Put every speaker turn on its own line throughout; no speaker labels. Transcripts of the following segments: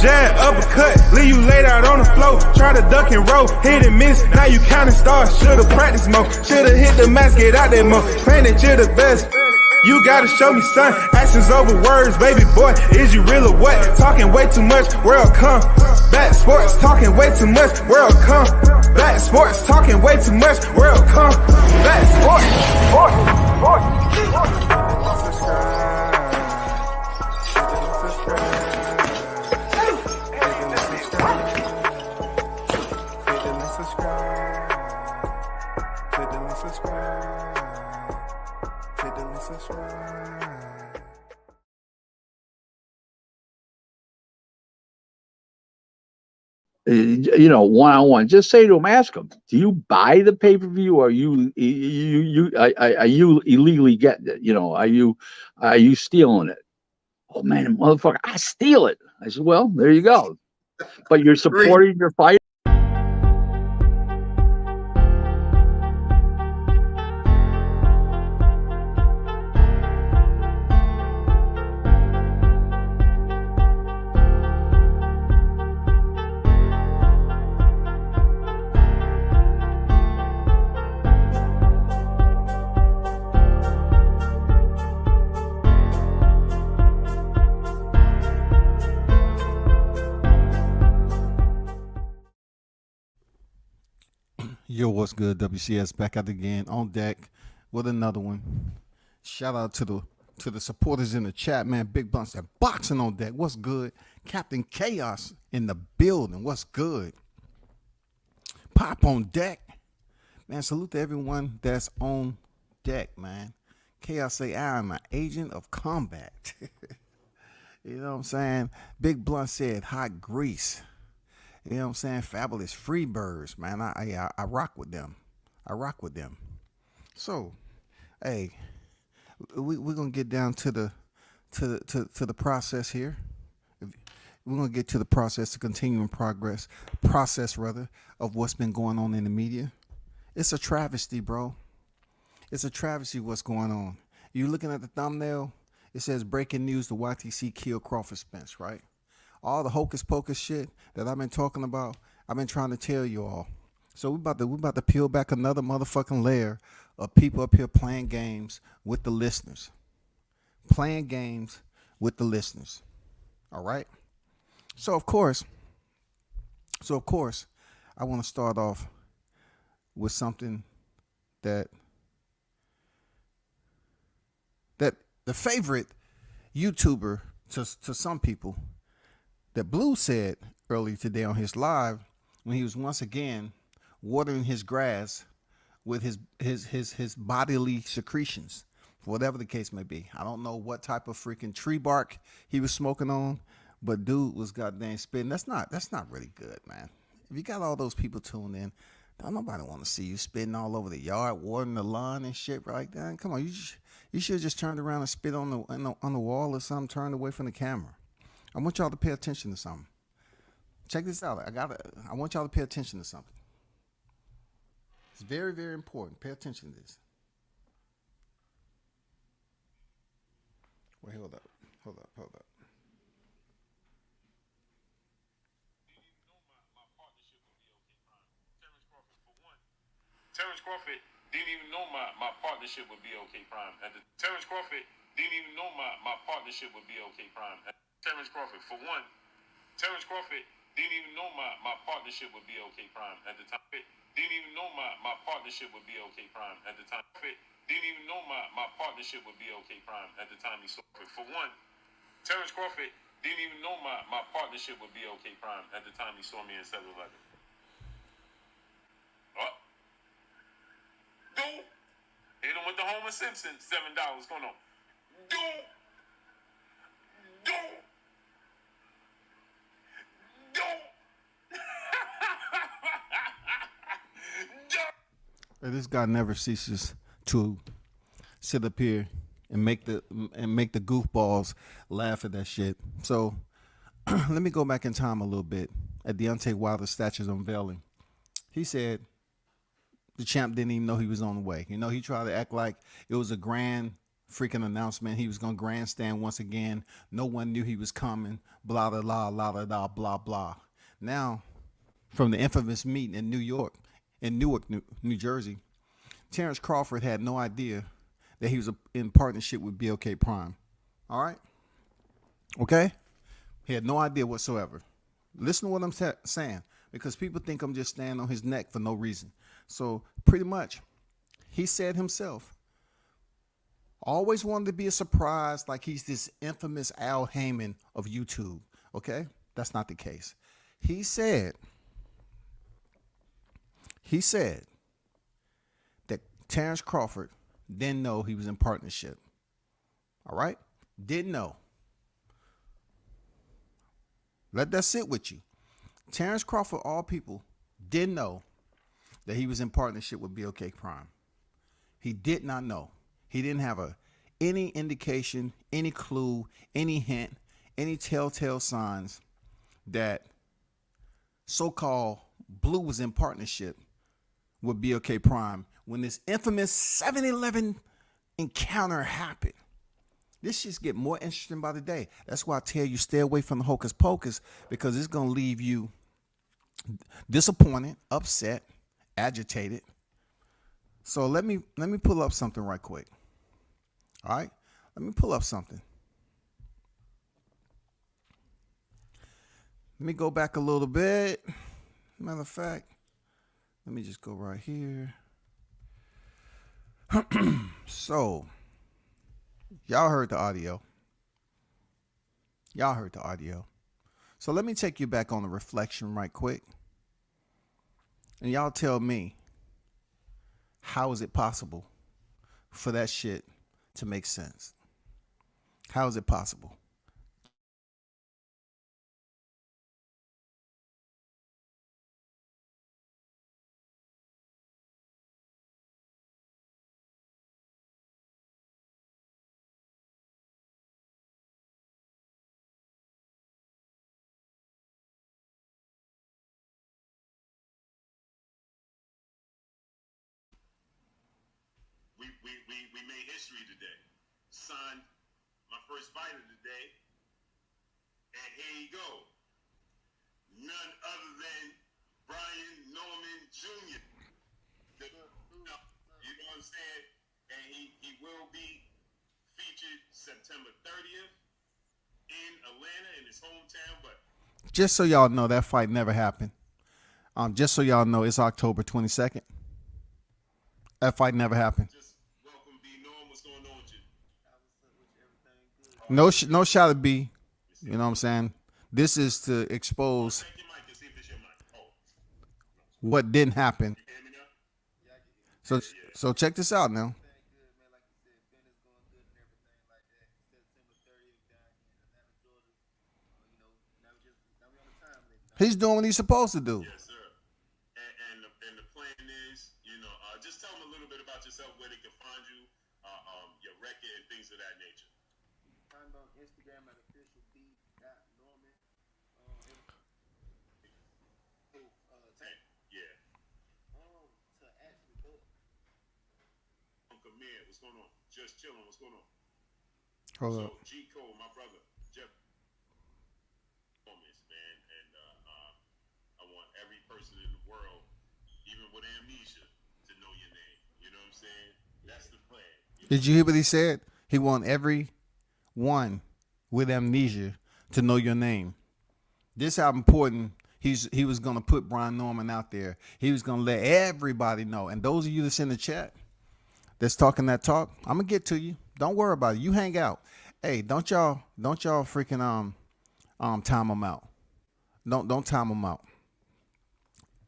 jab, uppercut, leave you laid out on the floor. Try to duck and roll, hit and miss, now you counting stars. Should've practiced more, should've hit the mask, get out there more. Claim that you're the best. You gotta show me, son. Actions over words, baby boy. Is you real or what? Talking way too much, world come. Back sports, talking way too much, world come. Back sports, talking way too much, world come. Back sports,
You know, one-on-one, just say to them, ask them, do you buy the pay-per-view, or are you illegally getting it? You know, are you stealing it? Oh man, motherfucker, I steal it. I said, well, there you go. But you're supporting your fight.
Yo, what's good? WCS back out again on deck with another one. Shout out to the supporters in the chat, man. Big Bunch and Boxing on deck. What's good? Captain Chaos in the building. What's good? Pop on deck. Man, salute to everyone that's on deck, man. Chaos say, I am an agent of combat. You know what I'm saying? Big Blunt said, hot grease. You know what I'm saying? Fabulous Freebirds, man. I rock with them. I rock with them. So, hey, we're gonna get down to the process here. We're gonna get to the process, the continuing process of what's been going on in the media. It's a travesty, bro. It's a travesty what's going on. You looking at the thumbnail? It says breaking news: the YTC killed Crawford Spence, right? All the hocus pocus shit that I've been talking about, I've been trying to tell you all. So we about to peel back another motherfucking layer of people up here playing games with the listeners. Playing games with the listeners. All right? So of course, I want to start off with something that the favorite YouTuber to some people, that Blue said earlier today on his live, when he was once again watering his grass with his bodily secretions, whatever the case may be. I don't know what type of freaking tree bark he was smoking on, but dude was goddamn spitting. That's not really good, man. If you got all those people tuned in, don't nobody want to see you spitting all over the yard, watering the lawn and shit like that. Come on, you should have just turned around and spit on the wall or something, turned away from the camera. I want y'all to pay attention to something. Check this out. I want y'all to pay attention to something. It's very, very important. Pay attention to this. Wait, hold up.
Terrence Crawford didn't even know my partnership with BOK Prime. Terrence Crawford didn't even know my partnership with BOK Prime. Terrence Crawford, for one, Terrence Crawford didn't even know my partnership with BOK Prime at the time. Didn't even know my partnership with BOK Prime at the time. Didn't even know my partnership with BOK Prime at the time he saw it. For one, Terrence Crawford didn't even know my partnership with BOK Prime at the time he saw me in 7-Eleven. Dude, hit him with the Homer Simpson $7 going on. Dude.
This guy never ceases to sit up here and make the goofballs laugh at that shit. So let me go back in time a little bit at Deontay Wilder's statue's unveiling. He said the champ didn't even know he was on the way. You know, he tried to act like it was a grand freaking announcement. He was going to grandstand once again. No one knew he was coming. Blah, blah, blah, blah, blah, blah, blah. Now, from the infamous meeting in Newark, New Jersey, Terrence Crawford had no idea that he was in partnership with BOK Prime. All right? Okay? He had no idea whatsoever. Listen to what I'm saying, because people think I'm just standing on his neck for no reason. So pretty much, he said himself, always wanted to be a surprise, like he's this infamous Al Heyman of YouTube. Okay? That's not the case. He said that Terrence Crawford didn't know he was in partnership. All right? Didn't know. Let that sit with you. Terrence Crawford, all people, didn't know that he was in partnership with BOK Prime. He did not know. He didn't have any indication, any clue, any hint, any telltale signs that so-called Blue was in partnership with BOK Prime when this infamous 7-Eleven encounter happened. This just get more interesting by the day. That's why I tell you, stay away from the hocus pocus, because it's going to leave you disappointed, upset, agitated. So let me pull up something right quick. All right? Let me pull up something. Let me go back a little bit. Matter of fact, let me just go right here. So, y'all heard the audio. So let me take you back on the reflection right quick. And y'all tell me, how is it possible for that shit to make sense? How is it possible?
We made history today. Signed my first fighter today. And here you go. None other than Brian Norman Jr. You know what I'm saying? And he will be featured September 30th in Atlanta, in his hometown. But
just so y'all know, that fight never happened. Just so y'all know, it's October 22nd. That fight never happened.
Just welcome, B. Norm. What's going on with you?
No shot of B. You know what I'm saying? This is to expose
Check your mic to see if it's your mic. Oh,
what didn't happen.
you hear me now?
So check this out now. He's doing what he's supposed to do.
Yes, sir. And the plan is, just tell them a little bit about yourself, where they can find you, your record, and things of that nature.
Find on Instagram at officialb.norman.
Yeah.
To actually go.
Uncle Mir, what's going on? Just chilling. What's going on?
Hold up.
So G Cole, my brother, Jeff, man, and I want every person in the world, even with amnesia, to know your name. You know what I'm saying? That's the plan.
Did you hear what he said? He want everyone with amnesia to know your name. This how important he was going to put Brian Norman out there. He was going to let everybody know. And those of you that's in the chat that's talking that talk, I'm going to get to you. Don't worry about it. You hang out. Hey, don't y'all freaking time them out. Don't time them out.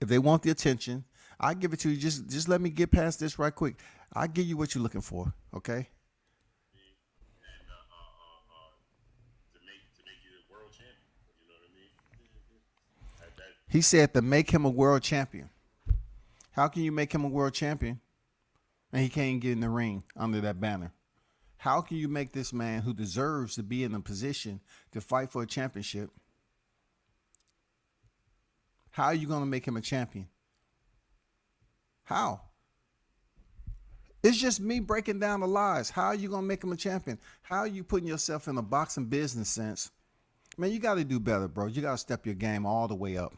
If they want the attention, I give it to you. Just let me get past this right quick. I give you what you're looking for, okay?
And to make you the world champion. You know what I mean?
He said to make him a world champion. How can you make him a world champion and he can't get in the ring under that banner? How can you make this man who deserves to be in a position to fight for a championship? How are you going to make him a champion? How? It's just me breaking down the lies. How are you gonna make him a champion? How are you putting yourself in a boxing business sense? Man, you got to do better, bro. You got to step your game all the way up.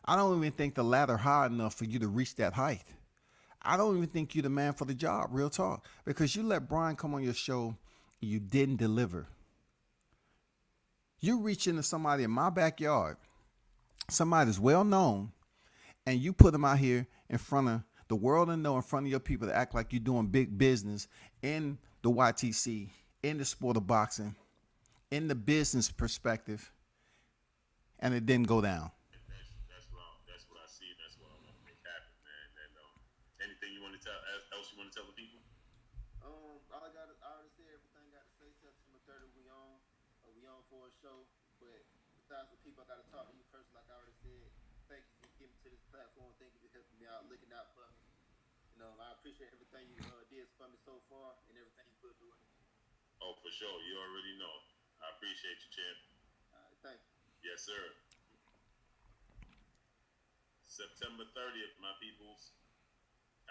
I don't even think the ladder high enough for you to reach that height. I don't even think you're the man for the job, real talk. Because you let Brian come on your show, and you didn't deliver. You reach into somebody in my backyard, somebody that's well known, and you put them out here in front of the world and know in front of your people to act like you're doing big business in the YTC, in the sport of boxing, in the business perspective, and it didn't go down.
That's what I see. That's what I want to make happen, man. And anything you want to tell else you want to tell the people?
I already said everything I got to say. September 30th, we on for a show. But besides the people, I got to talk to you first, like I already said. Thank you for getting me to this platform. Thank you for helping me out, looking out for me. You know, I appreciate everything you did for me so far and everything you put through it.
Oh, for sure. You already know. I appreciate you, champ.
All right, thank you.
Yes, sir. September 30th, my peoples.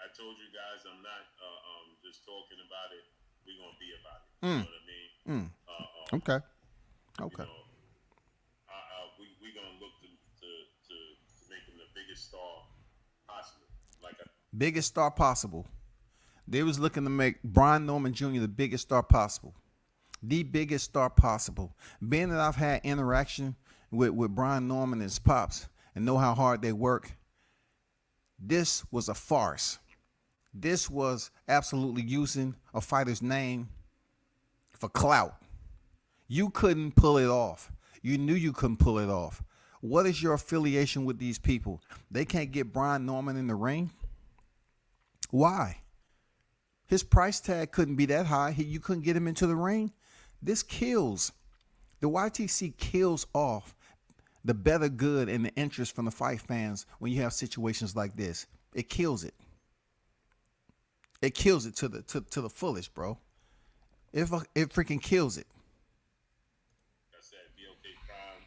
I told you guys I'm not just talking about it. We're going to be about it. You know what I mean?
Okay.
You know, we're going to look to make him the biggest star possible.
Biggest star possible. They was looking to make Brian Norman Jr. the biggest star possible. The biggest star possible. Being that I've had interaction with Brian Norman and his pops and know how hard they work, this was a farce. This was absolutely using a fighter's name for clout. You couldn't pull it off. You knew you couldn't pull it off. What is your affiliation with these people? They can't get Brian Norman in the ring? Why? His price tag couldn't be that high. You couldn't get him into the ring? This kills. The YTC kills off the better good and the interest from the fight fans when you have situations like this. It kills it. It kills it to the fullest, bro. It freaking kills it.
Like I said, BOK Prime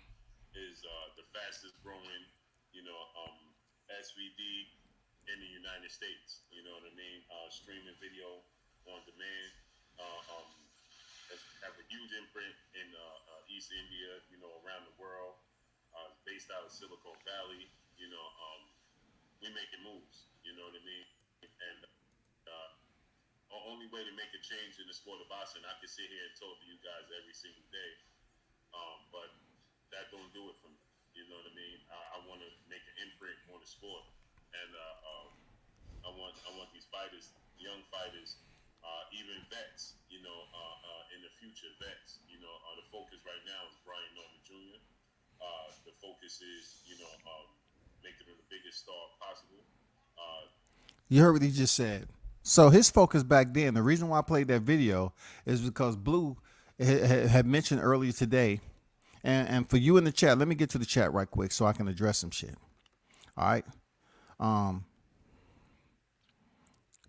is the fastest growing, SVD in the United States. You know what I mean? Streaming video on demand. Have a huge imprint in East India, around the world. Based out of Silicon Valley. We making moves. You know what I mean? And the only way to make a change in the sport of boxing, I can sit here and talk to you guys every single day, but that don't do it for me. You know what I mean? I want to make an imprint on the sport, and I want these fighters, young fighters, even vets, in the future, vets. The focus right now is Brian Norman Jr. The focus is, making him the biggest star possible.
You heard what he just said. So his focus back then, the reason why I played that video is because Blue had mentioned earlier today, and for you in the chat, let me get to the chat right quick so I can address some shit. All right.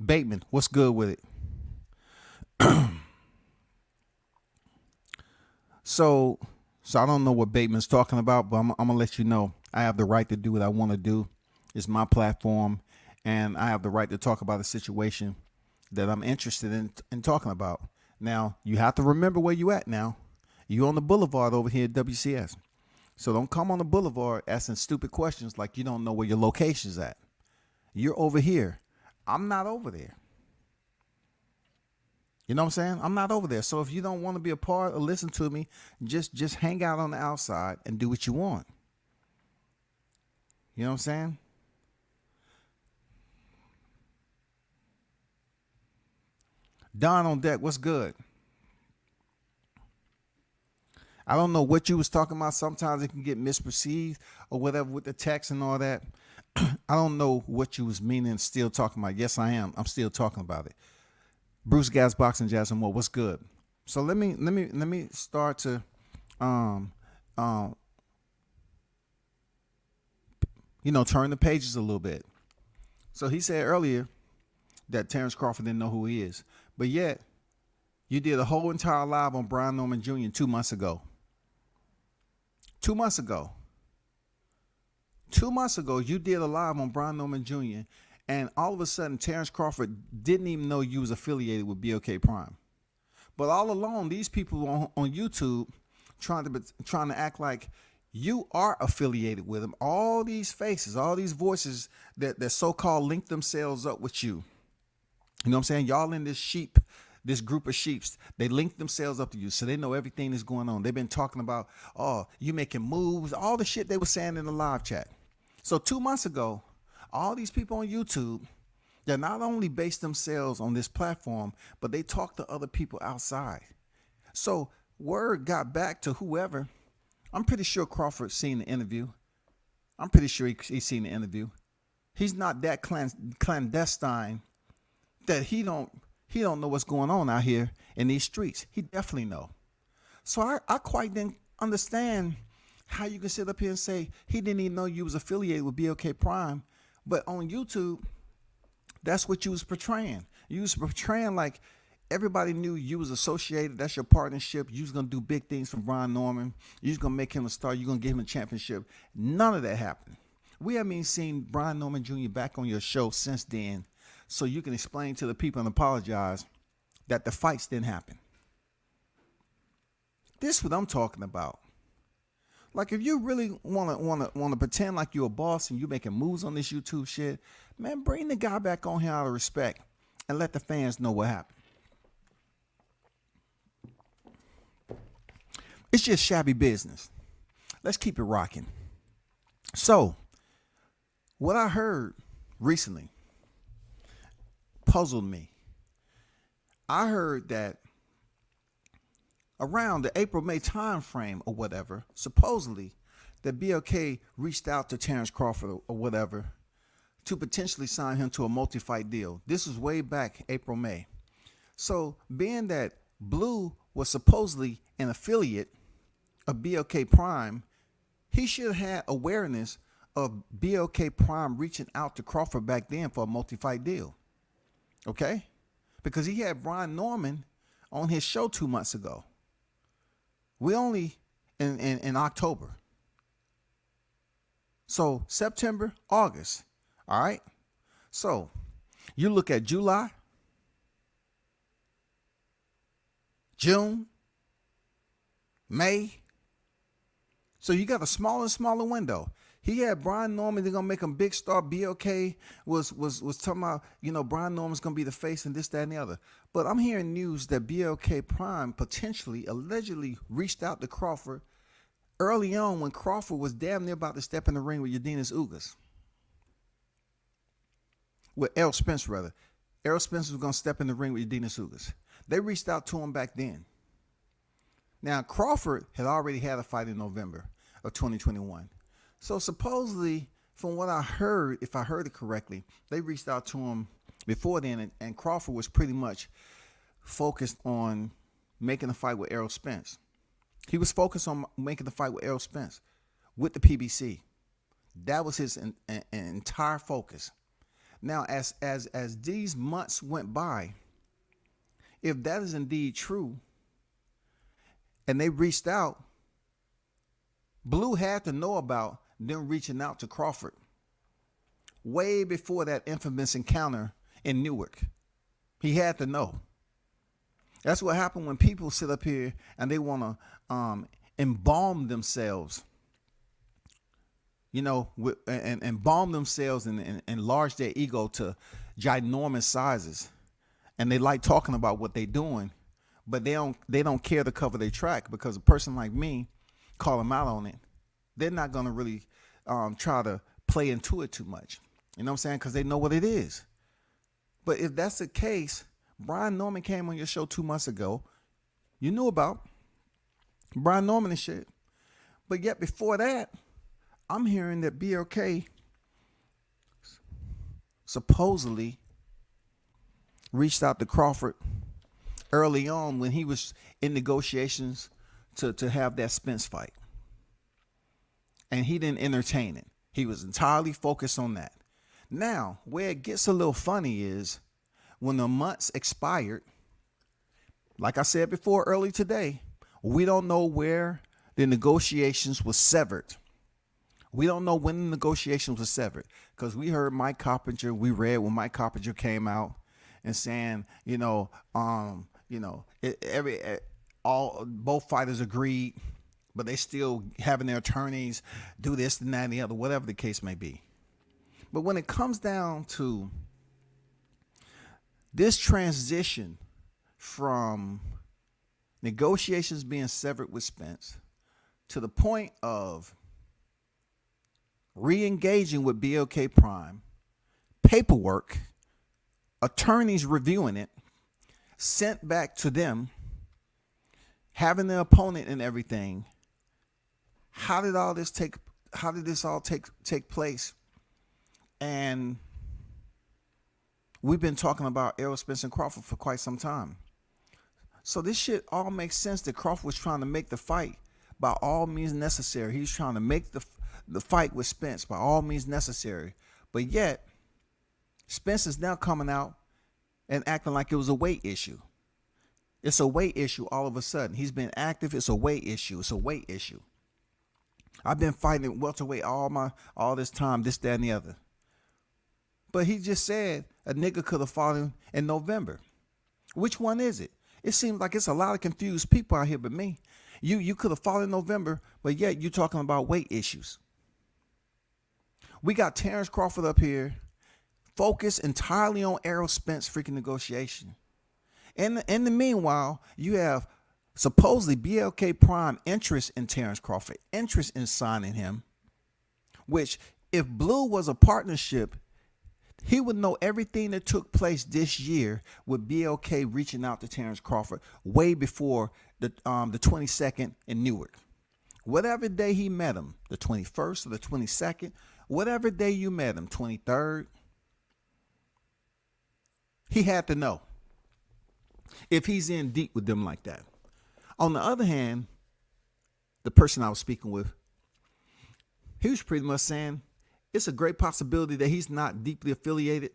Bateman, what's good with it? So I don't know what Bateman's talking about, but I'm going to let you know I have the right to do what I want to do. It's my platform, and I have the right to talk about a situation that I'm interested in talking about. Now, you have to remember where you at now. You on the boulevard over here at WCS. So don't come on the boulevard asking stupid questions like you don't know where your location's at. You're over here. I'm not over there. You know what I'm saying? I'm not over there. So if you don't want to be a part or listen to me, just hang out on the outside and do what you want. You know what I'm saying? Don on deck, what's good? I don't know what you was talking about. Sometimes it can get misperceived or whatever with the text and all that. I don't know what you was meaning still talking about. Yes, I am. I'm still talking about it. Bruce Gas Boxing Jazz and more. What's good? So let me start to turn the pages a little bit. So he said earlier that Terrence Crawford didn't know who he is, but yet you did a whole entire live on Brian Norman Jr. 2 months ago. 2 months ago. 2 months ago, you did a live on Brian Norman Jr. And all of a sudden, Terrence Crawford didn't even know you was affiliated with BOK Prime. But all along, these people on YouTube trying to act like you are affiliated with him. All these faces, all these voices that so-called link themselves up with you. You know what I'm saying? Y'all in this group of sheeps, they link themselves up to you, so they know everything that's going on. They've been talking about, oh, you making moves, all the shit they were saying in the live chat. So 2 months ago, all these people on YouTube, they not only base themselves on this platform, but they talk to other people outside. So word got back to whoever. I'm pretty sure Crawford seen the interview. I'm pretty sure he's seen the interview. He's not that clandestine that he don't know what's going on out here in these streets. He definitely know. So I quite didn't understand how you can sit up here and say he didn't even know you was affiliated with BOK Prime, but on YouTube, that's what you was portraying. You was portraying like everybody knew you was associated. That's your partnership. You was going to do big things for Brian Norman. You was going to make him a star. You're going to give him a championship. None of that happened. We haven't even seen Brian Norman Jr. back on your show since then, so you can explain to the people and apologize that the fights didn't happen. This is what I'm talking about. Like, if you really want to pretend like you're a boss and you're making moves on this YouTube shit, man, bring the guy back on here out of respect and let the fans know what happened. It's just shabby business. Let's keep it rocking. So, what I heard recently puzzled me. I heard that around the April-May time frame or whatever, supposedly that BLK reached out to Terrence Crawford or whatever to potentially sign him to a multi-fight deal. This was way back April-May. So being that Blue was supposedly an affiliate of BLK Prime, he should have had awareness of BLK Prime reaching out to Crawford back then for a multi-fight deal. Okay? Because he had Brian Norman on his show 2 months ago. We only in October. So September, August. All right. So you look at July, June, May. So you got a smaller and smaller window. He had Brian Norman, they're gonna make him big star. BLK was talking about, you know, Brian Norman's gonna be the face and this, that, and the other. But I'm hearing news that BLK Prime potentially, allegedly reached out to Crawford early on when Crawford was damn near about to step in the ring with Yadinas Ugas. With Errol Spence, rather. Errol Spence was gonna step in the ring with Yadinas Ugas. They reached out to him back then. Now, Crawford had already had a fight in November of 2021. So supposedly, from what I heard, if I heard it correctly, they reached out to him before then, and Crawford was pretty much focused on making a fight with Errol Spence. He was focused on making the fight with Errol Spence with the PBC. That was his entire focus. Now, as these months went by, if that is indeed true, and they reached out, Blue had to know about them reaching out to Crawford way before that infamous encounter in Newark. He had to know. That's what happened when people sit up here and they want to embalm themselves, you know, and embalm themselves and enlarge their ego to ginormous sizes. And they like talking about what they're doing, but they don't care to cover their track, because a person like me, call them out on it, they're not going to really try to play into it too much. You know what I'm saying? Because they know what it is. But if that's the case, Brian Norman came on your show 2 months ago. You knew about Brian Norman and shit. But yet before that, I'm hearing that BLK supposedly reached out to Crawford early on when he was in negotiations to have that Spence fight. And he didn't entertain it. He was entirely focused on that. Now, where it gets a little funny is when the months expired, like I said before early today, we don't know where the negotiations were severed. We don't know when the negotiations were severed because we heard Mike Carpenter. We read when Mike Carpenter came out and saying, all both fighters agreed, but they still having their attorneys do this and that and the other, whatever the case may be. But when it comes down to this transition from negotiations being severed with Spence to the point of re-engaging with BLK Prime, paperwork, attorneys reviewing it, sent back to them, having the opponent and everything. How did this all take place? And we've been talking about Errol Spence and Crawford for quite some time. So this shit all makes sense that Crawford was trying to make the fight by all means necessary. He was trying to make the fight with Spence by all means necessary. But yet, Spence is now coming out and acting like it was a weight issue. It's a weight issue all of a sudden. He's been active. It's a weight issue. It's a weight issue. I've been fighting welterweight all this time, this, that, and the other. But he just said a nigga could have fought him in November. Which one is it? It seems like it's a lot of confused people out here but me. You could have fought in November, but yet you're talking about weight issues. We got Terrence Crawford up here, focused entirely on Errol Spence freaking negotiation. In the meanwhile, you have supposedly BLK Prime interest in Terrence Crawford, interest in signing him, which if Blue was a partnership, he would know everything that took place this year with BLK reaching out to Terrence Crawford way before the 22nd in Newark. Whatever day he met him, the 21st or the 22nd, whatever day you met him, 23rd, he had to know if he's in deep with them like that. On the other hand, the person I was speaking with, he was pretty much saying it's a great possibility that he's not deeply affiliated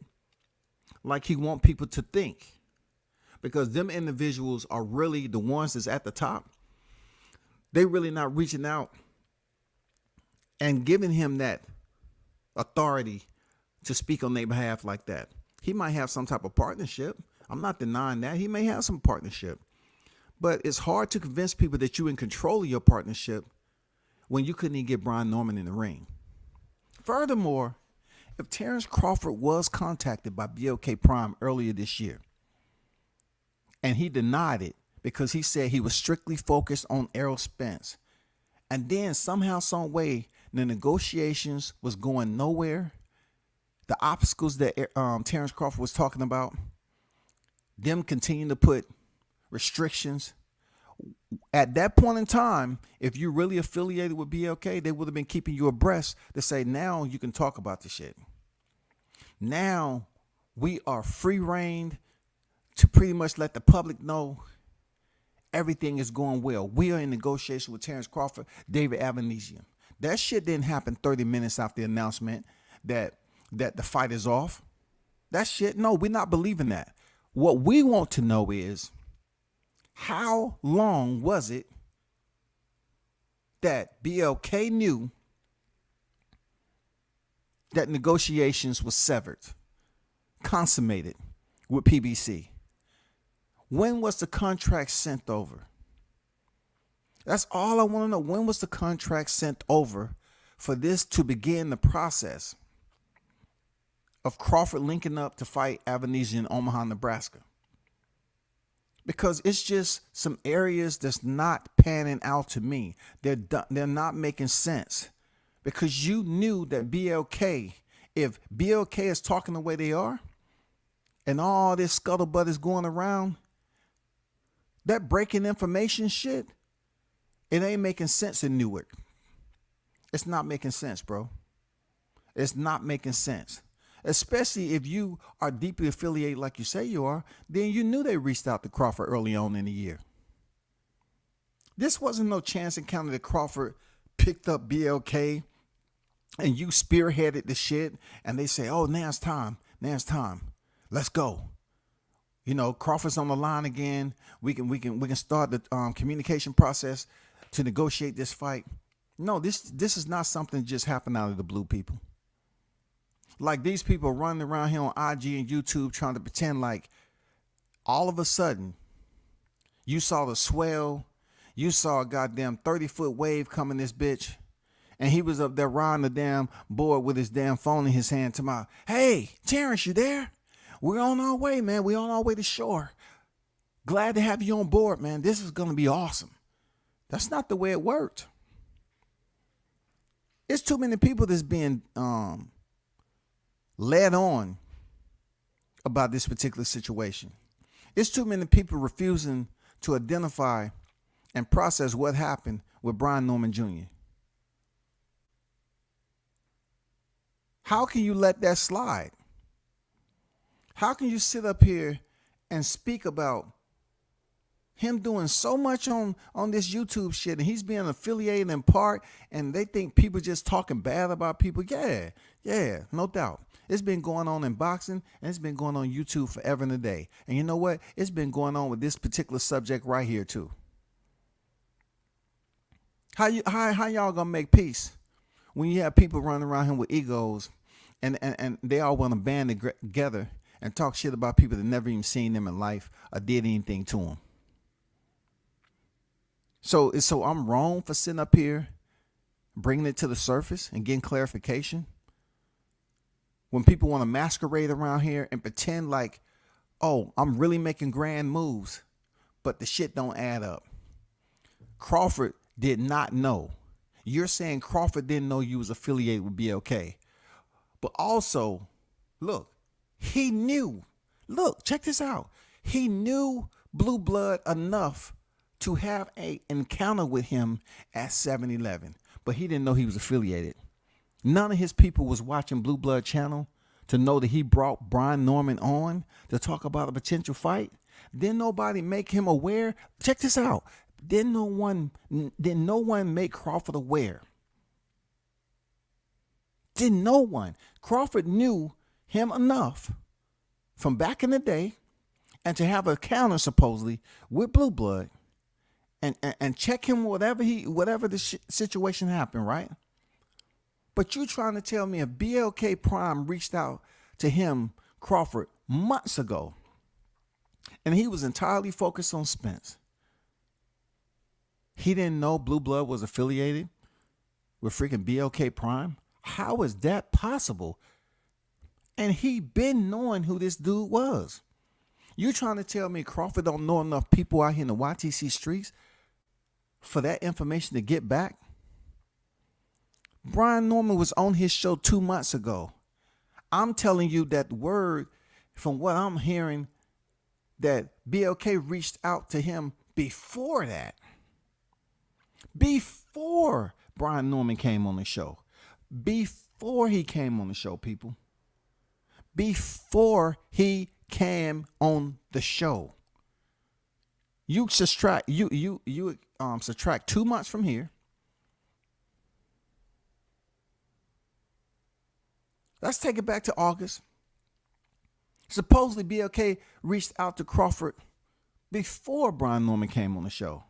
like he want people to think, because them individuals are really the ones that's at the top. They really not reaching out and giving him that authority to speak on their behalf like that. He might have some type of partnership. I'm not denying that. He may have some partnership. But it's hard to convince people that you're in control of your partnership when you couldn't even get Brian Norman in the ring. Furthermore, if Terrence Crawford was contacted by BLK Prime earlier this year, and he denied it because he said he was strictly focused on Errol Spence, and then somehow, some way, the negotiations was going nowhere, the obstacles that Terrence Crawford was talking about, them continuing to put restrictions. At that point in time, if you're really affiliated with BLK, they would have been keeping you abreast to say, now you can talk about the shit. Now we are free reigned to pretty much let the public know everything is going well. We are in negotiation with Terrence Crawford, David Avanesian. That shit didn't happen 30 minutes after the announcement that the fight is off. That shit, no, we're not believing that. What we want to know is, how long was it that BLK knew that negotiations were severed, consummated with PBC? When was the contract sent over? That's all I want to know. When was the contract sent over for this to begin the process of Crawford linking up to fight Avanesian in Omaha, Nebraska? Because it's just some areas that's not panning out to me. They're not making sense. Because you knew that BLK, if BLK is talking the way they are, and all this scuttlebutt is going around, that breaking information shit, it ain't making sense in Newark. It's not making sense, bro. It's not making sense. Especially if you are deeply affiliated like you say you are, then you knew they reached out to Crawford early on in the year. This wasn't no chance encounter that Crawford picked up BLK and you spearheaded the shit and they say, oh, now it's time. Let's go. You know, Crawford's on the line again. We can start the communication process to negotiate this fight. No, this is not something just happened out of the blue, people. Like these people running around here on IG and YouTube trying to pretend like all of a sudden you saw the swell, you saw a goddamn 30-foot wave coming this bitch, and he was up there riding the damn board with his damn phone in his hand to my, hey, Terrence, you there? We're on our way, man. We're on our way to shore. Glad to have you on board, man. This is going to be awesome. That's not the way it worked. It's too many people that's being led on about this particular situation. It's too many people refusing to identify and process what happened with Brian Norman Jr. How can you let that slide? How can you sit up here and speak about him doing so much on this YouTube shit, and he's being affiliated in part, and they think people just talking bad about people? Yeah, no doubt. It's been going on in boxing, and it's been going on YouTube forever and a day. And you know what? It's been going on with this particular subject right here too. How y'all gonna make peace when you have people running around here with egos, and they all want to band together and talk shit about people that never even seen them in life or did anything to them? So I'm wrong for sitting up here, bringing it to the surface and getting clarification? When people want to masquerade around here and pretend like, oh, I'm really making grand moves, but the shit don't add up. Crawford did not know. You're saying Crawford didn't know you was affiliated with BLK. But also, look, he knew. Look, check this out. He knew Blue Blood enough to have an encounter with him at 7-Eleven, but he didn't know he was affiliated. None of his people was watching Blue Blood channel to know that he brought Brian Norman on to talk about a potential fight. Didn't nobody make him aware? Check this out. Didn't no one make Crawford aware? Didn't no one. Crawford knew him enough from back in the day, and to have a counter supposedly with Blue Blood, and check him whatever the situation happened, right? But you trying to tell me if BLK Prime reached out to him, Crawford, months ago, and he was entirely focused on Spence, he didn't know Blue Blood was affiliated with freaking BLK Prime? How is that possible? And he been knowing who this dude was. You trying to tell me Crawford don't know enough people out here in the YTC streets for that information to get back? Brian Norman was on his show 2 months ago. I'm telling you that word, from what I'm hearing, that BLK reached out to him before that. Before Brian Norman came on the show. Before he came on the show, people. Before he came on the show. You subtract subtract 2 months from here. Let's take it back to August. Supposedly BLK reached out to Crawford before Brian Norman came on the show.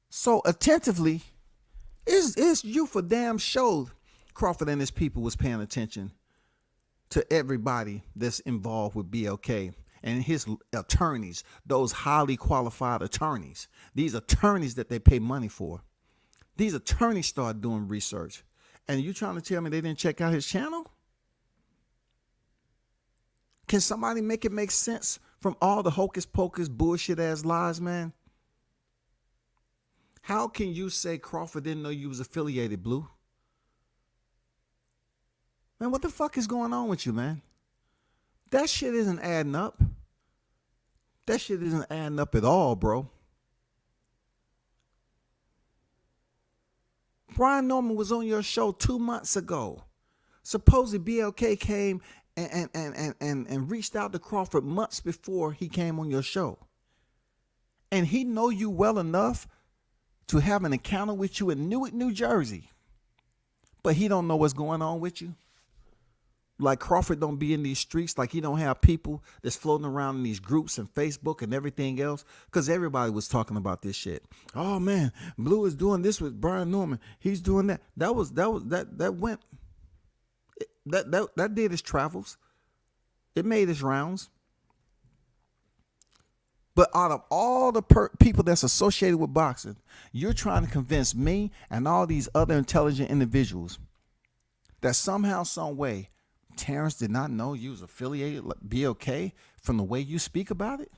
So attentively, it's you for damn sure Crawford and his people was paying attention to everybody that's involved with BLK and his attorneys, those highly qualified attorneys, these attorneys that they pay money for. These attorneys start doing research. And you trying to tell me they didn't check out his channel? Can somebody make it make sense from all the hocus pocus bullshit ass lies, man? How can you say Crawford didn't know you was affiliated, Blue? Man, what the fuck is going on with you, man? That shit isn't adding up. That shit isn't adding up at all, bro. Brian Norman was on your show 2 months ago. Supposedly BLK came and reached out to Crawford months before he came on your show. And he know you well enough to have an encounter with you in Newark, New Jersey. But he don't know what's going on with you. Like Crawford don't be in these streets, like he don't have people that's floating around in these groups and Facebook and everything else, because everybody was talking about this shit. Oh man, Blue is doing this with Brian Norman. He's doing that. That went that did its travels. It made its rounds. But out of all the people that's associated with boxing, you're trying to convince me and all these other intelligent individuals that somehow, some way, Terrence did not know you was affiliated with BLK from the way you speak about it?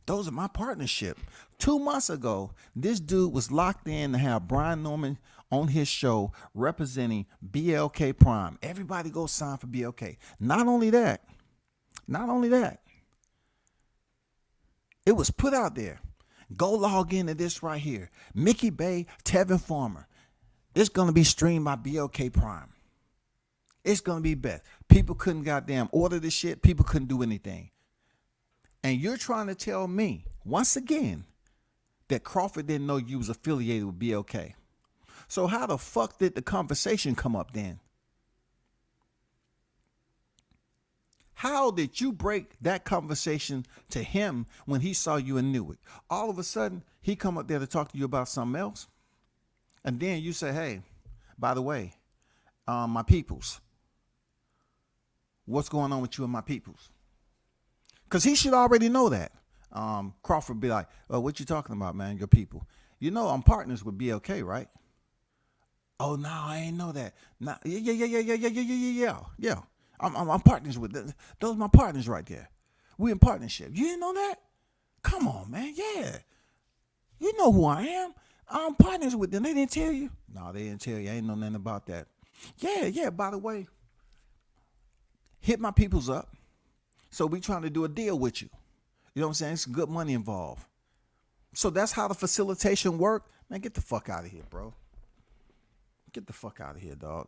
Those are my partnership. 2 months ago, this dude was locked in to have Brian Norman on his show representing BLK Prime. Everybody go sign for BLK. Not only that, it was put out there. Go log into this right here. Mickey Bay, Tevin Farmer. It's going to be streamed by BLK Prime. It's going to be best. People couldn't goddamn order this shit. People couldn't do anything. And you're trying to tell me, once again, that Crawford didn't know you was affiliated with BLK. So how the fuck did the conversation come up then? How did you break that conversation to him when he saw you in Newark? All of a sudden, he come up there to talk to you about something else. And then you say, hey, by the way, my peoples. What's going on with you and my peoples? Because he should already know that. Crawford be like, oh, what you talking about, man, your people? You know I'm partners with BLK, right? Oh, no, I ain't know that. Nah, yeah. I'm partners with them. Those are my partners right there. We in partnership. You didn't know that? Come on, man. Yeah. You know who I am. I'm partners with them. They didn't tell you? No, they didn't tell you. I ain't know nothing about that. Yeah. By the way, hit my peoples up. So we trying to do a deal with you. You know what I'm saying? It's good money involved. So that's how the facilitation worked. Man, get the fuck out of here, bro. Get the fuck out of here, dog.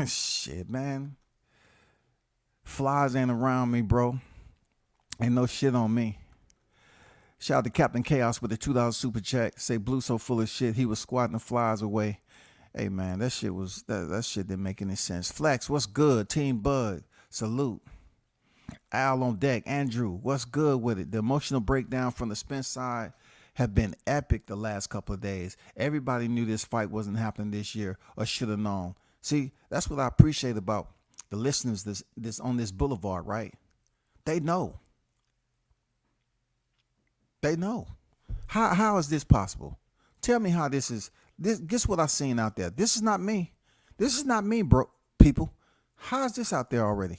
Shit, man. Flies ain't around me, bro. Ain't no shit on me. Shout out to Captain Chaos with the $2 super chat. Say Blue so full of shit, he was squatting the flies away. Hey, man, that shit didn't make any sense. Flex, what's good? Team Bud, salute. Al on deck. Andrew, what's good with it? The emotional breakdown from the Spence side have been epic the last couple of days. Everybody knew this fight wasn't happening this year or should have known. See, that's what I appreciate about the listeners this on this boulevard, right? They know. They know. How is this possible? Tell me how this is. Guess what I've seen out there. This is not me. This is not me, bro. People, how is this out there already?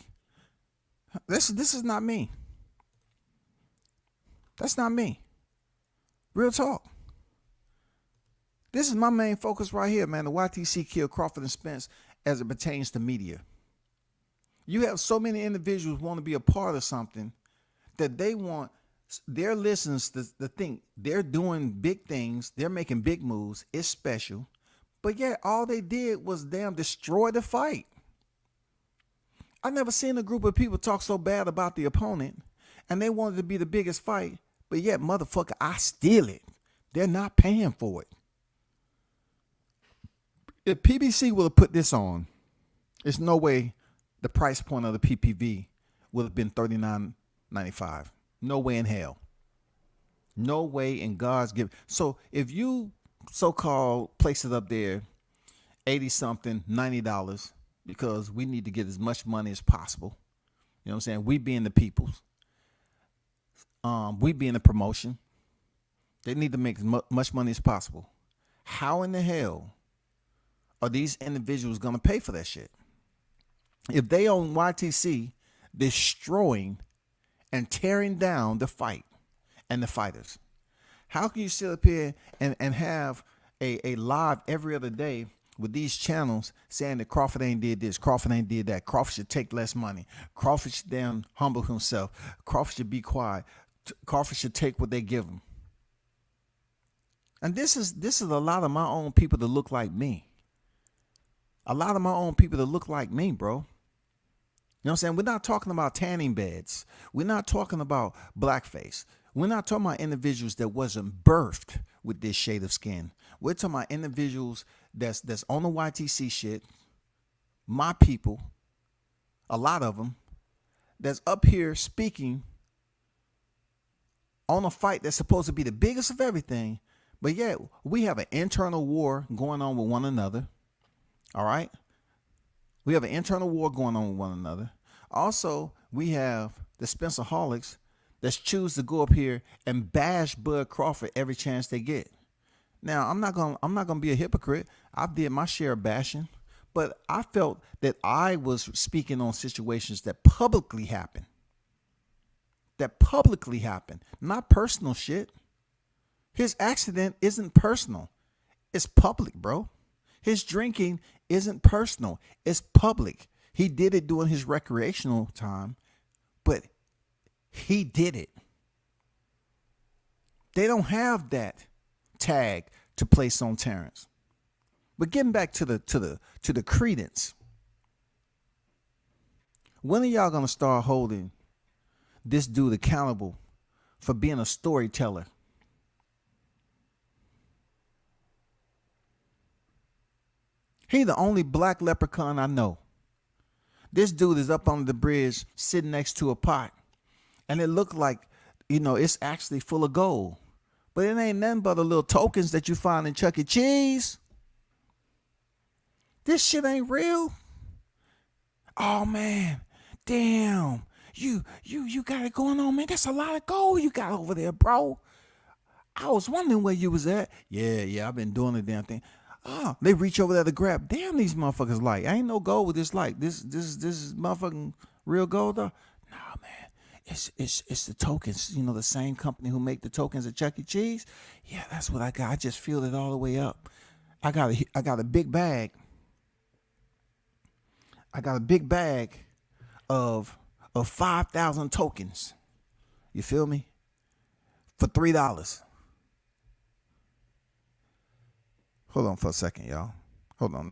This is not me. That's not me. Real talk. This is my main focus right here, man. The YTC killed Crawford and Spence as it pertains to media. You have so many individuals want to be a part of something that they want their listeners to think they're doing big things. They're making big moves. It's special. But yet all they did was damn destroy the fight. I never seen a group of people talk so bad about the opponent and they wanted to be the biggest fight. But yet, motherfucker, I steal it. They're not paying for it. If PBC would have put this on, there's no way the price point of the PPV would have been $39.95. No way in hell. No way in God's given. So if you so-called place it up there, 80 something, $90, because we need to get as much money as possible. You know what I'm saying? We being the peoples. We being the promotion. They need to make as much money as possible. How in the hell are these individuals going to pay for that shit? If they own YTC destroying and tearing down the fight and the fighters, how can you sit up here and have a live every other day with these channels saying that Crawford ain't did this, Crawford ain't did that, Crawford should take less money, Crawford should damn humble himself, Crawford should be quiet, Crawford should take what they give him? And this is a lot of my own people that look like me. A lot of my own people that look like me, bro. You know what I'm saying? We're not talking about tanning beds. We're not talking about blackface. We're not talking about individuals that wasn't birthed with this shade of skin. We're talking about individuals that's on the YTC shit, my people, a lot of them, that's up here speaking on a fight that's supposed to be the biggest of everything. But yet we have an internal war going on with one another. All right? We have an internal war going on with one another. Also, we have the Spencerholics that choose to go up here and bash Bud Crawford every chance they get. Now, I'm not gonna be a hypocrite. I did my share of bashing, but I felt that I was speaking on situations that publicly happened. Not personal shit. His accident isn't personal. It's public, bro. His drinking isn't personal. It's public. He did it during his recreational time, but he did it. They don't have that tag to place on Terrence. But getting back to the credence. When are y'all gonna start holding this dude accountable for being a storyteller? He the only black leprechaun I know. This dude is up on the bridge sitting next to a pot. And it looked like, it's actually full of gold. But it ain't nothing but the little tokens that you find in Chuck E. Cheese. This shit ain't real. Oh man, damn. You got it going on, man. That's a lot of gold you got over there, bro. I was wondering where you was at. Yeah, I've been doing the damn thing. Oh, they reach over there to grab. Damn, these motherfuckers light. I ain't no gold with this light. This is motherfucking real gold though. Nah, man. It's the tokens. The same company who make the tokens at Chuck E. Cheese. Yeah, that's what I got. I just filled it all the way up. I got a big bag. I got a big bag of 5,000 tokens. You feel me? For $3. Hold on for a second, y'all. Hold on.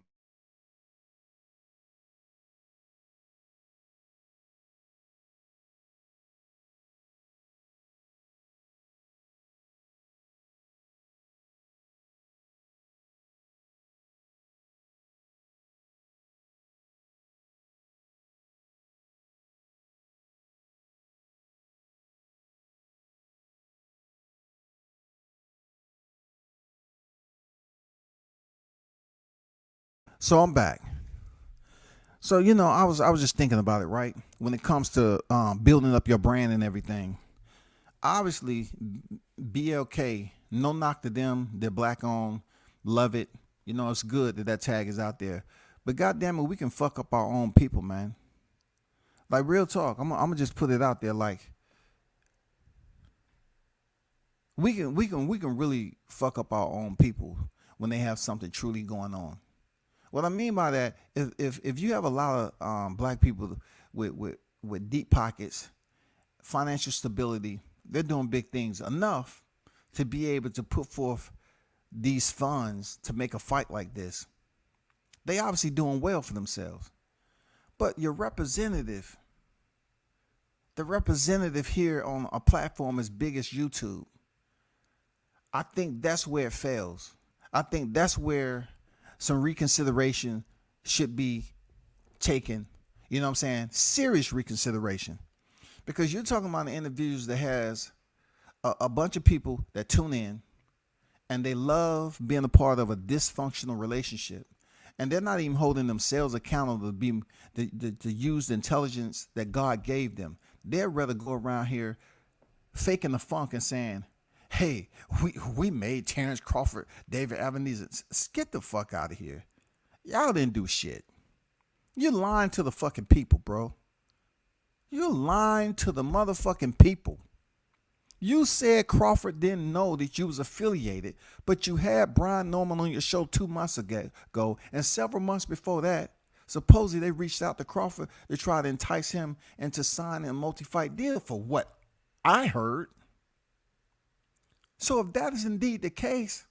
So I'm back. So I was just thinking about it, right? When it comes to building up your brand and everything. Obviously, BLK, no knock to them. They're black owned, love it. It's good that tag is out there. But goddamn it, we can fuck up our own people, man. Like real talk. I'm gonna just put it out there. Like we can really fuck up our own people when they have something truly going on. What I mean by that, if you have a lot of black people with deep pockets, financial stability, they're doing big things enough to be able to put forth these funds to make a fight like this. They obviously doing well for themselves. But your representative, the representative here on a platform as big as YouTube, I think that's where it fails. I think that's where some reconsideration should be taken. You know what I'm saying? Serious reconsideration. Because you're talking about the individuals that has a bunch of people that tune in and they love being a part of a dysfunctional relationship. And they're not even holding themselves accountable to use the intelligence that God gave them. They'd rather go around here faking the funk and saying, hey, we made Terrence Crawford, David Ebenezer. Get the fuck out of here. Y'all didn't do shit. You're lying to the fucking people, bro. You're lying to the motherfucking people. You said Crawford didn't know that you was affiliated, but you had Brian Norman on your show 2 months ago, and several months before that, supposedly they reached out to Crawford to try to entice him into signing a multi-fight deal for what I heard. So if that is indeed the case,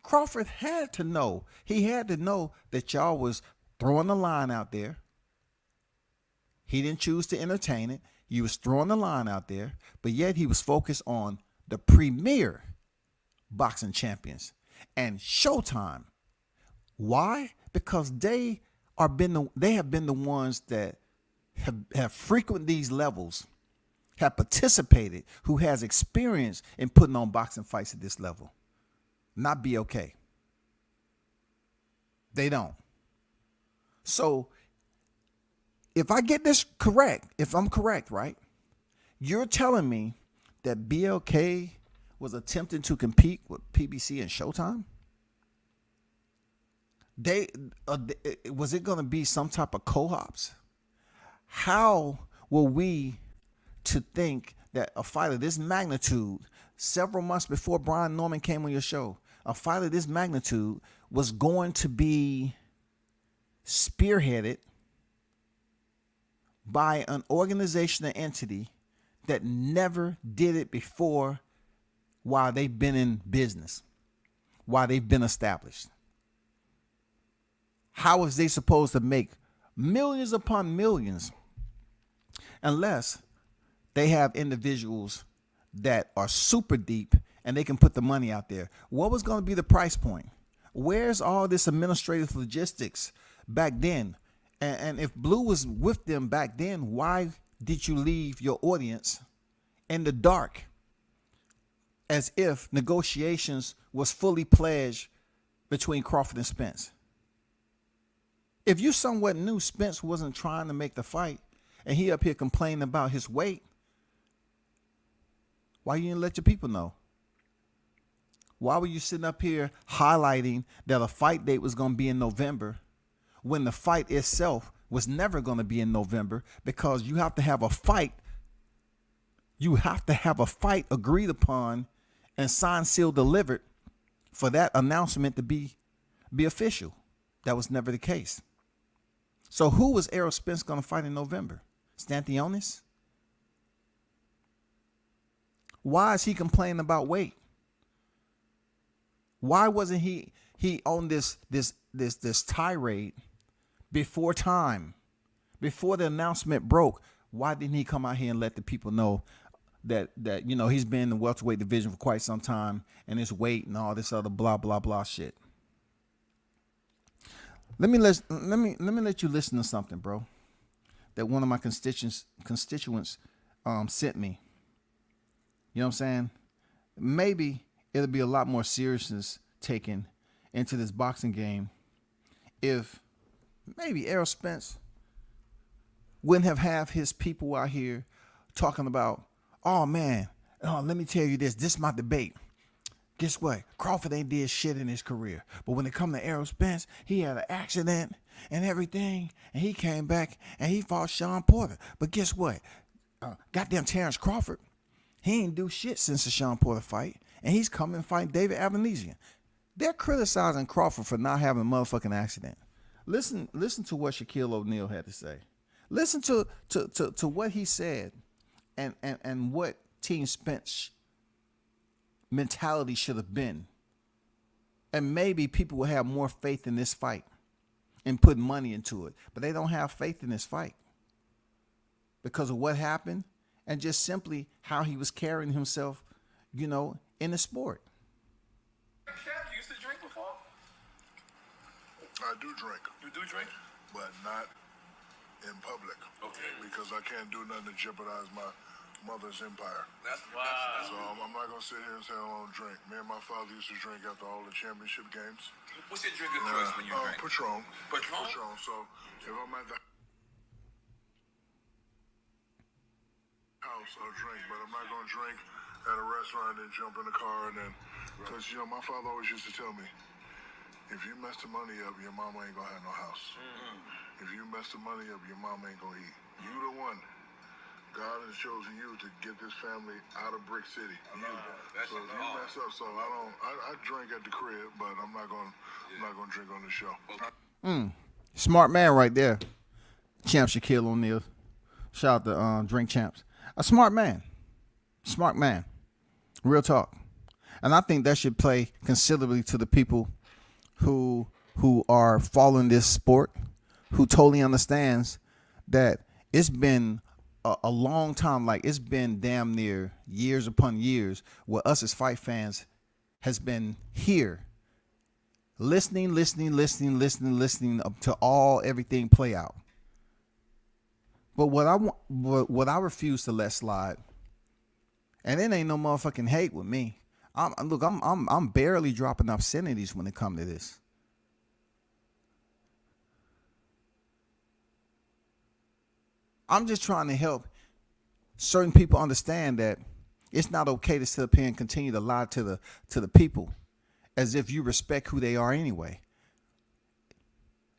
Crawford had to know. He had to know that y'all was throwing the line out there. He didn't choose to entertain it. You was throwing the line out there, but yet he was focused on the premier boxing champions and Showtime. Why? Because they have been the ones that have frequented these levels, have participated, who has experience in putting on boxing fights at this level. Not BOK. They don't. So if I get this correct, if I'm correct, right? You're telling me that BLK was attempting to compete with PBC and Showtime? Was it going to be some type of co-ops? How were we to think that a fight of this magnitude, several months before Brian Norman came on your show, a fight of this magnitude was going to be spearheaded by an organization or entity that never did it before while they've been in business, while they've been established? How is they supposed to make millions upon millions unless they have individuals that are super deep and they can put the money out there? What was going to be the price point? Where's all this administrative logistics back then? And if Blue was with them back then, why did you leave your audience in the dark as if negotiations was fully pledged between Crawford and Spence? If you somewhat knew Spence wasn't trying to make the fight and he up here complaining about his weight, why you didn't let your people know? Why were you sitting up here highlighting that a fight date was going to be in November when the fight itself was never going to be in November? Because you have to have a fight. You have to have a fight agreed upon and signed, sealed, delivered for that announcement to be official. That was never the case. So who was Errol Spence going to fight in November? Stanthionis? Why is he complaining about weight? Why wasn't he on this tirade before time, before the announcement broke? Why didn't he come out here and let the people know that he's been in the welterweight division for quite some time and his weight and all this other blah blah blah shit? Let me let you listen to something, bro, that one of my constituents sent me. You know what I'm saying? Maybe it'll be a lot more seriousness taken into this boxing game if maybe Errol Spence wouldn't have his people out here talking about, oh man, let me tell you this is my debate. Guess what? Crawford ain't did shit in his career. But when it come to Errol Spence, he had an accident and everything, and he came back and he fought Sean Porter. But guess what? Goddamn Terrence Crawford, he ain't do shit since the Sean Porter fight, and he's coming fighting David Avanesian. They're criticizing Crawford for not having a motherfucking accident. Listen to what Shaquille O'Neal had to say. Listen to what he said and what Team Spence mentality should have been. And maybe people will have more faith in this fight and put money into it. But they don't have faith in this fight because of what happened and just simply how he was carrying himself, in the sport.
You used to drink before?
I do drink,
You do drink?
but not in public.
Okay.
Because I can't do nothing to jeopardize my mother's empire.
That's
So I'm not gonna sit here and say I don't drink. Me and my father used to drink after all the championship games.
What's your drink of choice when you drink?
Patron.
Patron?
So if I'm at the house, I'll drink, but I'm not gonna drink at a restaurant and jump in the car and then, because my father always used to tell me, if you mess the money up, your mama ain't gonna have no house. If you mess the money up, your mama ain't gonna eat. You the one. God has chosen you to get this family out of Brick City. So if you mess up, so I drink at the crib, but I'm not gonna drink on the show.
Smart man right there. Champ Shaquille O'Neal. Shout out to Drink Champs. A smart man. Smart man. Real talk. And I think that should play considerably to the people who are following this sport, who totally understands that it's been a long time. Like it's been damn near years upon years where us as fight fans has been here listening up to everything play out. But what I refuse to let slide, and it ain't no motherfucking hate with me. I'm barely dropping obscenities when it comes to this. I'm just trying to help certain people understand that it's not okay to sit up here and continue to lie to the people as if you respect who they are anyway.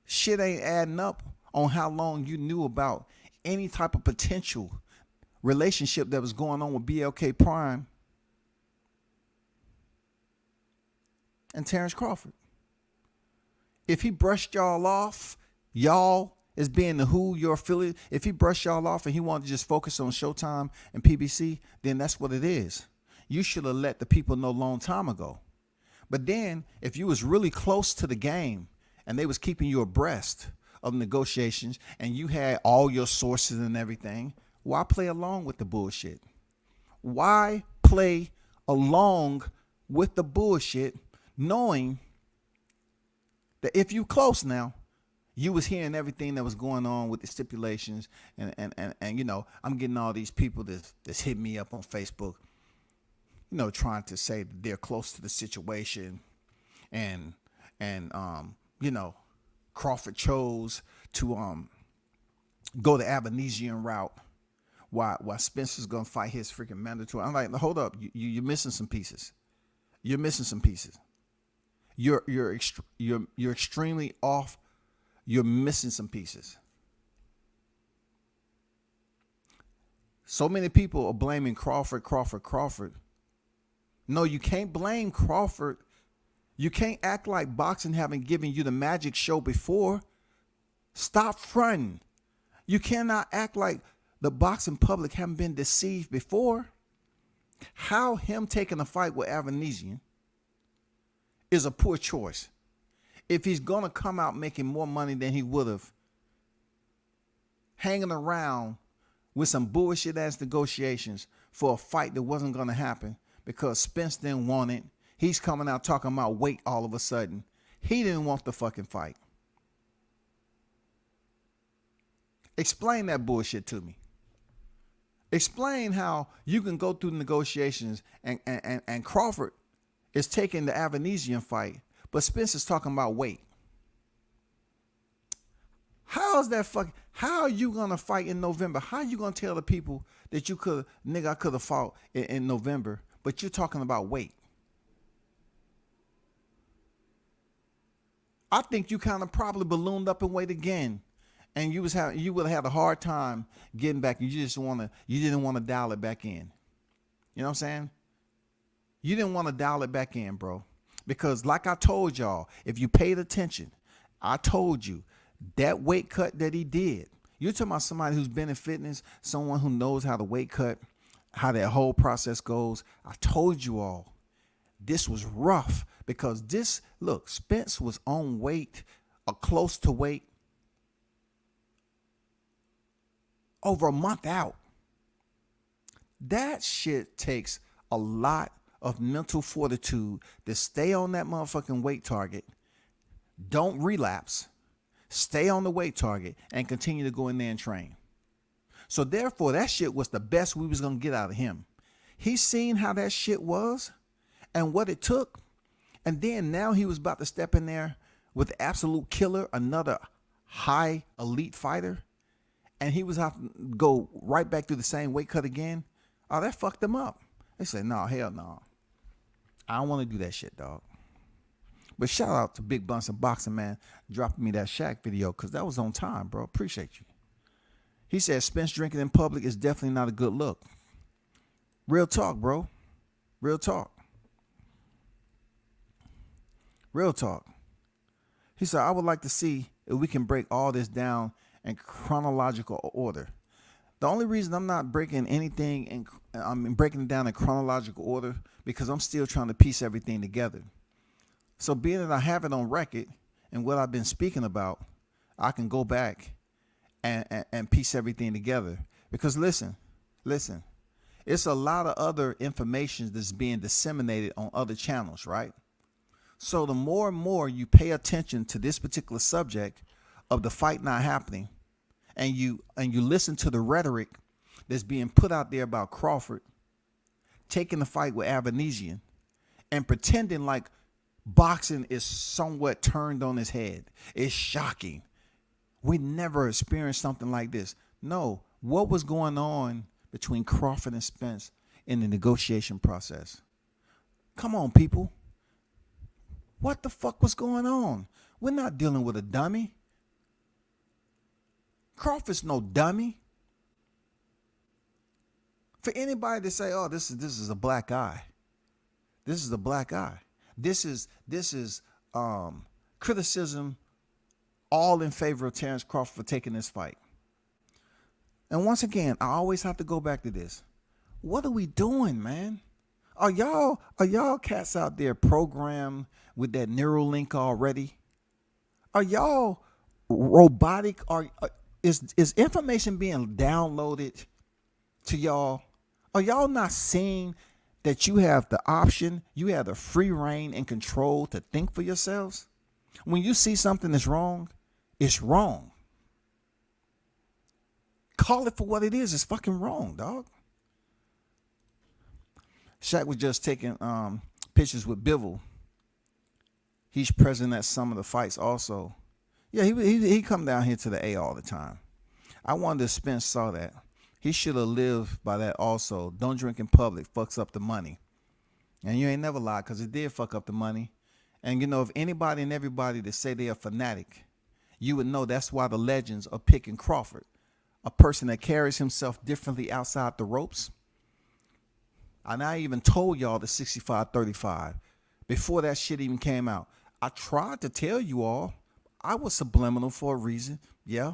Shit ain't adding up on how long you knew about any type of potential relationship that was going on with BLK Prime and Terrence Crawford. If he brushed y'all off, y'all as being the who your affiliate, if he brushed y'all off and he wanted to just focus on Showtime and PBC, then that's what it is. You should have let the people know a long time ago. But then if you was really close to the game and they was keeping you abreast of negotiations and you had all your sources and everything, why play along with the bullshit? Why play along with the bullshit knowing that if you close now, you was hearing everything that was going on with the stipulations and you know, I'm getting all these people that's hitting me up on Facebook, you know, trying to say that they're close to the situation and you know, Crawford chose to go the Avenesian route while Spencer's gonna fight his freaking mandatory. I'm like, hold up, you're missing some pieces. You're missing some pieces. You're extremely off. You're missing some pieces. So many people are blaming Crawford. No, you can't blame Crawford. You can't act like boxing haven't given you the magic show before. Stop fronting. You cannot act like the boxing public haven't been deceived before. How him taking a fight with Avenesian is a poor choice. If he's going to come out making more money than he would have hanging around with some bullshit ass negotiations for a fight that wasn't going to happen because Spence didn't want it. He's coming out talking about weight all of a sudden. He didn't want the fucking fight. Explain that bullshit to me. Explain how you can go through the negotiations and Crawford is taking the Avenesian fight, but Spence is talking about weight. How is that fucking? How are you gonna fight in November? How are you gonna tell the people that you could, nigga, I could have fought in November, but you're talking about weight? I think you kind of probably ballooned up in weight again, and you would have had a hard time getting back. You didn't want to dial it back in. You know what I'm saying? You didn't want to dial it back in, bro. Because like I told y'all, if you paid attention, I told you that weight cut that he did. You're talking about somebody who's been in fitness, someone who knows how to weight cut, how that whole process goes. I told you all, this was rough because look, Spence was on weight or close to weight over a month out. That shit takes a lot of mental fortitude to stay on that motherfucking weight target. Don't relapse. Stay on the weight target and continue to go in there and train. So therefore, that shit was the best we was going to get out of him. He's seen how that shit was and what it took. And then now he was about to step in there with the absolute killer, another high elite fighter. And he was have to go right back through the same weight cut again. Oh, that fucked him up. They said, no, hell no. I don't want to do that shit, dog. But shout out to Big Bunsen Boxing, man, dropping me that Shaq video because that was on time, bro. Appreciate you. He said Spence drinking in public is definitely not a good look. Real talk, bro. Real talk. Real talk. He said, I would like to see if we can break all this down in chronological order. The only reason I'm not breaking anything I'm breaking it down in chronological order because I'm still trying to piece everything together. So being that I have it on record and what I've been speaking about, I can go back and piece everything together Because listen, it's a lot of other information that's being disseminated on other channels, right? So the more and more you pay attention to this particular subject of the fight not happening, and you listen to the rhetoric that's being put out there about Crawford taking the fight with Avanesian and pretending like boxing is somewhat turned on its head. It's shocking. We never experienced something like this. No, what was going on between Crawford and Spence in the negotiation process? Come on, people. What the fuck was going on? We're not dealing with a dummy. Crawford's no dummy. For anybody to say, "Oh, this is a black eye," this is a black eye. This is criticism, all in favor of Terrence Crawford for taking this fight. And once again, I always have to go back to this. What are we doing, man? Are y'all cats out there programmed with that Neuralink already? Are y'all robotic? Is information being downloaded to y'all? Are y'all not seeing that you have the option, you have the free reign and control to think for yourselves? When you see something that's wrong, it's wrong. Call it for what it is. It's fucking wrong, dog. Shaq was just taking pictures with Bivol. He's present at some of the fights also. Yeah, he come down here to the A all the time. I wonder if Spence saw that. He should have lived by that also. Don't drink in public, fucks up the money. And you ain't never lied, because it did fuck up the money. And you know, if anybody and everybody that say they're a fanatic, you would know that's why the legends are picking Crawford, a person that carries himself differently outside the ropes. And I even told y'all the 65-35 before that shit even came out. I tried to tell you all. I was subliminal for a reason, yeah.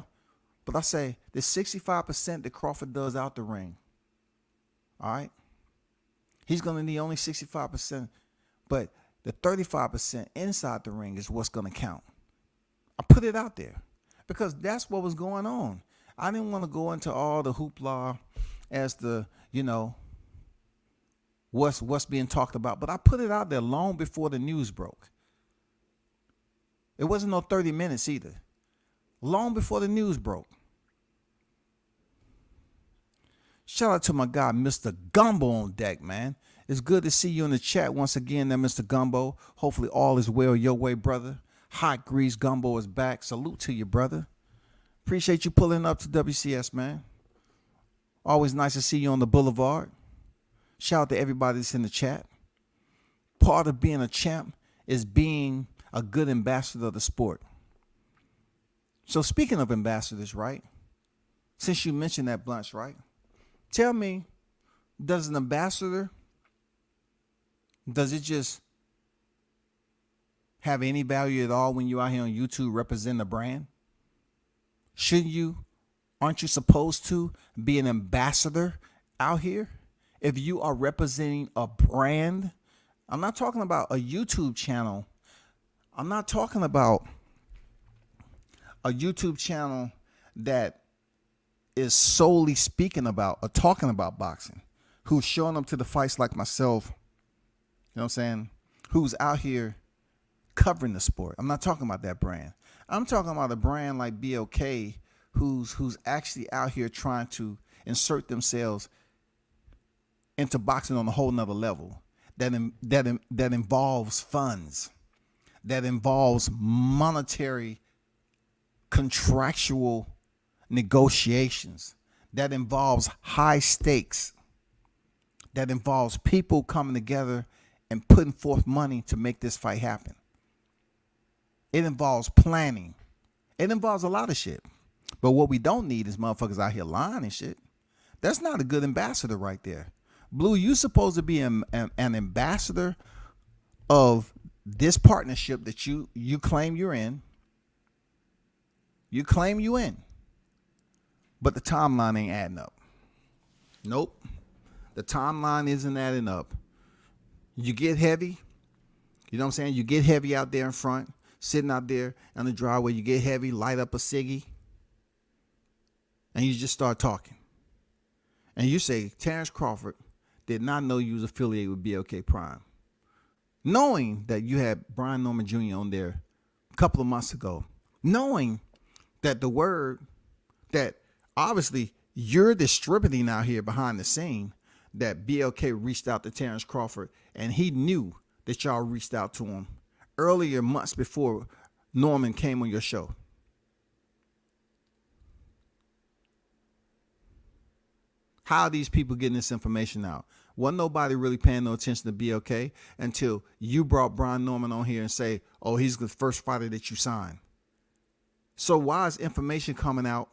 But I say the 65% that Crawford does out the ring, all right? He's going to need only 65%, but the 35% inside the ring is what's going to count. I put it out there because that's what was going on. I didn't want to go into all the hoopla as the, you know, what's being talked about, but I put it out there long before the news broke. It wasn't no 30 minutes either. Long before the news broke. Shout out to my guy, Mr. Gumbo on deck, man. It's good to see you in the chat once again there, Mr. Gumbo. Hopefully all is well your way, brother. Hot Grease Gumbo is back. Salute to you, brother. Appreciate you pulling up to WCS, man. Always nice to see you on the boulevard. Shout out to everybody that's in the chat. Part of being a champ is being a good ambassador of the sport. So speaking of ambassadors, right? Since you mentioned that, Blanche, right? Tell me, does an ambassador, does it just have any value at all when you're out here on YouTube representing a brand? Shouldn't you, aren't you supposed to be an ambassador out here? If you are representing a brand, I'm not talking about a YouTube channel. I'm not talking about a YouTube channel that is solely speaking about or talking about boxing, who's showing up to the fights like myself, you know what I'm saying, who's out here covering the sport. I'm not talking about that brand. I'm talking about a brand like BLK who's actually out here trying to insert themselves into boxing on a whole nother level that involves funds, that involves monetary contractual negotiations, that involves high stakes, that involves people coming together and putting forth money to make this fight happen. It involves planning. It involves a lot of shit. But what we don't need is motherfuckers out here lying and shit. That's not a good ambassador right there. Blue, you supposed to be an ambassador of this partnership that you claim you're in. You claim you in. But the timeline ain't adding up. Nope. The timeline isn't adding up. You get heavy. You know what I'm saying? You get heavy out there in front, sitting out there on the driveway. You get heavy, light up a ciggy, and you just start talking. and you say Terrence Crawford did not know you was affiliated with BLK Prime, knowing that you had Brian Norman Jr. on there a couple of months ago, knowing that the word that obviously you're distributing out here behind the scene, that BLK reached out to Terrence Crawford, and he knew that y'all reached out to him earlier months before Norman came on your show. How are these people getting this information out? Wasn't nobody really paying no attention to BLK until you brought Brian Norman on here and say, oh, he's the first fighter that you signed. So why is information coming out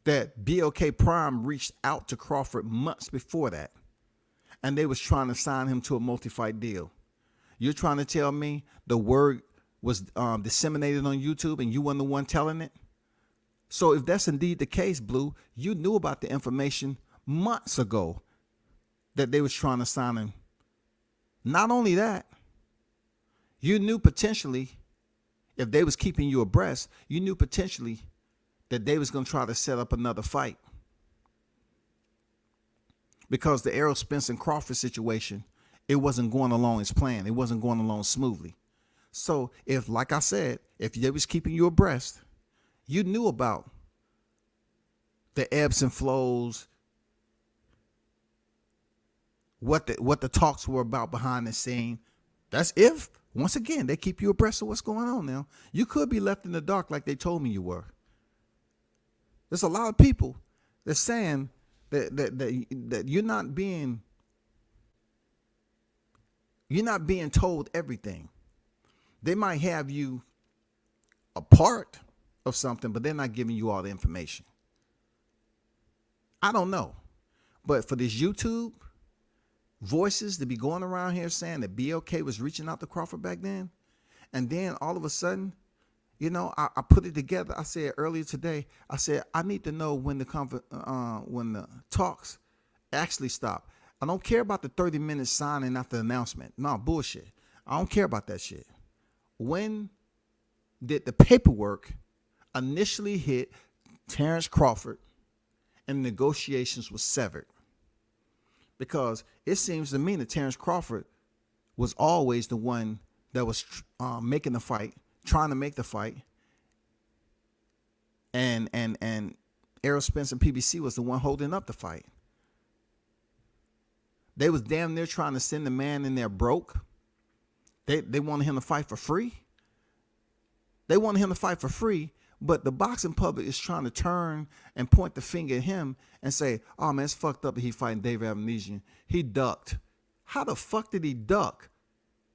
that BLK Prime reached out to Crawford months before that, and they was trying to sign him to a multi-fight deal? You're trying to tell me the word was disseminated on YouTube and you weren't the one telling it? So if that's indeed the case, Blue, you knew about the information months ago that they was trying to sign him. Not only that, you knew potentially, if they was keeping you abreast, you knew potentially that they was going to try to set up another fight. Because the Errol Spence and Crawford situation, it wasn't going along as planned. It wasn't going along smoothly. So if, like I said, if they was keeping you abreast, you knew about the ebbs and flows, what the talks were about behind the scene. That's if, once again, they keep you abreast of what's going on now. You could be left in the dark like they told me you were. There's a lot of people that's saying that you're not being told everything. They might have you a part of something, but they're not giving you all the information. I don't know. But for this YouTube voices to be going around here saying that BLK was reaching out to Crawford back then, and then all of a sudden, you know, I put it together. I said earlier today, I said, I need to know when the talks actually stop. I don't care about the 30 minutes signing after the announcement. No, bullshit. I don't care about that shit. When did the paperwork initially hit Terrence Crawford and negotiations was severed? Because it seems to me that Terrence Crawford was always the one that was making the fight, trying to make the fight, and Errol Spence and PBC was the one holding up the fight. They was damn near trying to send the man in there broke. They wanted him to fight for free. They wanted him to fight for free, but the boxing public is trying to turn and point the finger at him and say, oh man, it's fucked up that he fighting David Amnesian. He ducked. How the fuck did he duck?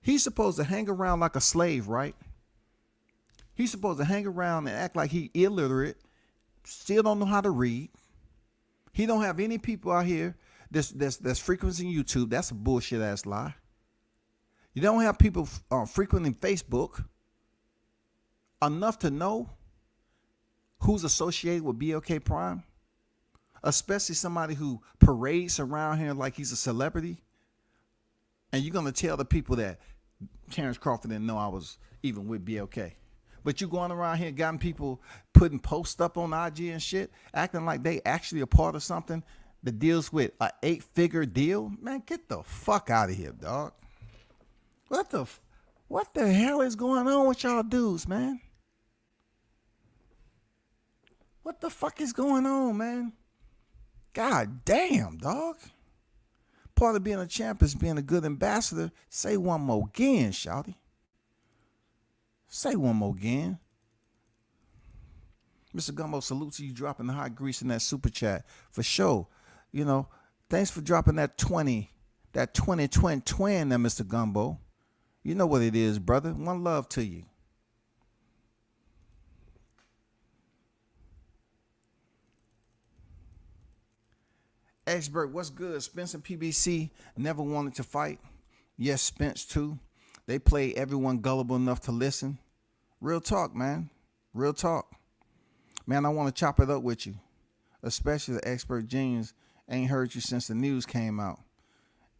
He's supposed to hang around like a slave, right? He's supposed to hang around and act like he illiterate, still don't know how to read. He don't have any people out here that's frequenting YouTube. That's a bullshit ass lie. You don't have people frequenting Facebook enough to know who's associated with BLK Prime, especially somebody who parades around here like he's a celebrity. And you're going to tell the people that Terrence Crawford didn't know I was even with BLK. But you going around here gotten people putting posts up on IG and shit, acting like they actually a part of something that deals with an 8-figure deal. Man, get the fuck out of here, dog. What the hell is going on with y'all dudes, man? What the fuck is going on, man? God damn, dog. Part of being a champ is being a good ambassador. Say one more again, shawty. Say one more again. Mr. Gumbo, salute to you dropping the hot grease in that super chat. For sure. You know, thanks for dropping that 20 there, Mr. Gumbo. You know what it is, brother. One love to you. Expert, what's good? Spence and PBC never wanted to fight. Yes, Spence too. They played everyone gullible enough to listen. Real talk, man. Real talk. Man, I want to chop it up with you. Especially the Expert Genius. Ain't heard you since the news came out.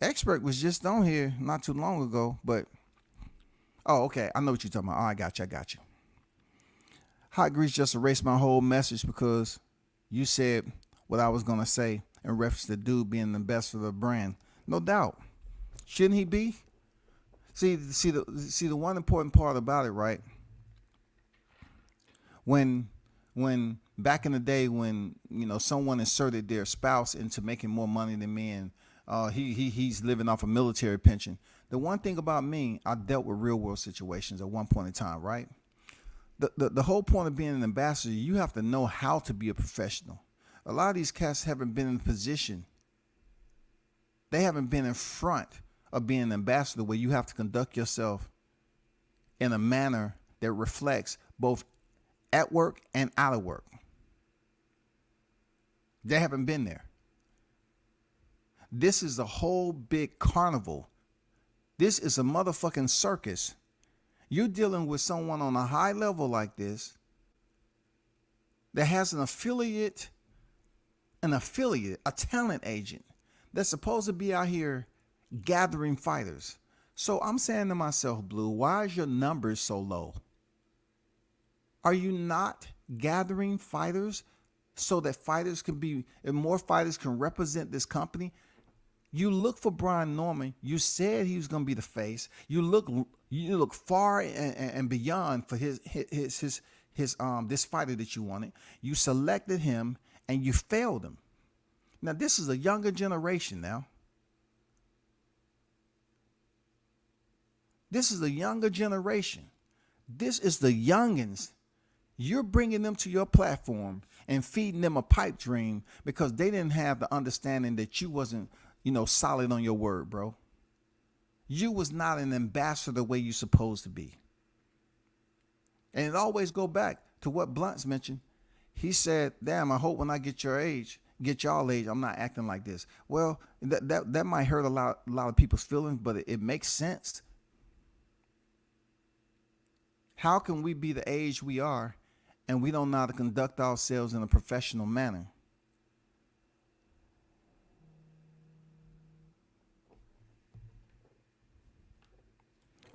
Expert was just on here not too long ago, but... Oh, okay. I know what you're talking about. Oh, I got you. Hot Grease just erased my whole message because you said what I was going to say. in reference to dude being the best of the brand. No doubt. Shouldn't he be? See the one important part about it, right? When back in the day when someone inserted their spouse into making more money than me, and he's living off a military pension. The one thing about me, I dealt with real world situations at one point in time, right? The whole point of being an ambassador, you have to know how to be a professional. A lot of these cats haven't been in a position. They haven't been in front of being an ambassador where you have to conduct yourself in a manner that reflects both at work and out of work. They haven't been there. This is a whole big carnival. This is a motherfucking circus. You're dealing with someone on a high level like this that has an affiliate, a talent agent that's supposed to be out here gathering fighters. So I'm saying to myself, Blue, why is your numbers so low? Are you not gathering fighters so that fighters can be, and more fighters can represent this company? You look for Brian Norman. You said he was going to be the face. You look far and beyond for his this fighter that you wanted. You selected him and you failed him. Now this is a younger generation now. This is a younger generation. This is the youngins. You're bringing them to your platform and feeding them a pipe dream because they didn't have the understanding that you wasn't, solid on your word, bro. You was not an ambassador the way you supposed to be. And it always go back to what Blunt's mentioned. He said, damn, I hope when I get y'all age, I'm not acting like this. Well, that might hurt a lot of people's feelings, but it makes sense. How can we be the age we are and we don't know how to conduct ourselves in a professional manner?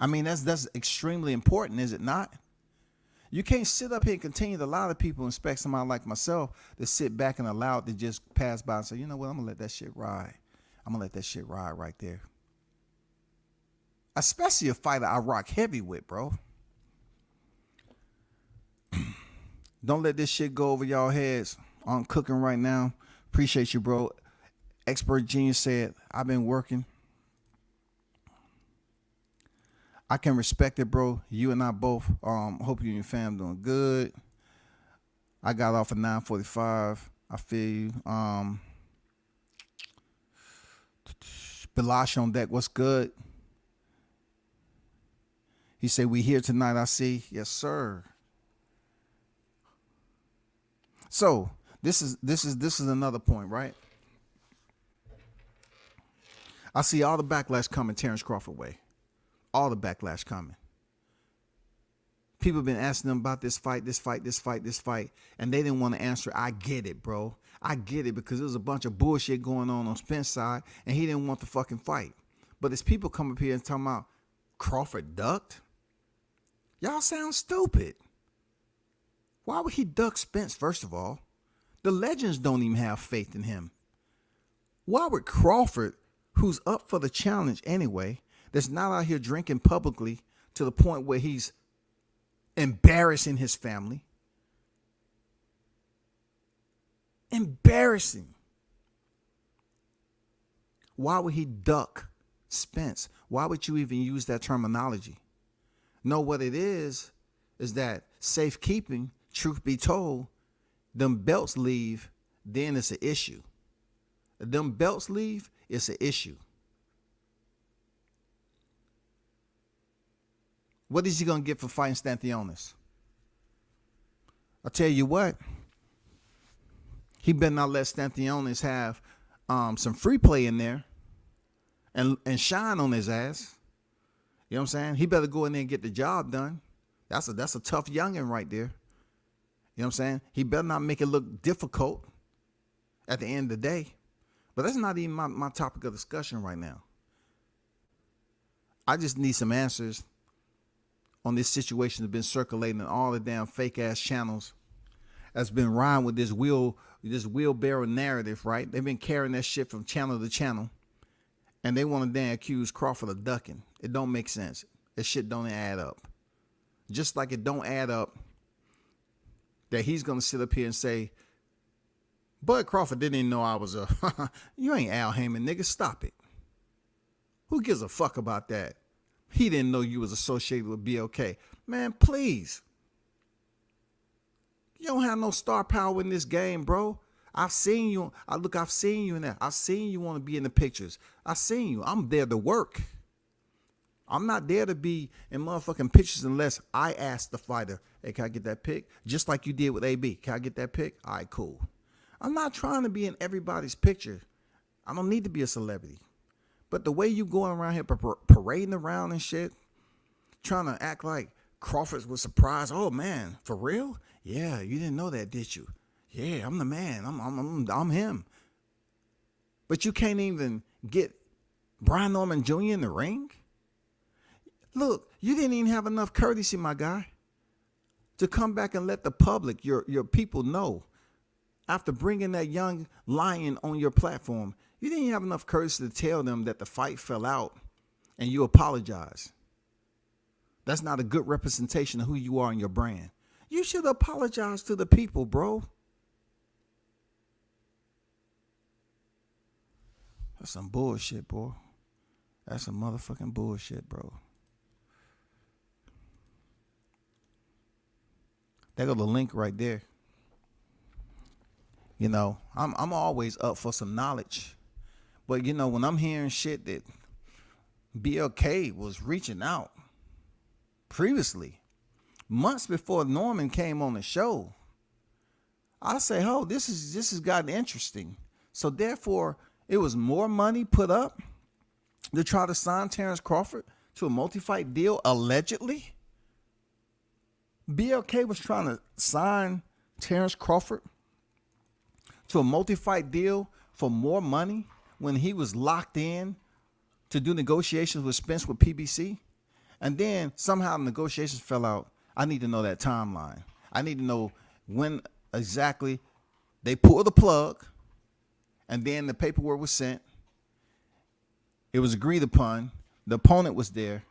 I mean, that's extremely important, is it not? You can't sit up here and continue to allow the people and expect somebody like myself to sit back and allow it to just pass by and say, you know what, I'm going to let that shit ride. I'm going to let that shit ride right there. Especially a fighter I rock heavy with, bro. Don't let this shit go over y'all heads. I'm cooking right now. Appreciate you, bro. Expert Genius said, I've been working. I can respect it, bro. You and I both. Hope you and your fam doing good. I got off at 9:45. I feel you. Bilash on deck. What's good? He said, we here tonight, I see. Yes, sir. So this is another point, right? I see all the backlash coming Terrence Crawford way. All the backlash coming. People have been asking them about this fight, and they didn't want to answer. I get it, bro. I get it because there was a bunch of bullshit going on Spence side, and he didn't want the fucking fight. But as people come up here and talking about Crawford ducked, y'all sound stupid. Why would he duck Spence, first of all? The legends don't even have faith in him. Why would Crawford, who's up for the challenge anyway, that's not out here drinking publicly to the point where he's embarrassing his family? Embarrassing. Why would he duck Spence? Why would you even use that terminology? No, what it is that safekeeping, truth be told, them belts leave, then it's an issue. If them belts leave, it's an issue. What is he going to get for fighting Stanthionis? I'll tell you what. He better not let Stanthionis have some free play in there and shine on his ass. You know what I'm saying? He better go in there and get the job done. That's a tough youngin' right there. You know what I'm saying? He better not make it look difficult at the end of the day. But that's not even my topic of discussion right now. I just need some answers on this situation that's been circulating in all the damn fake ass channels that's been riding with this wheelbarrow narrative, right? They've been carrying that shit from channel to channel, and they want to then accuse Crawford of ducking. It don't make sense. That shit don't add up. Just like it don't add up that he's gonna sit up here and say, Bud Crawford didn't even know I was a you ain't Al Heyman, nigga. Stop it. Who gives a fuck about that? He didn't know you was associated with BLK. Man, please. You don't have no star power in this game, bro. I've seen you. I've seen you in that. I've seen you want to be in the pictures. I've seen you. I'm there to work. I'm not there to be in motherfucking pictures unless I ask the fighter, hey, can I get that pic? Just like you did with AB. Can I get that pic? All right, cool. I'm not trying to be in everybody's picture. I don't need to be a celebrity. But the way you going around here parading around and shit, trying to act like Crawford was surprised. Oh man, for real? Yeah, you didn't know that, did you? Yeah, I'm the man. I'm him. But you can't even get Brian Norman Jr. in the ring? Look, you didn't even have enough courtesy, my guy, to come back and let the public, your people know. After bringing that young lion on your platform, you didn't have enough courtesy to tell them that the fight fell out and you apologize. That's not a good representation of who you are and your brand. You should apologize to the people, bro. That's some bullshit, bro. That's some motherfucking bullshit, bro. There go the link right there. You know, I'm always up for some knowledge. But, you know, when I'm hearing shit that BLK was reaching out previously, months before Norman came on the show, I say, oh, this has gotten interesting. So, therefore, it was more money put up to try to sign Terrence Crawford to a multi-fight deal, allegedly. BLK was trying to sign Terrence Crawford to a multi-fight deal for more money when he was locked in to do negotiations with Spence with PBC. And then somehow the negotiations fell out. I need to know that timeline. I need to know when exactly they pulled the plug and then the paperwork was sent. It was agreed upon. The opponent was there.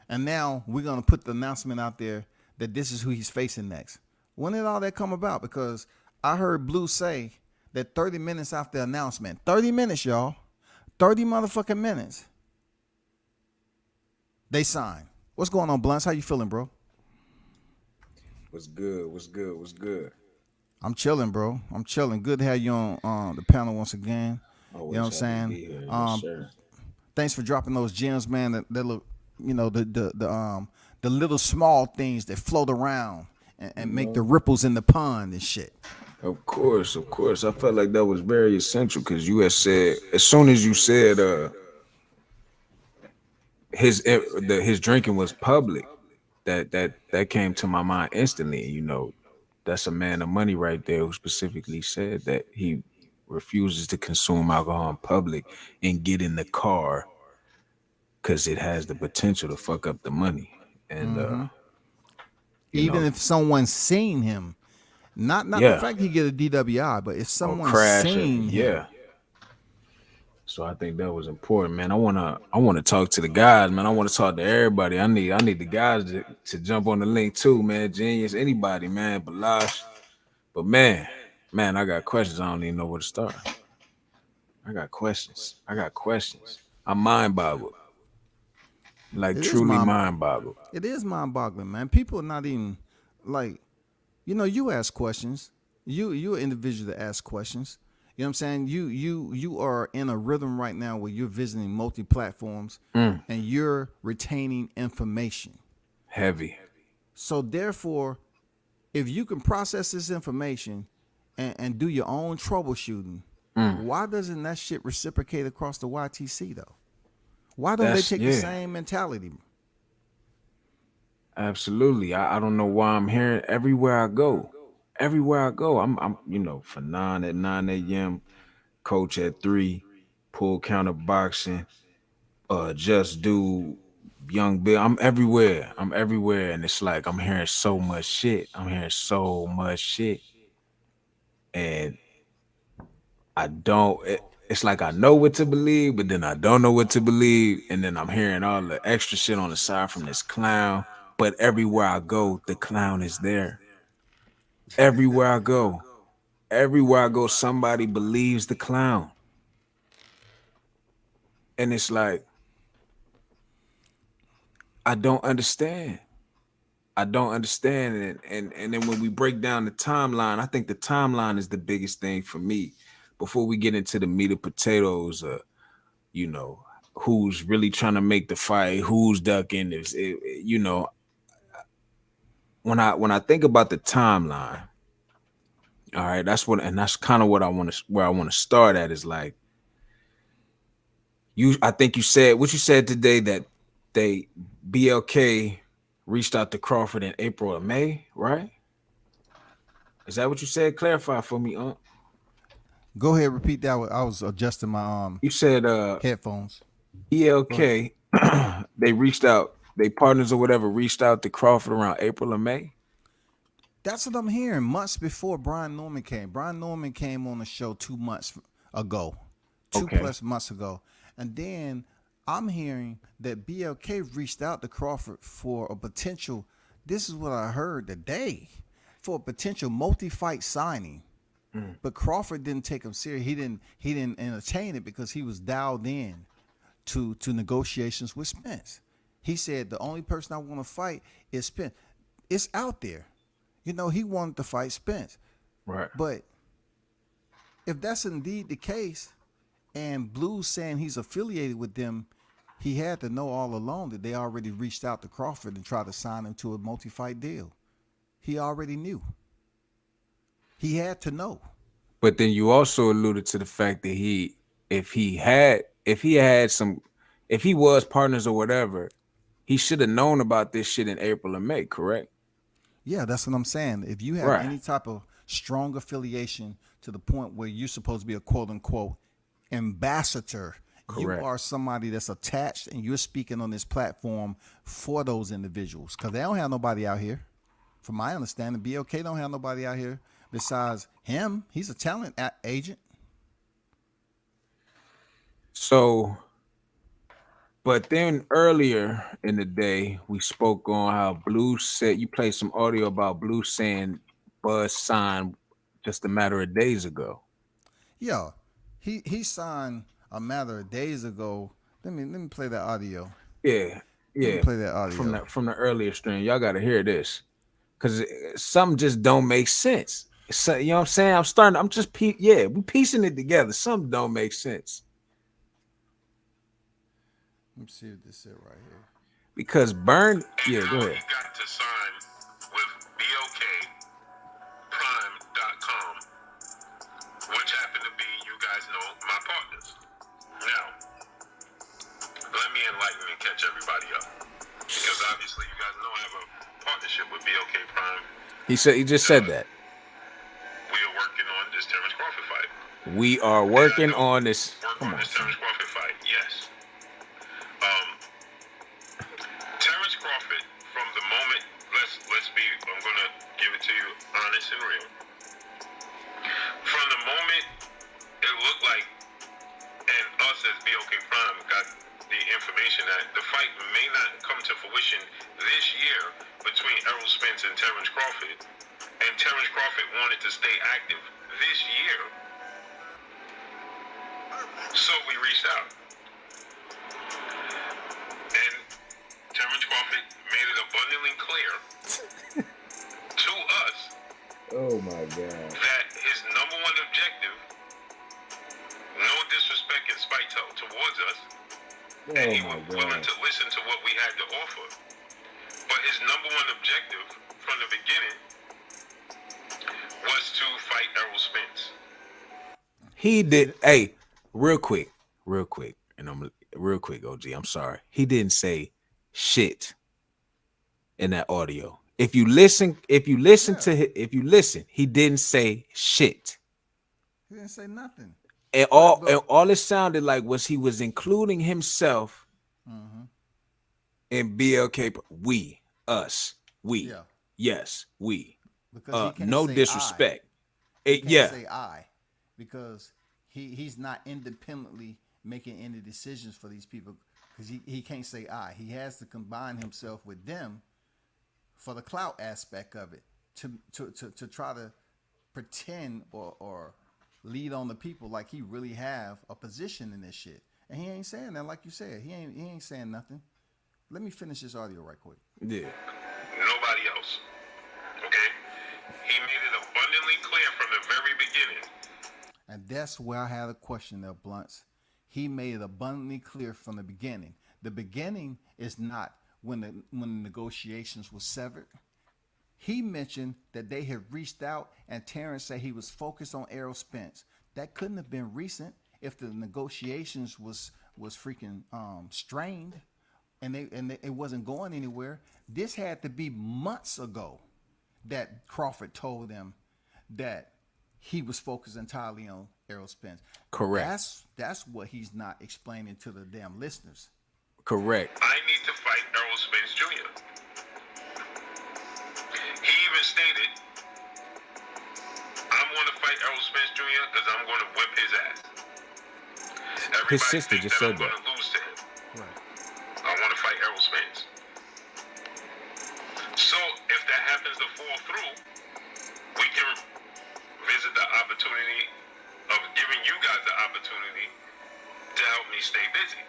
And now we're going to put the announcement out there that this is who he's facing next. When did all that come about? Because I heard Blue say that 30 minutes after the announcement, 30 minutes, y'all, 30 motherfucking minutes, they signed. What's going on, Blunts? How you feeling, bro?
What's good? What's good? What's good?
I'm chilling, bro. I'm chilling. Good to have you on the panel once again.
Always
you know what I'm saying?
Yes, sir.
Thanks for dropping those gems, man. That look, you know, the little small things that float around and make the ripples in the pond and shit.
Of course. I felt like that was very essential because you had said, as soon as you said his drinking was public, that came to my mind instantly. You know, that's a man of money right there who specifically said that he refuses to consume alcohol in public and get in the car because it has the potential to fuck up the money. And
even if someone's seen him, not the fact he get a DWI, but if someone's seen him.
So I think that was important, man. I wanna talk to the guys, man. I want to talk to everybody. I need the guys to jump on the link too, man. Genius, anybody, man. Balash. But man, I got questions. I don't even know where to start. I got questions. I'm mind boggled. Like truly mind boggled.
It is mind boggling, man. People are not even like, you know, you ask questions. You're an individual that asks questions. You know what I'm saying? You are in a rhythm right now where you're visiting multi-platforms and you're retaining information.
Heavy.
So therefore, if you can process this information and do your own troubleshooting, why doesn't that shit reciprocate across the YTC though? Why don't they take the same mentality?
Absolutely. I don't know why I'm hearing everywhere I go. I'm you know, for 9 at 9 a.m., coach at 3, pull counter boxing, just do Young Bill. I'm everywhere. And it's like I'm hearing so much shit. And it's like I know what to believe, but then I don't know what to believe. And then I'm hearing all the extra shit on the side from this clown. But everywhere I go, the clown is there. Everywhere I go, somebody believes the clown. And it's like, I don't understand. And then when we break down the timeline, I think the timeline is the biggest thing for me. Before we get into the meat and potatoes, who's really trying to make the fight, who's ducking, when I think about the timeline, all right, that's kind of where I want to start at is like, I think you said what you said today that BLK reached out to Crawford in April or May, right? Is that what you said? Clarify for me,
Go ahead, repeat that. I was adjusting my
You said
headphones.
BLK, they reached out, they partners or whatever reached out to Crawford around April or May.
That's what I'm hearing. Months before Brian Norman came. Brian Norman came on the show 2 months ago, two plus months ago, and then I'm hearing that BLK reached out to Crawford for a potential. This is what I heard today, for a potential multi-fight signing. But Crawford didn't take him serious. He didn't entertain it because he was dialed in to negotiations with Spence. He said the only person I want to fight is Spence. It's out there. He wanted to fight Spence.
Right.
But if that's indeed the case, and Blue's saying he's affiliated with them, he had to know all along that they already reached out to Crawford and tried to sign him to a multi-fight deal. He already knew. He had to know.
But then you also alluded to the fact that if he was partners or whatever, he should have known about this shit in April and May, correct?
Yeah, that's what I'm saying. If you have any type of strong affiliation to the point where you're supposed to be a quote unquote ambassador, correct, you are somebody that's attached and you're speaking on this platform for those individuals because they don't have nobody out here. From my understanding, BLK don't have nobody out here besides him. He's a talent agent.
So, but then earlier in the day, we spoke on how Blue said, you played some audio about Blue saying Buzz signed just a matter of days ago.
Yeah, he signed a matter of days ago. Let me play that audio.
Yeah.
Let me play that audio
from the earlier stream. Y'all got to hear this because some just don't make sense. So, you know what I'm saying? We piecing it together. Some don't make sense.
Let me see what this is right here.
Because go ahead.
He got to sign with BOKPrime.com, which happen to be, you guys know, my partners. Now, let me enlighten and catch everybody up. Because obviously you guys know I have a partnership with BOK Prime.
He just said that.
We are working on this Terrence Crawford fight.
We are working on this.
Terrence Crawford fight, yes. Terrence Crawford, from the moment, I'm gonna give it to you honest and real. From the moment it looked like, and us as BOK Prime got the information that the fight may not come to fruition this year between Errol Spence and Terrence Crawford, and Terrence Crawford wanted to stay active this year, so we reached out. And Terrence Crawford made it abundantly clear to us that his number one objective, no disrespect and spite towards us, and he was willing to listen to what we had to offer, but his number one objective from the beginning was to fight Errol Spence.
He did. Hey, real quick, and I'm real quick, OG. I'm sorry. He didn't say shit in that audio. If you listen, he didn't say shit.
He didn't say nothing.
And all it sounded like was he was including himself And BLK, we, us, we,
Yeah.
yes, we.
Because he can't
No
say
disrespect.
He can't
Yeah,
say I, because he's not independently making any decisions for these people, because he can't say I. He has to combine himself with them for the clout aspect of it, to try to pretend or lead on the people like he really have a position in this shit. And he ain't saying that, like you said. He ain't saying nothing. Let me finish this audio right quick.
yeah.
Nobody else. Okay? He made it abundantly clear from the very beginning.
And that's where I had a question there, Blunts. He made it abundantly clear from the beginning. The beginning is not when the negotiations were severed. He mentioned that they had reached out, and Terrence said he was focused on Errol Spence. That couldn't have been recent if the negotiations was freaking strained, and it wasn't going anywhere. This had to be months ago that Crawford told them that he was focused entirely on Errol Spence.
Correct.
That's what he's not explaining to the damn listeners.
Correct.
I need to fight Errol Spence Jr. He even stated, I'm going to fight Errol Spence Jr. because I'm going to whip his ass. Everybody
His sister
thinks
just
that
said
I'm going
that.
to lose to him.
Right.
I want to fight Errol Spence. So if that happens to fall through, we can visit the opportunity of giving you guys the opportunity to help me stay busy.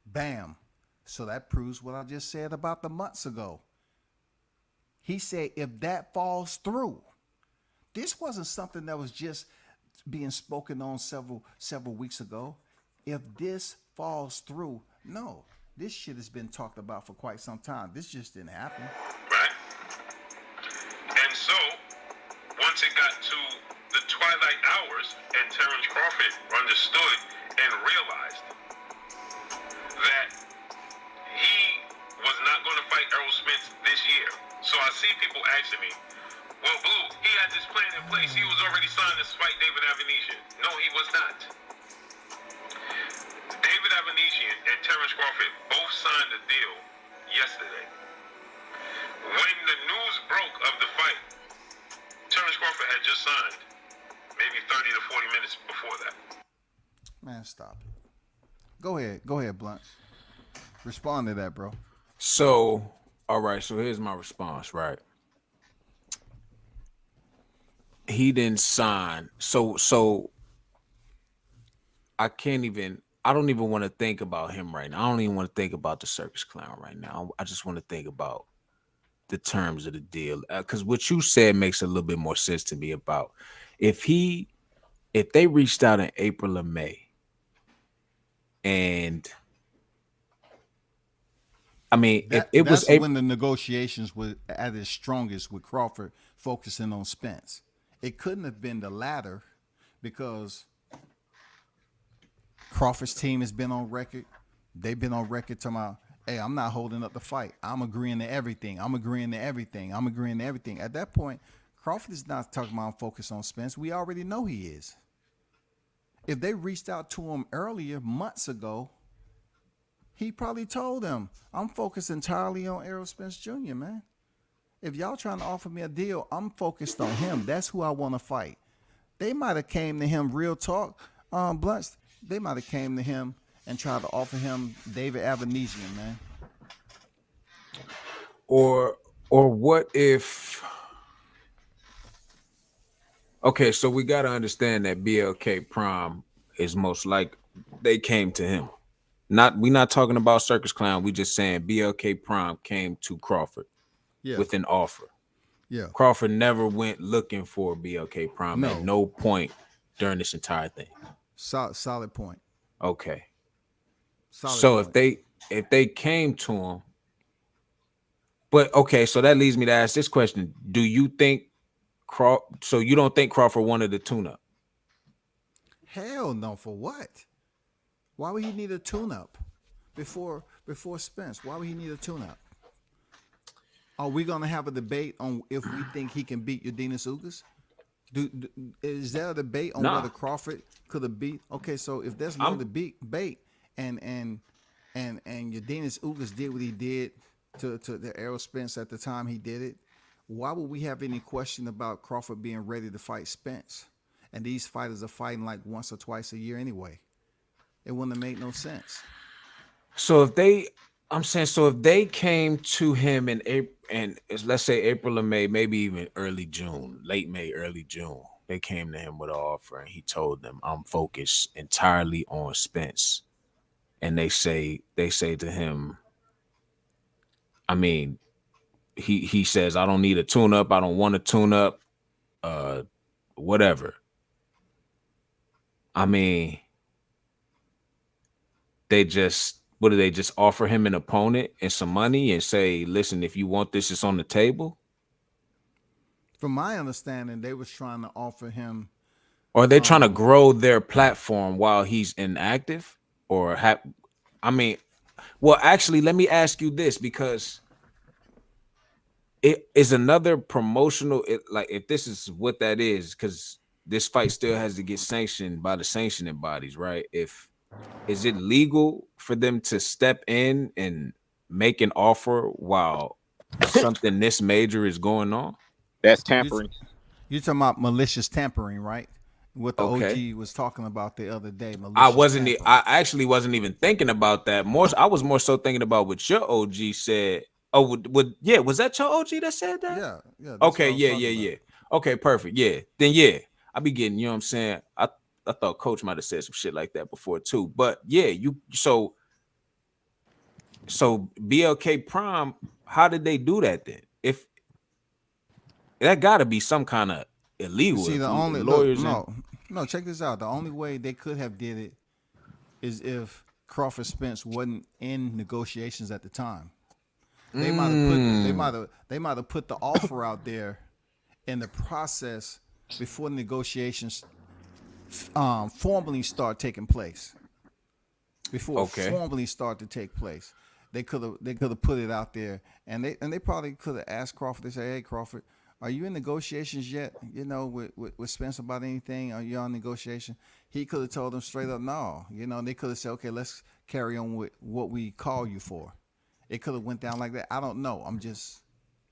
Bam. So that proves what I just said about the months ago. He said if that falls through, this wasn't something that was just being spoken on several weeks ago. If this falls through, no, this shit has been talked about for quite some time. This just didn't happen.
Right? And so, once it got to the twilight hours and Terrence Crawford understood and realized that he was not going to fight Errol Spence this year. So I see people asking me, well, Blue, he had this plan in place. He was already signed to fight David Avanesian. No, he was not. David Avanesian and Terrence Crawford both signed a deal yesterday. When the news broke of the fight, Terrence Crawford had just signed maybe 30 to 40 minutes before that.
Man, stop it. Go ahead, Blunt. Respond to that, bro.
So, all right. So here's my response. Right. He didn't sign. So I don't even want to think about him right now. I don't even want to think about the circus clown right now. I just want to think about the terms of the deal. Because what you said makes a little bit more sense to me about if they reached out in April or May, and I mean, if it was
that's when the negotiations were at its strongest with Crawford focusing on Spence. It couldn't have been the latter because Crawford's team has been on record. They've been on record talking about, hey, I'm not holding up the fight. I'm agreeing to everything. I'm agreeing to everything. At that point, Crawford is not talking about focus on Spence. We already know he is. If they reached out to him earlier, months ago, he probably told them, I'm focused entirely on Errol Spence Jr., man. If y'all trying to offer me a deal, I'm focused on him. That's who I want to fight. They might have came to him, real talk, Blunts. They might have came to him and tried to offer him David Avanesian, man.
Or what if? Okay, so we got to understand that BLK Prime is most like they came to him. We're not talking about Circus Clown. We just saying BLK Prime came to Crawford with an offer.
Yeah.
Crawford never went looking for BLK Prime at no point during this entire thing.
Solid point.
Okay.
Solid point.
if they came to him, but okay, so that leads me to ask this question: do you think so you don't think Crawford wanted a tune-up?
Hell no. For what? Why would he need a tune-up before Spence? Why would he need a tune-up? Are we gonna have a debate on if we think he can beat Udenis Ugas? Is there a debate on whether Crawford could have beat? Okay, so if there's no debate and and Yardenis Ugas did what he did to the Errol Spence at the time he did it, why would we have any question about Crawford being ready to fight Spence? And these fighters are fighting like once or twice a year anyway. It wouldn't have made no sense.
So if they, I'm saying, so if they came to him in April, and let's say April or May, maybe even early June, late May, early June, they came to him with an offer, and he told them, "I'm focused entirely on Spence." And they say to him, I mean, he says, "I don't need a tune up. I don't want a tune up. Whatever." I mean, they just, what do they just offer him an opponent and some money and say, "Listen, if you want this, it's on the table"?
From my understanding, they was trying to offer him.
Or are they trying to grow their platform while he's inactive? Or I mean, well, actually, let me ask you this, because it is another promotional, like if this is what that is, because this fight still has to get sanctioned by the sanctioning bodies, right? Is it legal for them to step in and make an offer while something this major is going on?
That's tampering.
You're talking about malicious tampering, right? What the
Okay.
OG was talking about the other day.
I actually wasn't even thinking about that. I was more so thinking about what your OG said. Oh, was that your OG that said that?
Yeah. That's
Okay,
what I was talking about.
Okay, perfect. Yeah. Then yeah, I be getting, you know what I'm saying? I thought Coach might have said some shit like that before too. But yeah, so BLK Prime, how did they do that then? If that gotta be some kind of illegal.
See, the only
lawyers
no, check this out. The only way they could have did it is if Crawford Spence wasn't in negotiations at the time. They might have put the offer out there in the process before negotiations formally start taking place. Before it formally start to take place, they could have put it out there, and they probably could have asked Crawford. They say, "Hey, Crawford, are you in negotiations yet? You know, with Spence about anything? Are you on negotiation?" He could have told them straight up, "No." You know, they could have said, "Okay, let's carry on with what we call you for." It could have went down like that. I don't know. I'm just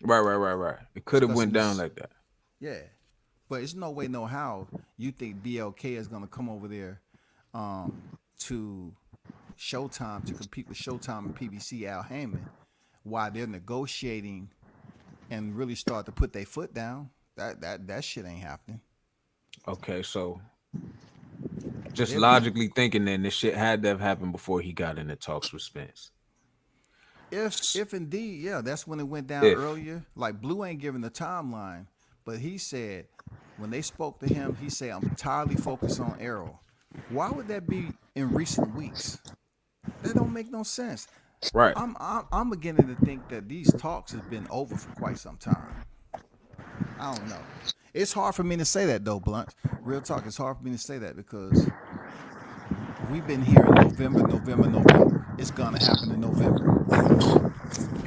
right. It could have went down like that.
Yeah, but it's no way, no how you think BLK is gonna come over there to Showtime to compete with Showtime and PBC Al Heyman while they're negotiating and really start to put their foot down. That shit ain't happening.
Okay, so just logically thinking, then this shit had to have happened before he got into talks with Spence.
If indeed, yeah, that's when it went down earlier. Like Blue ain't giving the timeline, but he said when they spoke to him, he said, "I'm entirely focused on Errol." Why would that be in recent weeks? That don't make no sense.
Right.
I'm beginning to think that these talks have been over for quite some time. I don't know. It's hard for me to say that though, Blunt. Real talk, it's hard for me to say that because we've been hearing November. It's gonna happen in November.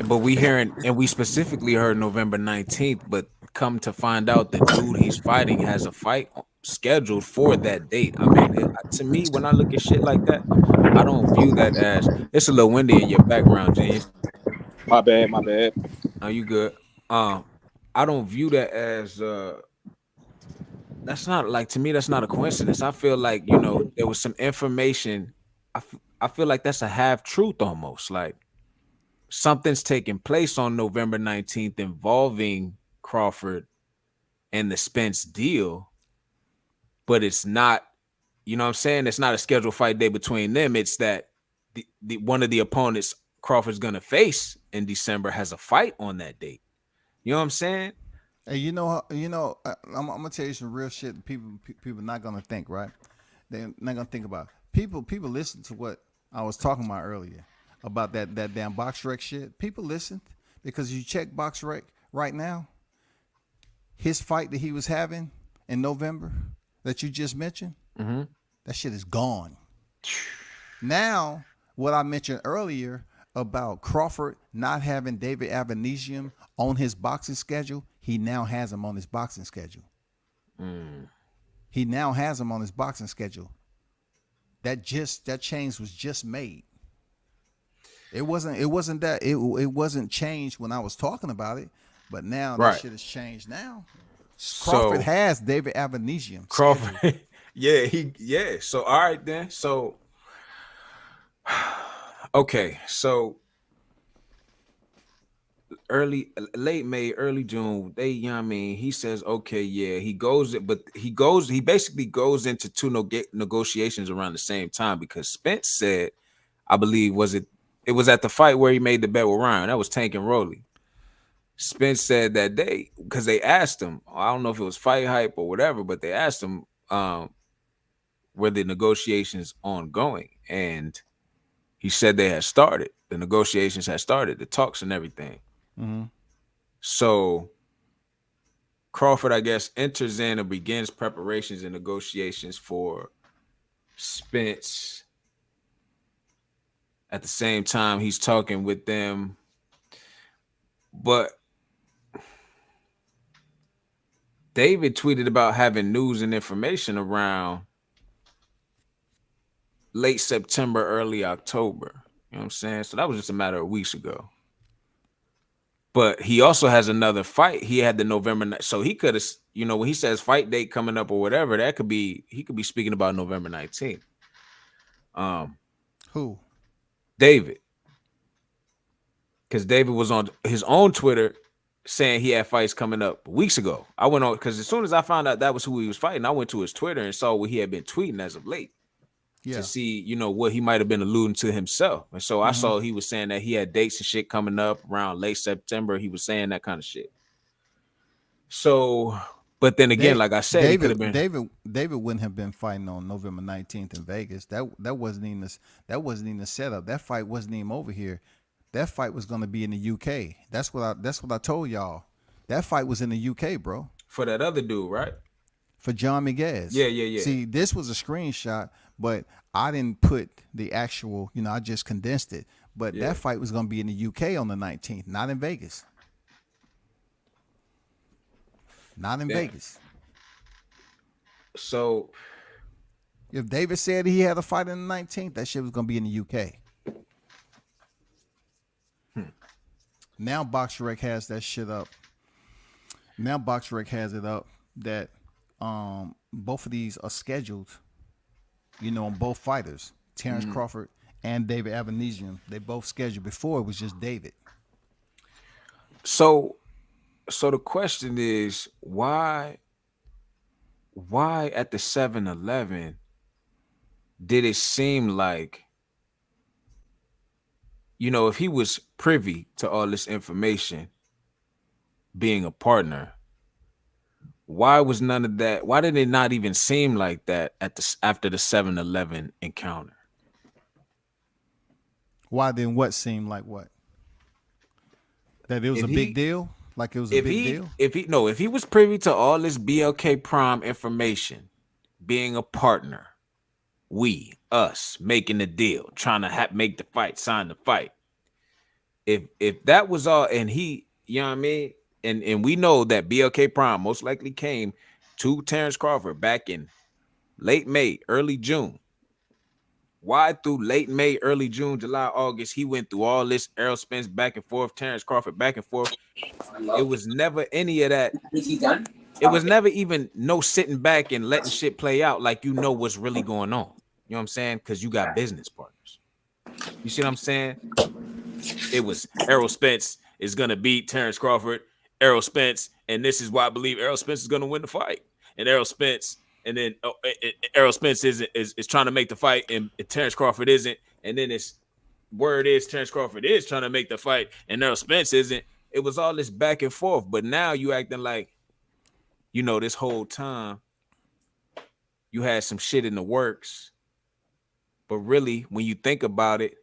But we specifically heard November 19th, but come to find out the dude he's fighting has a fight scheduled for that date. I mean, to me, when I look at shit like that, I don't view that as, it's a little windy in your background, James.
My bad.
Are you good? I don't view that as that's not, like, to me, that's not a coincidence. I feel like, you know, there was some information. I feel like that's a half truth almost. Like something's taking place on November 19th involving Crawford and the Spence deal, but it's not, you know what I'm saying? It's not a scheduled fight day between them. It's that the one of the opponents Crawford's gonna face in December has a fight on that date. You know what I'm saying?
Hey, I'm gonna tell you some real shit. People not gonna think, right? They're not gonna think about. People listen to what I was talking about earlier about that damn BoxRec shit. People listen because you check BoxRec right now. His fight that he was having in November that you just mentioned, that shit is gone. Now, what I mentioned earlier about Crawford not having David Avanesium on his boxing schedule, he now has him on his boxing schedule. He now has him on his boxing schedule. That change was just made. It wasn't that it wasn't changed when I was talking about it, but now that
Right.
shit has changed now. Crawford
So
has David Avanesium scheduled.
Crawford, yeah. So all right then. So okay, so late May, early June, you know what I mean? He says, okay, yeah, he basically goes into two negotiations around the same time because Spence said, I believe, it was at the fight where he made the bet with Ryan. That was Tank and Rolly. Spence said that day, because they asked him, I don't know if it was fight hype or whatever, but they asked him, were the negotiations ongoing? And he said they had started. The negotiations had started, the talks and everything.
Mm-hmm.
So Crawford, I guess, enters in and begins preparations and negotiations for Spence. At the same time, he's talking with them. But David tweeted about having news and information around late September, early October. You know what I'm saying? So that was just a matter of weeks ago. But he also has another fight. He had the November, so he could have, when he says fight date coming up or whatever, he could be speaking about November 19th.
Who?
David. Because David was on his own Twitter saying he had fights coming up weeks ago. I went on, because as soon as I found out that was who he was fighting, I went to his Twitter and saw what he had been tweeting as of late. To see, what he might have been alluding to himself. And so I saw he was saying that he had dates and shit coming up around late September. He was saying that kind of shit. So, but then again, like I said, it could have been
David wouldn't have been fighting on November 19th in Vegas. That wasn't even the setup. That fight wasn't even over here. That fight was going to be in the UK. That's what I told y'all. That fight was in the UK, bro.
For that other dude, right?
For John Miguez.
Yeah.
See, this was a screenshot, but I didn't put the actual, I just condensed it. But that fight was going to be in the UK on the 19th, not in Vegas. Not in Vegas.
So,
if David said he had a fight on the 19th, that shit was going to be in the UK. Now BoxRec has that shit up. Now BoxRec has it up that both of these are scheduled, on both fighters, Terrence Crawford and David Avanesium. They both scheduled. Before it was just David.
So the question is, why at the 7-Eleven did it seem like, if he was privy to all this information, being a partner, why was none of that? Why did it not even seem like that after the 7-Eleven encounter?
Why didn't what seem like what? That it was a big deal? Like it was a big deal?
If he was privy to all this BLK Prime information, being a partner, us making the deal, trying to make the fight, sign the fight. If that was all, and he, you know what I mean? And we know that BLK Prime most likely came to Terrence Crawford back in late May, early June. Why through late May, early June, July, August, he went through all this Errol Spence back and forth, Terrence Crawford back and forth. It was never any of that. It was never even no sitting back and letting shit play out like what's really going on. You know what I'm saying? Because you got business partners. You see what I'm saying? It was Errol Spence is going to beat Terrence Crawford. Errol Spence, and this is why I believe Errol Spence is going to win the fight. And Errol Spence, and then Errol Spence is trying to make the fight, and Terrence Crawford isn't. And then word is Terrence Crawford is trying to make the fight, and Errol Spence isn't. It was all this back and forth. But now you acting like, this whole time you had some shit in the works. But really, when you think about it,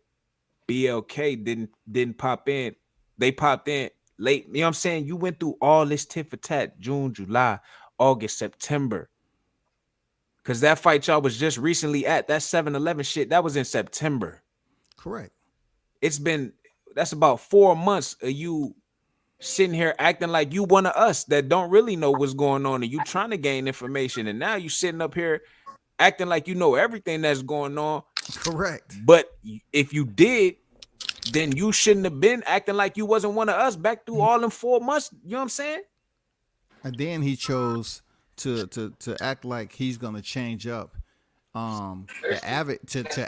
BLK didn't pop in. They popped in late. You know what I'm saying? You went through all this tit for tat, June, July, August, September. Because that fight y'all was just recently at, that 7-Eleven shit, that was in September.
Correct.
That's about 4 months of you sitting here acting like you one of us that don't really know what's going on, and you trying to gain information, and now you sitting up here acting like you know everything that's going on.
Correct.
But if you did, then you shouldn't have been acting like you wasn't one of us back through all them 4 months. You know what I'm saying?
And then he chose to act like he's gonna change up, to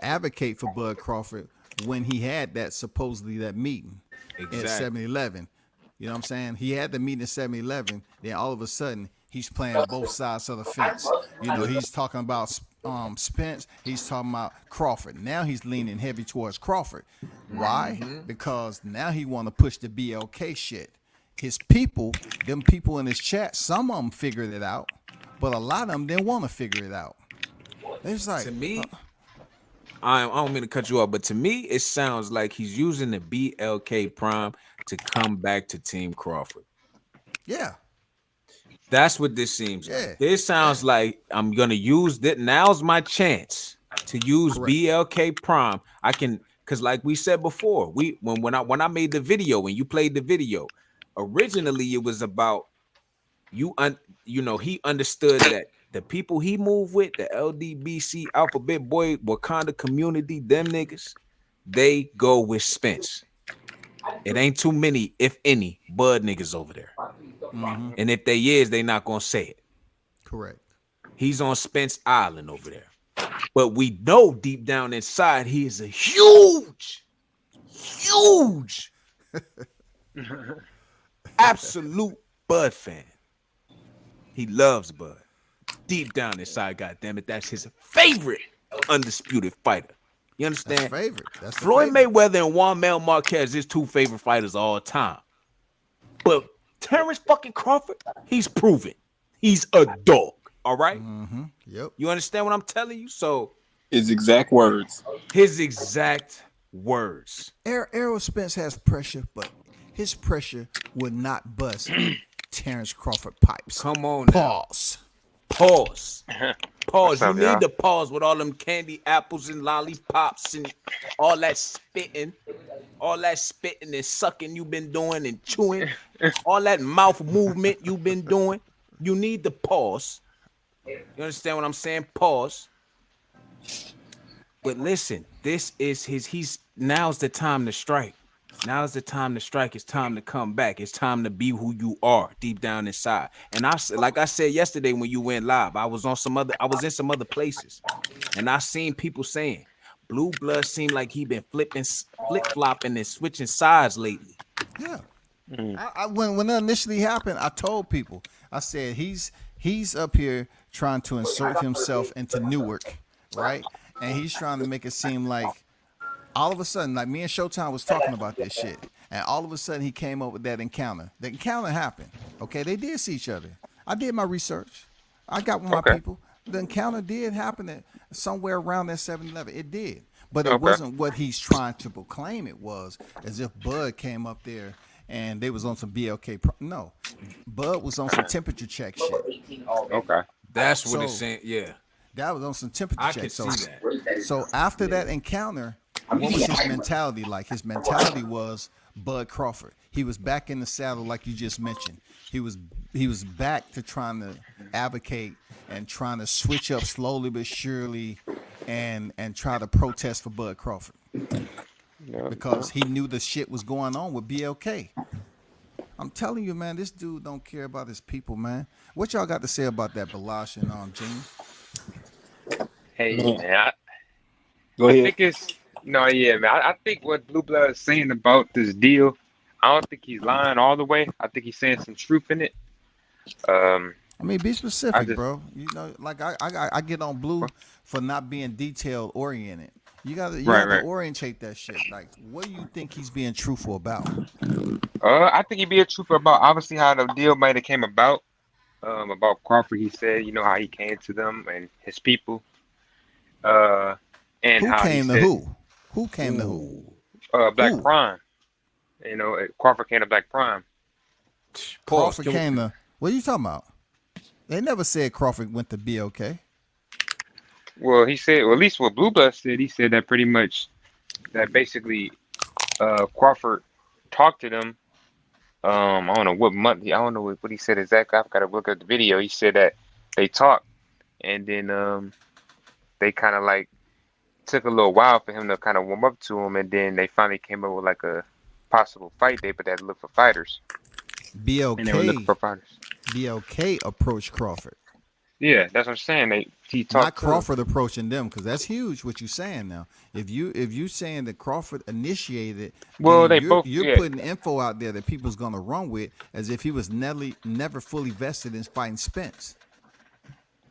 advocate for Bud Crawford when he had that supposedly that meeting at
Exactly.
7-Eleven. You know what I'm saying? He had the meeting at 7-Eleven. Then all of a sudden he's playing both sides of the fence. You know, he's talking about Spence. He's talking about Crawford. Now he's leaning heavy towards Crawford. Why? Because now he want to push the BLK shit. His people, them people in his chat, some of them figured it out, but a lot of them didn't want to figure it out. It's like,
To me, I don't mean to cut you off, but to me, it sounds like he's using the BLK Prime to come back to Team Crawford.
yeah,
That's what this seems
Yeah.
like. This sounds like I'm gonna use that. Now's my chance to use
Correct.
BLK Prime. I can, because like we said before, when I made the video and you played the video, originally it was about he understood that the people he moved with, the LDBC Alphabet Boy Wakanda community, them niggas, they go with Spence. It ain't too many, if any, Bud niggas over there. And if they is, they not gonna say it.
correct.
He's on Spence Island over there. But we know deep down inside he is a huge absolute Bud fan. He loves Bud. Deep down inside, goddammit, that's his favorite undisputed fighter. You understand?
That's favorite. That's the
Floyd
favorite.
Mayweather and Juan Mel Marquez, his 2 favorite fighters of all time. But Terrence fucking Crawford, he's proven. He's a dog. All right?
Yep.
You understand what I'm telling you? So
His exact words.
his exact words.
Errol Spence has pressure, but his pressure would not bust Terrence Crawford pipes.
Come on now.
Pause.
Pause. Pause. You
up,
need
y'all?
to pause with all them candy apples and lollipops and all that spitting and sucking you've been doing and chewing, all that mouth movement you've been doing. You need to pause. You understand what I'm saying? Pause. But listen, this is now's the time to strike. Now's the time to strike. It's time to come back. It's time to be who you are deep down inside. And like I said yesterday when you went live, I was in some other places, and I seen people saying Blue Blood seemed like he been flip-flopping and switching sides lately.
Yeah. When that initially happened, I told people, I said he's up here trying to insert himself into Newark, right? And he's trying to make it seem like all of a sudden, like me and Showtime was talking about this shit, and all of a sudden he came up with that encounter. The encounter happened. Okay, they did see each other. I did my research. I got with my people. The encounter did happen at somewhere around that 7-Eleven. It did. But it wasn't what he's trying to proclaim it was, as if Bud came up there and they was on some BLK. No, Bud was on some temperature check shit.
Okay.
That's what it's saying. Yeah.
That was on some temperature
I
check.
can see that.
So after that encounter, what was his mentality like? His mentality was Bud Crawford. He was back in the saddle, like you just mentioned. He was back to trying to advocate and trying to switch up slowly but surely, and try to protest for Bud Crawford because he knew the shit was going on with BLK. I'm telling you, man, this dude don't care about his people, man. What y'all got to say about that, Balash and Gene?
Hey, man.
Go
I
ahead.
think it's no, yeah, man. I think what Blue Blood is saying about this deal, I don't think he's lying all the way. I think he's saying some truth in it.
I mean, be specific,
just-
bro. You know, like I get on Blue for not being detail oriented. You gotta
Right.
orientate that shit. Like, what do you think he's being truthful about?
I think he'd be a truther about obviously how the deal might have came about. About Crawford, he said, you know, how he came to them and his people. And
Who
how
came
he
to
said,
who? Who came to who?
Black
Who?
Prime. You know, Crawford came to Black Prime.
Crawford came to. What are you talking about? They never said Crawford went to BLK.
Well, he said, well, at least what Blue Blood said, he said that pretty much that basically Crawford talked to them. I don't know what month. I don't know what he said exactly. I've got to look at the video. He said that they talked, and then they kind of like took a little while for him to kind of warm up to him, and then they finally came up with like a possible fight date, but they had to look for fighters, and they were looking for fighters.
BLK approached Crawford.
Yeah, that's what I'm saying. He talked
Not Crawford approaching them, because that's huge. What you saying now? If you saying that Crawford initiated,
well, they
you're putting info out there that people's gonna run with as if he was never fully vested in fighting Spence.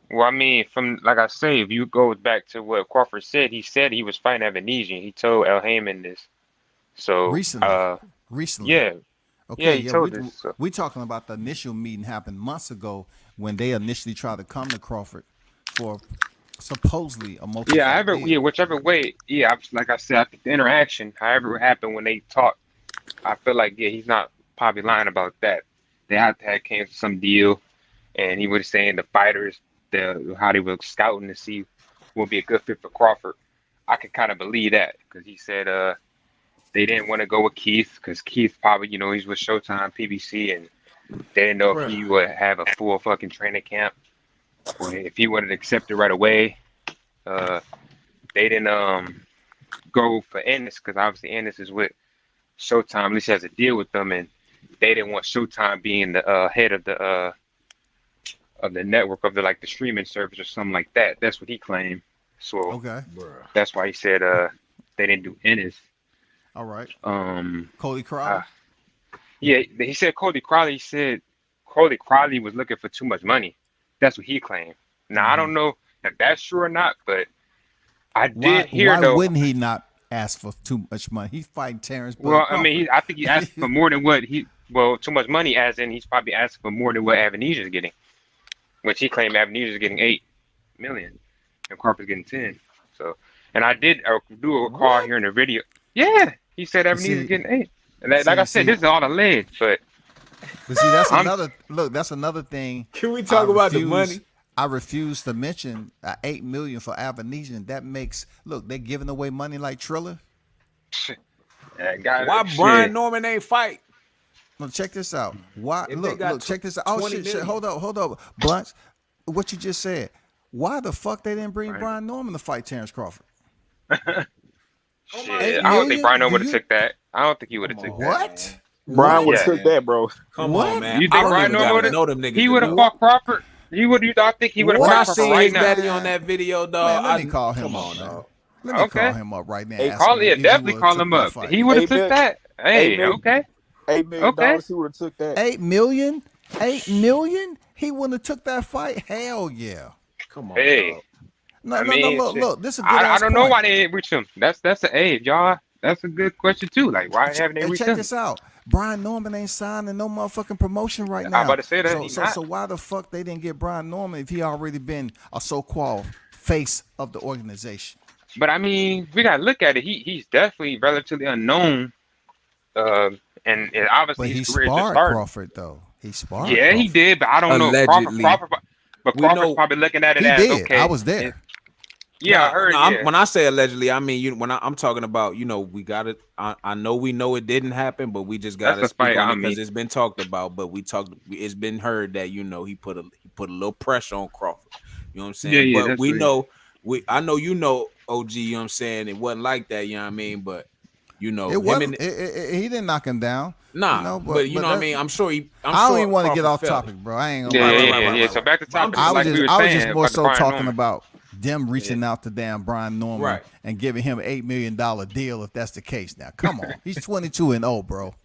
Well, I mean, from like I say, if you go back to what Crawford said he was fighting Ebenezer. He told El Heyman this. So
recently,
yeah.
Okay,
yeah, he told us. So.
We talking about the initial meeting happened months ago when they initially tried to come to Crawford for supposedly a multi.
Whichever way. Yeah, like I said, I think the interaction, however it happened when they talked, I feel like he's not probably lying about that. They had to have came to some deal, and he was saying the fighters, how they were scouting to see who would be a good fit for Crawford. I can kind of believe that because he said they didn't want to go with Keith because Keith probably, he's with Showtime, PBC, and they didn't know if he would have a full fucking training camp or if he wouldn't accept it right away. They didn't go for Ennis because obviously Ennis is with Showtime, at least he has a deal with them, and they didn't want Showtime being the head of the network of the streaming service or something like that. That's what he claimed. So that's why he said they didn't do Ennis.
All right.
Cody
Crowley.
Yeah, he said Cody Crowley. He said Cody Crowley was looking for too much money. That's what he claimed. Now I don't know if that's true or not, but I did hear
why
though.
Why wouldn't he not ask for too much money? He's fighting Terrence.
Well, I mean, I think he asked for more than what too much money, as in he's probably asking for more than what Avenesia is getting, which he claimed Avenesia is getting $8 million and Crawford's getting 10. So, and I did do a call here in the video. Yeah. He said Ebenezer is getting 8. And like I said, this is all alleged, but
see, that's that's another thing.
Can we talk about the money?
I refuse to mention $8 million for Ebenezer. That makes they're giving away money like Triller.
Why Brian Norman ain't fight?
No, check this out. Why look, check this out. Oh shit, hold up. Blunts, what you just said. Why the fuck they didn't bring Brian Norman to fight Terrence Crawford?
Shit, I don't think Brian would have took that. I don't think he would have took that.
What?
Brian would have took that, bro.
Come on, man.
You think Brian Norman he would have fought Crawford? I think he would have fought Crawford right now.
Daddy on that video, dog.
Man, let me call him up, dog. Let me call him up right now.
Definitely call him up. He would have took that. Hey, okay.
$8 million. He would have took that.
$8 million? $8 million? He wouldn't have took that fight? Hell yeah.
Come on.
Hey.
Dog.
No, look. This is a good
I don't know why they didn't reach him. That's y'all. That's a good question too. Like, why haven't they reached him?
Check this out. Brian Norman ain't signing no motherfucking promotion right now.
I'm about to say that.
So why the fuck they didn't get Brian Norman if he already been a so-called face of the organization?
But I mean, we gotta look at it. He's definitely relatively unknown. And obviously
he
his career
sparred
just started.
Crawford though. He sparred.
Yeah,
Crawford.
he did, but I don't
Allegedly.
know Crawford. But Crawford's probably looking at it
he
as
did.
okay.
I was there.
Yeah, I heard.
When I say allegedly, I mean I'm talking about. We got it. I know we know it didn't happen, but we just got to speak on it because it's been talked about. But it's been heard that he put a little pressure on Crawford. You know what I'm saying?
Yeah,
but we know I know OG. You know what I'm saying? It wasn't like that. You know what I mean? But
it wasn't. He didn't knock him down.
Nah, but you know what I mean. I'm sure he.
I don't even want to get off topic, bro. I ain't gonna.
Yeah. So back to topic.
I was just more so talking about them reaching out to damn Brian Norman and giving him an $8 million deal if that's the case. Now, come on, he's 22-0, bro.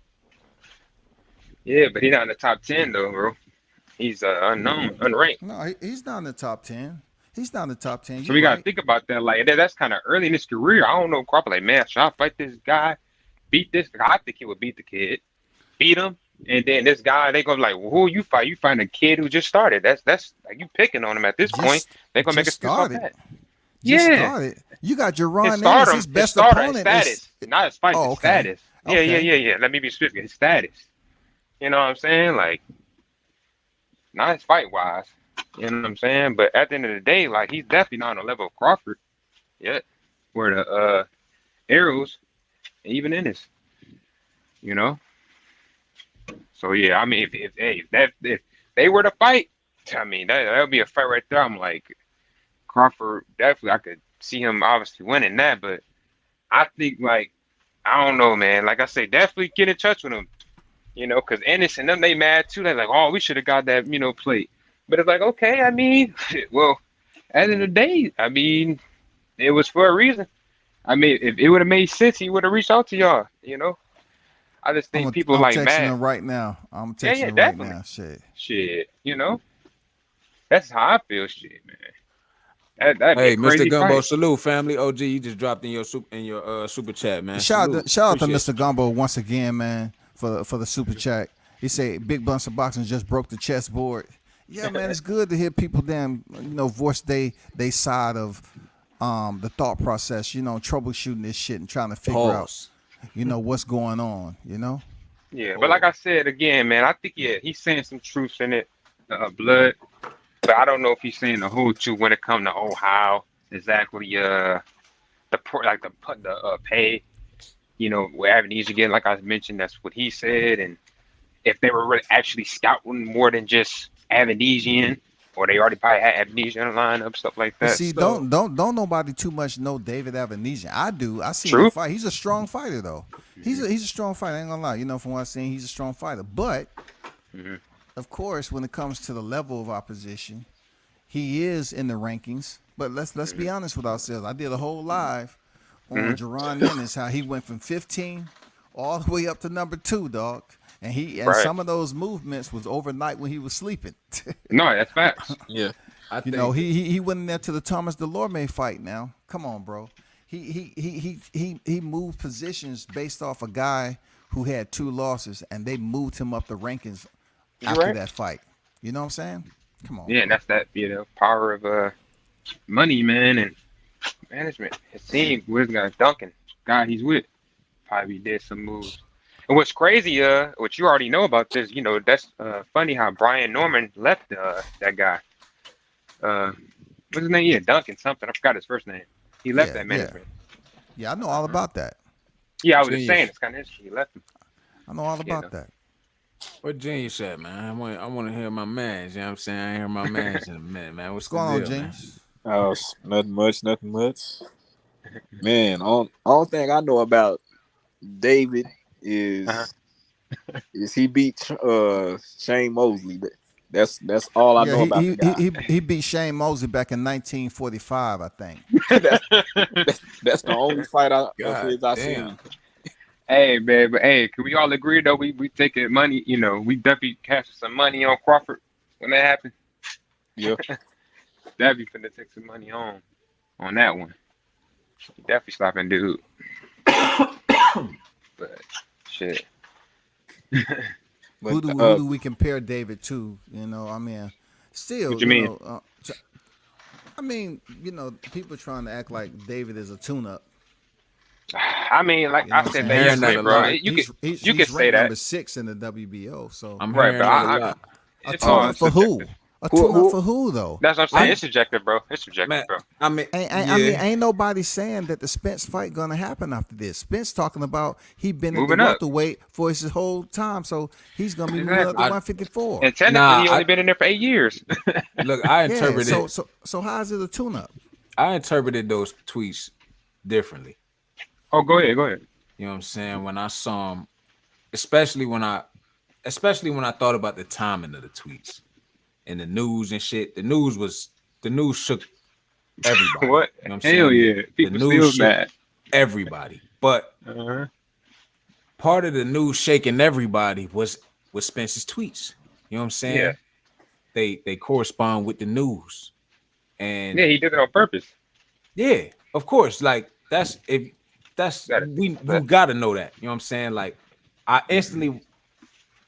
Yeah, but he's not in the top 10 though, bro. He's unknown, unranked.
No, he's not in the top 10. He's not in the top 10.
So we gotta think about that. Like that's kind of early in his career. I don't know. Crawford, like, man, should I fight this guy? Beat this guy? I think he would beat the kid. Beat him, and then this guy, they gonna like, well, who you fight? You find a kid who just started. That's like you picking on him at this point. They gonna make a excuse like that.
Started. You got Jerron Ennis, his best opponent.
Status, not his fight. His status.
Okay.
Yeah. Let me be specific. His status. You know what I'm saying? Like, not his fight wise. You know what I'm saying? But at the end of the day, like, he's definitely not on the level of Crawford yet. Where the arrows, even Ennis. So yeah, I mean, if they were to fight, I mean that would be a fight right there. I'm like, Crawford definitely. see him obviously winning that, but I think like I don't know, man. Like I say, definitely get in touch with him. Because Ennis and them, they mad too. They're like, oh, we should have got that, plate. But it's like, okay, I mean, well, at the end of the day, I mean, it was for a reason. I mean, if it would have made sense, he would have reached out to y'all. I just think people
I'm
like
texting
mad.
him right now. I'm
Yeah,
texting him right
definitely.
now.
Shit, that's how I feel. Shit, man. That'd be
Hey,
a crazy
Mr. Gumbo,
fight.
salute, family. OG, you just dropped in your super chat, man.
Shout out to
Appreciate
Mr. Gumbo once again, man, for the super chat. He said Big Bunch of Boxing just broke the chessboard. Yeah, man, it's good to hear people voice they side of the thought process, troubleshooting this shit and trying to figure out, what's going on,
Yeah, but like I said again, man, I think he's saying some truth in it, blood. But I don't know if he's saying the whole truth when it comes to how exactly the pay, where Avenese again, like I mentioned, that's what he said, and if they were really actually scouting more than just Avenesian, or they already probably had Avenesian in the lineup, stuff like that.
See,
so,
don't nobody too much know David Avenesian. I do. I see
True.
him fight. He's a strong fighter though. He's a strong fighter. I ain't gonna lie. From what I've seen, he's a strong fighter. But of course, when it comes to the level of opposition, he is in the rankings. But let's be honest with ourselves. I did a whole live on Jerron Ennis, how he went from 15 all the way up to number 2, dog. And some of those movements was overnight when he was sleeping.
No, that's facts.
Yeah.
He went in there to the Thomas Delorme fight now. Come on, bro. He moved positions based off a guy who had 2 losses, and they moved him up the rankings after that fight. You know what I'm saying? Come on.
Yeah, and that's that, power of money, man, and management. His team, with Duncan, guy he's with, probably did some moves. And what's crazy, what you already know about this, that's funny how Brian Norman left that guy. What's his name? Yeah, Duncan something. I forgot his first name. He left that management.
Yeah, I know all about that.
Yeah, I was just saying, it's kind of interesting. He left him.
I know all about that.
What Genius at, man? I want to hear my mans. You know what I'm saying? I ain't hear my mans in a minute, man. What's
going on,
deal,
James?
Oh, nothing much. Man, only thing I know about David is he beat Shane Mosley. That's all I know about the guy.
He beat Shane Mosley back in 1945, I think.
that's the only fight of his I seen.
Hey, man, but hey, can we all agree though? We taking money, we definitely cashed some money on Crawford when that happened.
Yeah,
definitely finna take some money on that one. Definitely slapping dude. But shit.
Who do we compare David to? I mean, still.
What you mean?
I mean, people trying to act like David is a tune-up.
I mean, like I said that yesterday, bro. You can say that.
Number 6 in the WBO. So
I'm right, but
a tune-up for who? A tune-up for who though?
That's what I'm saying. It's subjective, bro. It's subjective, bro.
I mean, ain't nobody saying that the Spence fight gonna happen after this. Spence talking about he been at the welterweight for his whole time, so he's gonna be moving up to 154.
And technically, he only been in there for 8 years.
Look, I interpreted.
So how is it a tune-up?
I interpreted those tweets differently.
Oh, go ahead.
You know what I'm saying? When I saw him, especially when I thought about the timing of the tweets and the news and shit. The news shook everybody.
What?
You know what I'm
Hell
saying?
yeah.
The
People
news
still mad.
Everybody. But part of the news shaking everybody was Spence's tweets. You know what I'm saying?
Yeah.
They correspond with the news. And
yeah, he did it on purpose.
Yeah, of course. Like we gotta know that. You know what I'm saying? Like I instantly,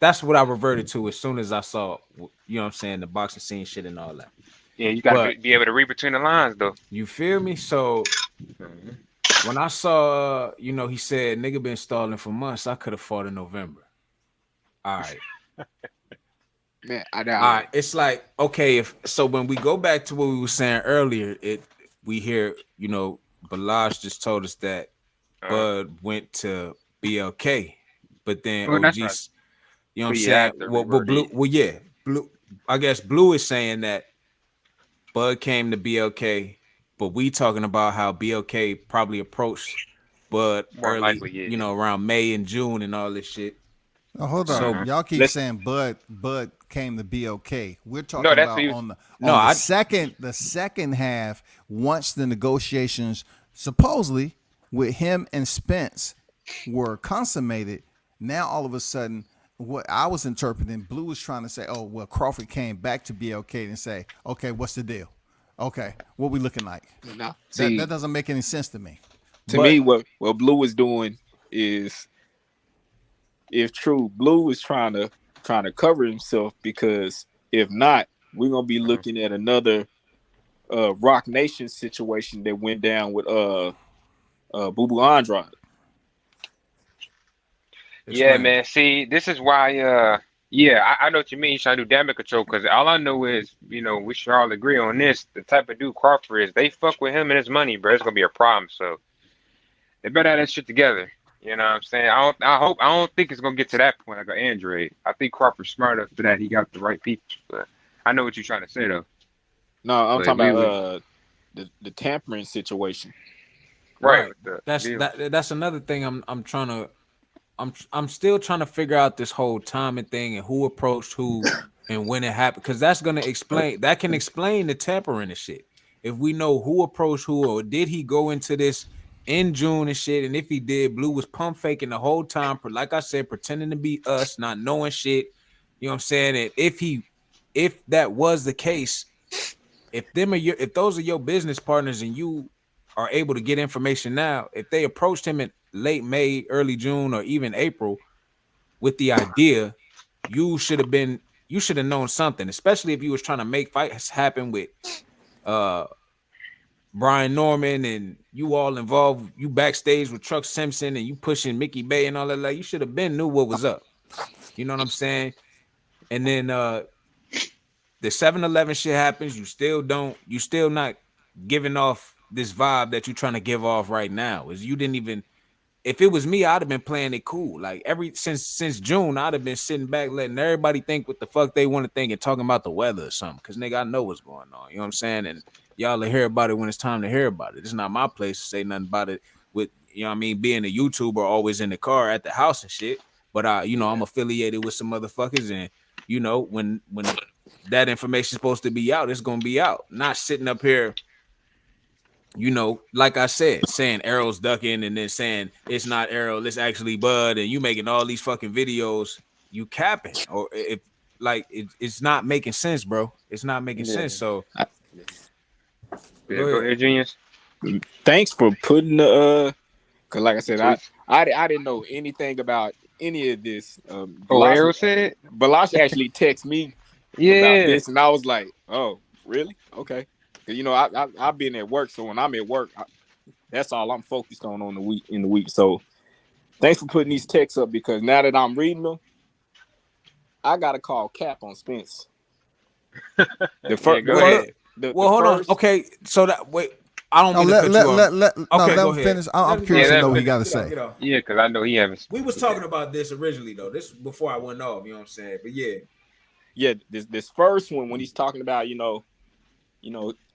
that's what I reverted to as soon as I saw, you know what I'm saying, the boxing scene shit and all that.
Yeah, you gotta be able to read between the lines though.
You feel me? So when I saw, he said nigga been stalling for months, I could have fought in November. All right.
Man,
all right. It's like, okay, so when we go back to what we were saying earlier, we hear, Balazs just told us that Bud went to BLK, but then OG's, you know what I'm saying? Blue, I guess Blue is saying that Bud came to BLK, but we talking about how BLK probably approached Bud
More
early,
likely, yeah.
you know, around May and June and all this shit.
Oh, hold
So
on. Y'all keep
let's-
saying Bud came to be okay. We're talking
No, that's
about
what he was-
on the
No,
on
I-
the second half, once the negotiations supposedly with him and Spence were consummated. Now all of a sudden, what I was interpreting, Blue was trying to say, oh well, Crawford came back to be okay and say, okay, what's the deal? Okay, what we looking like?
Nah,
That doesn't make any sense to me.
to me, what Blue is doing is, if true, Blue is trying to cover himself, because if not, we're gonna be looking at another Rock Nation situation that went down with Boo Boo Andrade.
Yeah, man. See, this is why. Yeah, I know what you mean. He's trying to do damage control, because all I know is, we should all agree on this. The type of dude Crawford is, they fuck with him and his money, bro. It's gonna be a problem. So they better have that shit together. You know what I'm saying? I don't think it's gonna get to that point like an Android. I think Crawford's smart enough for that. He got the right people. But I know what you're trying to say though.
No, I'm
But
talking about the tampering situation.
Right.
That's another thing I'm still trying to figure out, this whole timing thing and who approached who and when it happened, because that can explain the tampering and shit. If we know who approached who, or did he go into this in June and shit, and if he did, Blue was pump faking the whole time, like I said, pretending to be us, not knowing shit. You know what I'm saying? And if that was the case, if those are your business partners and you are able to get information now, if they approached him in late May, early June, or even April with the idea, you should have known something, especially if you was trying to make fights happen with Brian Norman and you all involved, you backstage with Truck Simpson and you pushing Mickey Bay and all that. Like, you should have been knew what was up. You know what I'm saying? And then the 7-Eleven shit happens. You still not giving off this vibe that you're trying to give off right now. Is you didn't even. If it was me, I'd have been playing it cool. Like since June, I'd have been sitting back letting everybody think what the fuck they want to think and talking about the weather or something. Cause nigga, I know what's going on. You know what I'm saying? And y'all will hear about it when it's time to hear about it. It's not my place to say nothing about it. With you know what I mean, being a YouTuber, always in the car at the house and shit. But I'm affiliated with some motherfuckers, and when that information is supposed to be out, it's gonna be out. Not sitting up here. Like I said, saying Arrow's ducking and then saying it's not Arrow, it's actually Bud, and you making all these fucking videos, you capping, or it's not making sense, bro. It's not making sense. So,
go ahead, Genius.
Thanks for putting the because, like I said, I didn't know anything about any of this.
Arrow said it.
Balash actually texted me about this, and I was like, "Oh, really? Okay." Because I've been at work, so when I'm at work, that's all I'm focused on in the week. So thanks for putting these texts up, because now that I'm reading them, I gotta call Cap on Spence. The first,
hold on. Okay, so I don't mean to cut you off.
Let him finish. I'm curious to know what he got to say.
Yeah, because I know he haven't.
We was talking about this originally though. This before I went off. You know what I'm saying? But
yeah. This first one, when he's talking about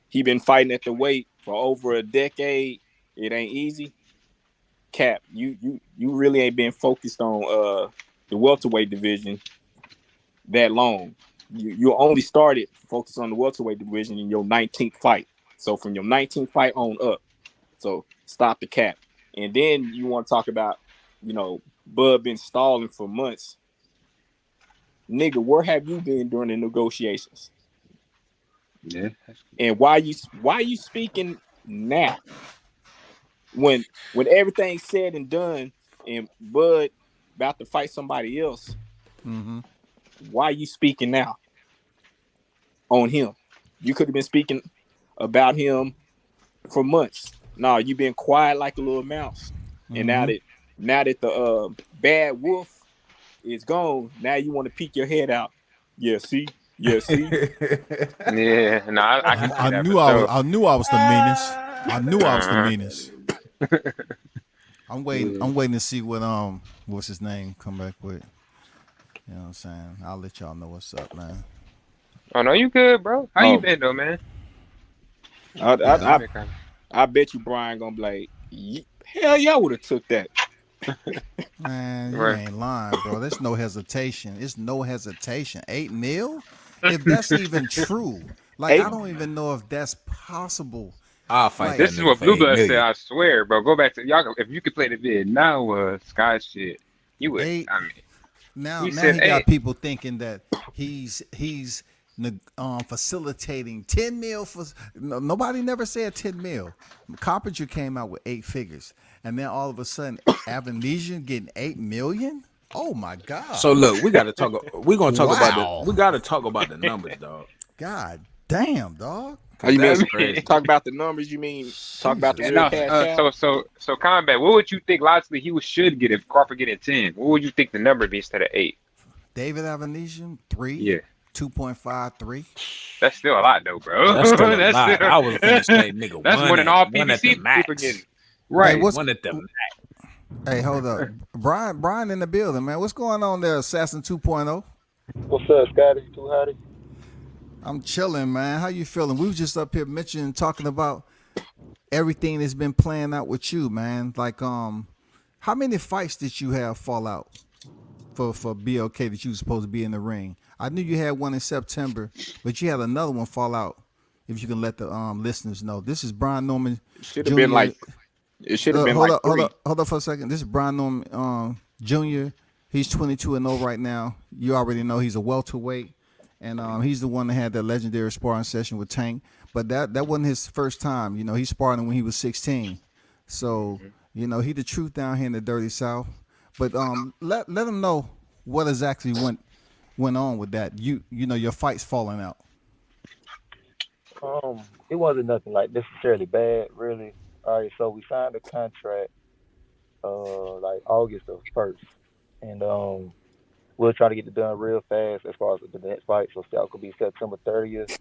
he been fighting at the weight for over a decade. It ain't easy. Cap, you really ain't been focused on the welterweight division that long. You only started focused on the welterweight division in your 19th fight. So from your 19th fight on up. So stop the cap. And then you want to talk about, Bud been stalling for months. Nigga, where have you been during the negotiations?
Yeah.
And why you speaking now? When everything's said and done and Bud about to fight somebody else, why you speaking now on him? You could have been speaking about him for months. No, you've been quiet like a little mouse. And now that the bad wolf is gone, now you want to peek your head out. Yeah, see.
Yeah, no,
I knew I was the meanest. I knew I was the meanest. I'm waiting to see what's his name come back with. You know what I'm saying? I'll let y'all know what's up, man.
Oh no, you good, bro? How you been though, man?
I I bet you Brian gonna be like, hell yeah, I would have took that.
Man, you
Right.
ain't lying, bro. There's no hesitation. It's no hesitation. 8 mil? If that's even true. Like,
Eight.
I don't even know if that's possible.
I'll fight
Like,
that
This is
nigga
what
for
Blue
8
Blood said.
million.
I swear, bro. Go back to y'all. If you could play the vid now, Sky shit, you would.
eight.
I mean,
Now
he
he
said
got
8.
people thinking that he's facilitating 10 mil for nobody never said 10 mil. Carpenter came out with 8 figures, and then all of a sudden Avanesian getting 8 million. Oh my god.
So look, we gotta talk. We're gonna talk about the.
Wow.
We gotta talk about the numbers, dog.
God damn, dog.
Oh, you mean
That's crazy.
talk about the numbers? You mean talk about the
Jesus.
real
No,
cash cow?
so Combat. What would you think logically should get if Crawford getting 10? What would you think the number be instead of 8?
David Avanesian 3.
Yeah.
2.53.
That's still a lot though, bro.
That's still a lot. I was gonna say, nigga,
That's
one
more than
at-
all
one at the
PBC people
max.
getting. Right.
Hey, what's
One at the max.
Hey, hold up. Brian in the building, man. What's going on there, Assassin 2.0?
What's up, Scotty? Too hotty?
I'm chilling, man. How you feeling? We was just up here mentioning, talking about everything that's been playing out with you, man. Like, how many fights did you have fall out for BOK that you was supposed to be in the ring? I knew you had one in September, but you had another one fall out. If you can let the listeners know, this is Brian Norman.
Should have been like. It should have been
hold
like
up,
3.
hold up for a second. This is Brian Norman Jr. He's 22-0 right now. You already know he's a welterweight, and he's the one that had that legendary sparring session with Tank. But that wasn't his first time. You know, he sparred him when he was 16. So you know, he the truth down here in the Dirty South. But let him know what exactly went on with that. You know, your fight's falling out.
It wasn't nothing like necessarily bad, really. All right, so we signed a contract like August the 1st, and we're trying to get it done real fast as far as the next fight. So that could be September 30th.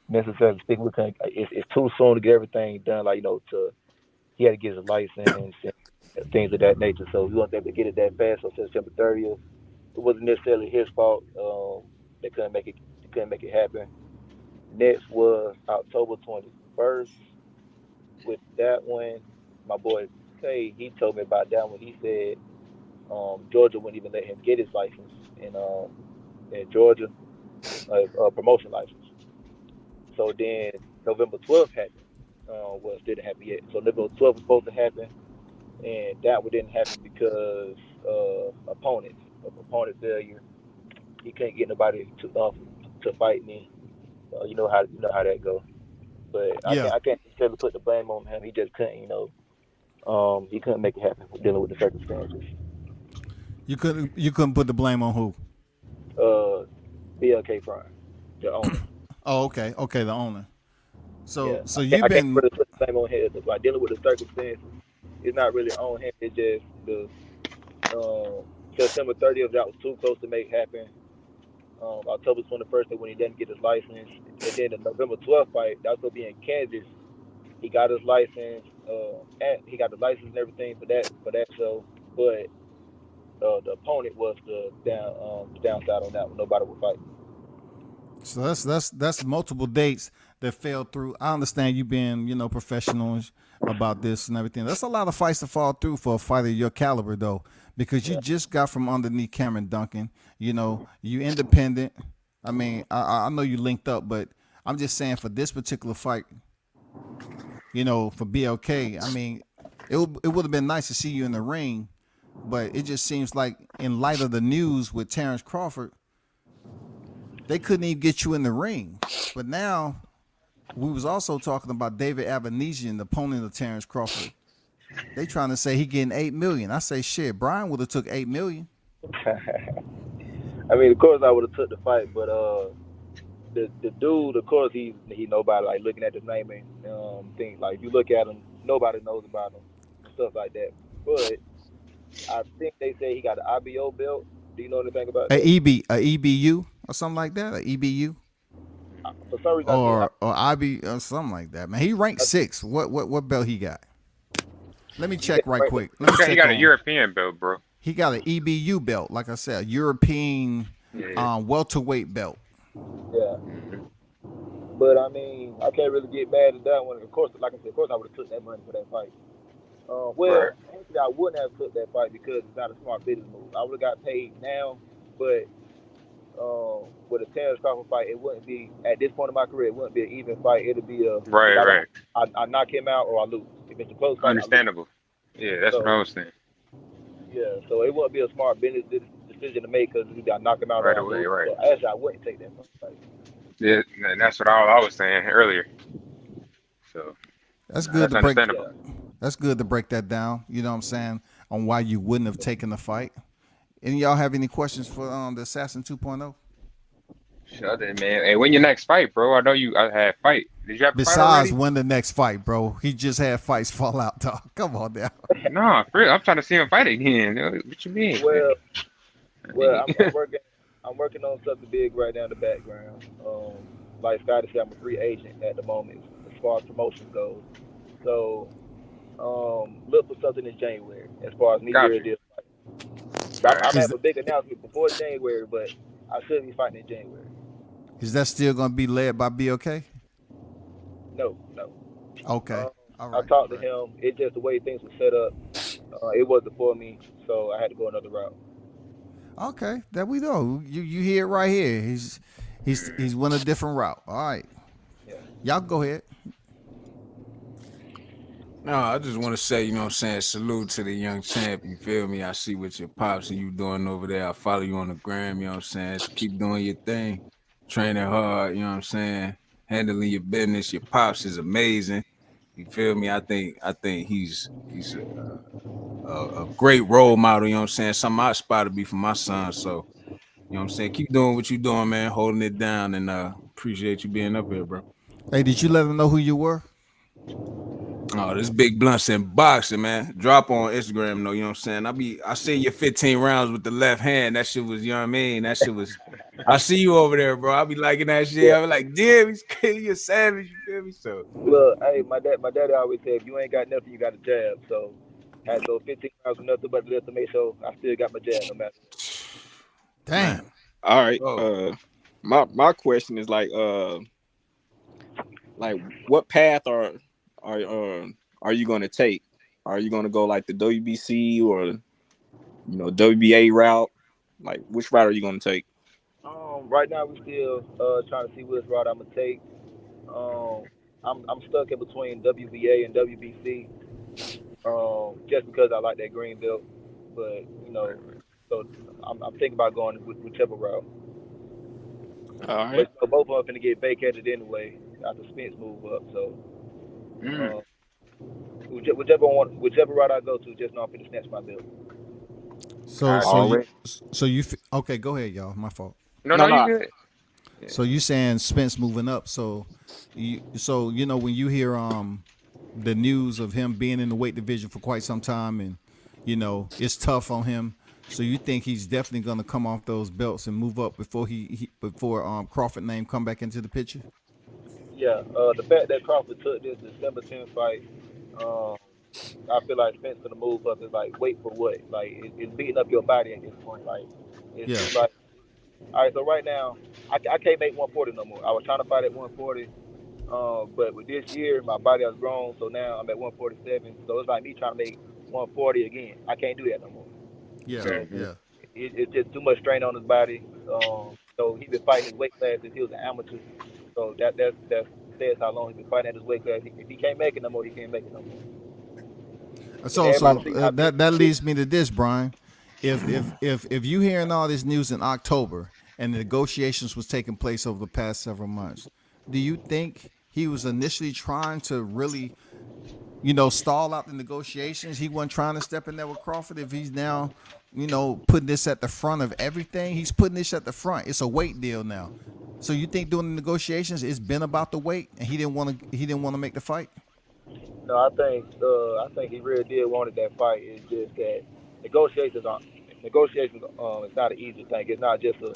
Necessarily speaking, we can't. It's too soon to get everything done. Like, you know, he had to get his license and things of that nature. So we weren't able to get it that fast. So September 30th, it wasn't necessarily his fault. They couldn't make it happen. Next was October 21st. With that one, my boy Tay, he told me about that one. He said Georgia wouldn't even let him get his license in Georgia, a promotion license. So then November 12th happened. Well, it didn't happen yet. So November 12th was supposed to happen, and that one didn't happen because opponent failure. He couldn't get nobody to fight me. You know how that goes. But
Yeah.
I can't necessarily put the blame on him. He just couldn't, he couldn't make it happen dealing with the circumstances.
You couldn't put the blame on who?
BLK Prime, the owner.
Oh, okay, the owner. So
Yeah.
so
I
you've
can't
been
really put the blame on him. Like, dealing with the circumstances, it's not really on him. It's just the September 30th, that was too close to make happen. October 21st, when he didn't get his license, and then the November 12th fight, that was gonna be in Kansas. He got his license, he got the license and everything for that show, but the opponent was the downside on that one. Nobody would fight.
So that's multiple dates that fell through. I understand you being, professional about this and everything. That's a lot of fights to fall through for a fighter of your caliber, though, because you just got from underneath Cameron Duncan. You independent. I mean, I know you linked up, but I'm just saying for this particular fight, for BLK, I mean, it would have been nice to see you in the ring, but it just seems like in light of the news with Terrence Crawford, they couldn't even get you in the ring. But now we was also talking about David Avanesian, the opponent of Terrence Crawford. They trying to say he getting $8 million. I say shit, Brian would have took $8 million.
I mean, of course I would have took the fight, but the dude, of course he nobody like looking at the name and things like if you look at him, nobody knows about him and stuff like that. But I think they say he got an IBO belt. Do you know anything about that?
A EBU or something like that? A EBU?
For some reason,
Or IB or something like that. Man, he ranked 6. What belt he got? Let me check right quick.
He got a European belt, bro.
He got an EBU belt, like I said, a European welterweight belt.
Yeah. But I mean, I can't really get mad at that one. Of course, like I said, of course I would have took that money for that fight.
Right.
Well, actually, I wouldn't have took that fight because it's not a smart business move. I would have got paid now, but with a Terrence Crawford fight, it wouldn't be at this point in my career. It wouldn't be an even fight. It'll be a
Right, right.
I knock him out or I lose. If it's a close fight, I lose.
Understandable. Yeah, that's what I
So
was saying.
yeah, so it wouldn't be a smart business decision to make because either I knock him out
Right
or I
away,
lose.
right.
So actually, I wouldn't take that fight.
Yeah, and that's what I was saying earlier. So
That's good
that's
to break.
understandable.
That's good to break that down. You know what I'm saying, on why you wouldn't have taken the fight. Any of y'all have any questions for the Assassin 2.0?
Shut it, man. Hey, when your next fight, bro? I know I had fight. Did you have a fight
Besides,
already?
when the next fight, bro? He just had fights fall out, dog. Come on now.
No, for real. I'm trying to see him fight again. What you mean?
Well, I'm working on something big right now in the background. Like Scotty said, I'm a free agent at the moment as far as promotion goes. So, look for something in January as far as me
Got
here.
you.
This.
All
I'm
right.
gonna have a big announcement before January, but I should be fighting in January.
Is that still going to be led by BOK?
No.
Okay. All
I
right.
talked to him. It's just the way things were set up. It wasn't for me, so I had to go another route.
Okay. There we go. You hear it right here. He's went a different route. All right.
Yeah.
Y'all go ahead.
No, I just want to say, you know what I'm saying, salute to the young champ, you feel me? I see what your pops and you doing over there. I follow you on the gram, you know what I'm saying? So keep doing your thing, training hard, you know what I'm saying? Handling your business. Your pops is amazing. You feel me? I think he's a great role model, you know what I'm saying? Something I aspire to be for my son. So, you know what I'm saying? Keep doing what you're doing, man, holding it down, and appreciate you being up here, bro.
Hey, did you let them know who you were?
Oh, this big blunts and boxing, man. Drop on Instagram, though, you know what I'm saying? I see your 15 rounds with the left hand. That shit was, you know what I mean? That shit was, I see you over there, bro. I be liking that shit. I be like, damn, he's a savage, you feel me? So,
Look, hey, my daddy always said, if you ain't got nothing, you got a jab. So, I had to go 15 rounds with nothing but just to make sure I still got my jab no matter what.
Damn.
man.
All right.
Oh.
My question is like what path are you gonna take? Are you gonna go like the WBC or WBA route? Like which route are you gonna take?
Right now, we still trying to see which route I'm gonna take. I'm stuck in between WBA and WBC, just because I like that green belt. But so I'm thinking about going with whichever route.
All right.
But both of them finna get vacated anyway after Spence move up. So whichever route I go to, just know I'm finna snatch my belt.
Okay, go ahead, y'all. My fault.
No, you good.
Yeah. So you saying Spence moving up? So when you hear the news of him being in the weight division for quite some time, and it's tough on him. So you think he's definitely going to come off those belts and move up before before Crawford name come back into the picture?
Yeah, the fact that Crawford took this December 10th fight, I feel like Spence gonna move up. Is like, wait for what? Like, it's beating up your body at this point. Like, it's like, all right. So right now, I can't make 140 no more. I was trying to fight at 140, but with this year, my body has grown. So now I'm at 147. So it's like me trying to make 140 again. I can't do that no more.
Yeah,
So
yeah.
It's just too much strain on his body. So he's been fighting his weight class since he was an amateur. So that says how long he's been fighting at his weight class. If he can't make it no more, he can't make it no more.
So that leads me to this, Brian. If you hearing all this news in October and the negotiations was taking place over the past several months, do you think he was initially trying to really, stall out the negotiations? He wasn't trying to step in there with Crawford. If he's now, putting this at the front of everything, he's putting this at the front. It's a weight deal now. So you think during the negotiations it's been about the weight, and he didn't want to make the fight?
No, I think he really did wanted that fight. It's just that negotiations. It's not an easy thing. It's not just a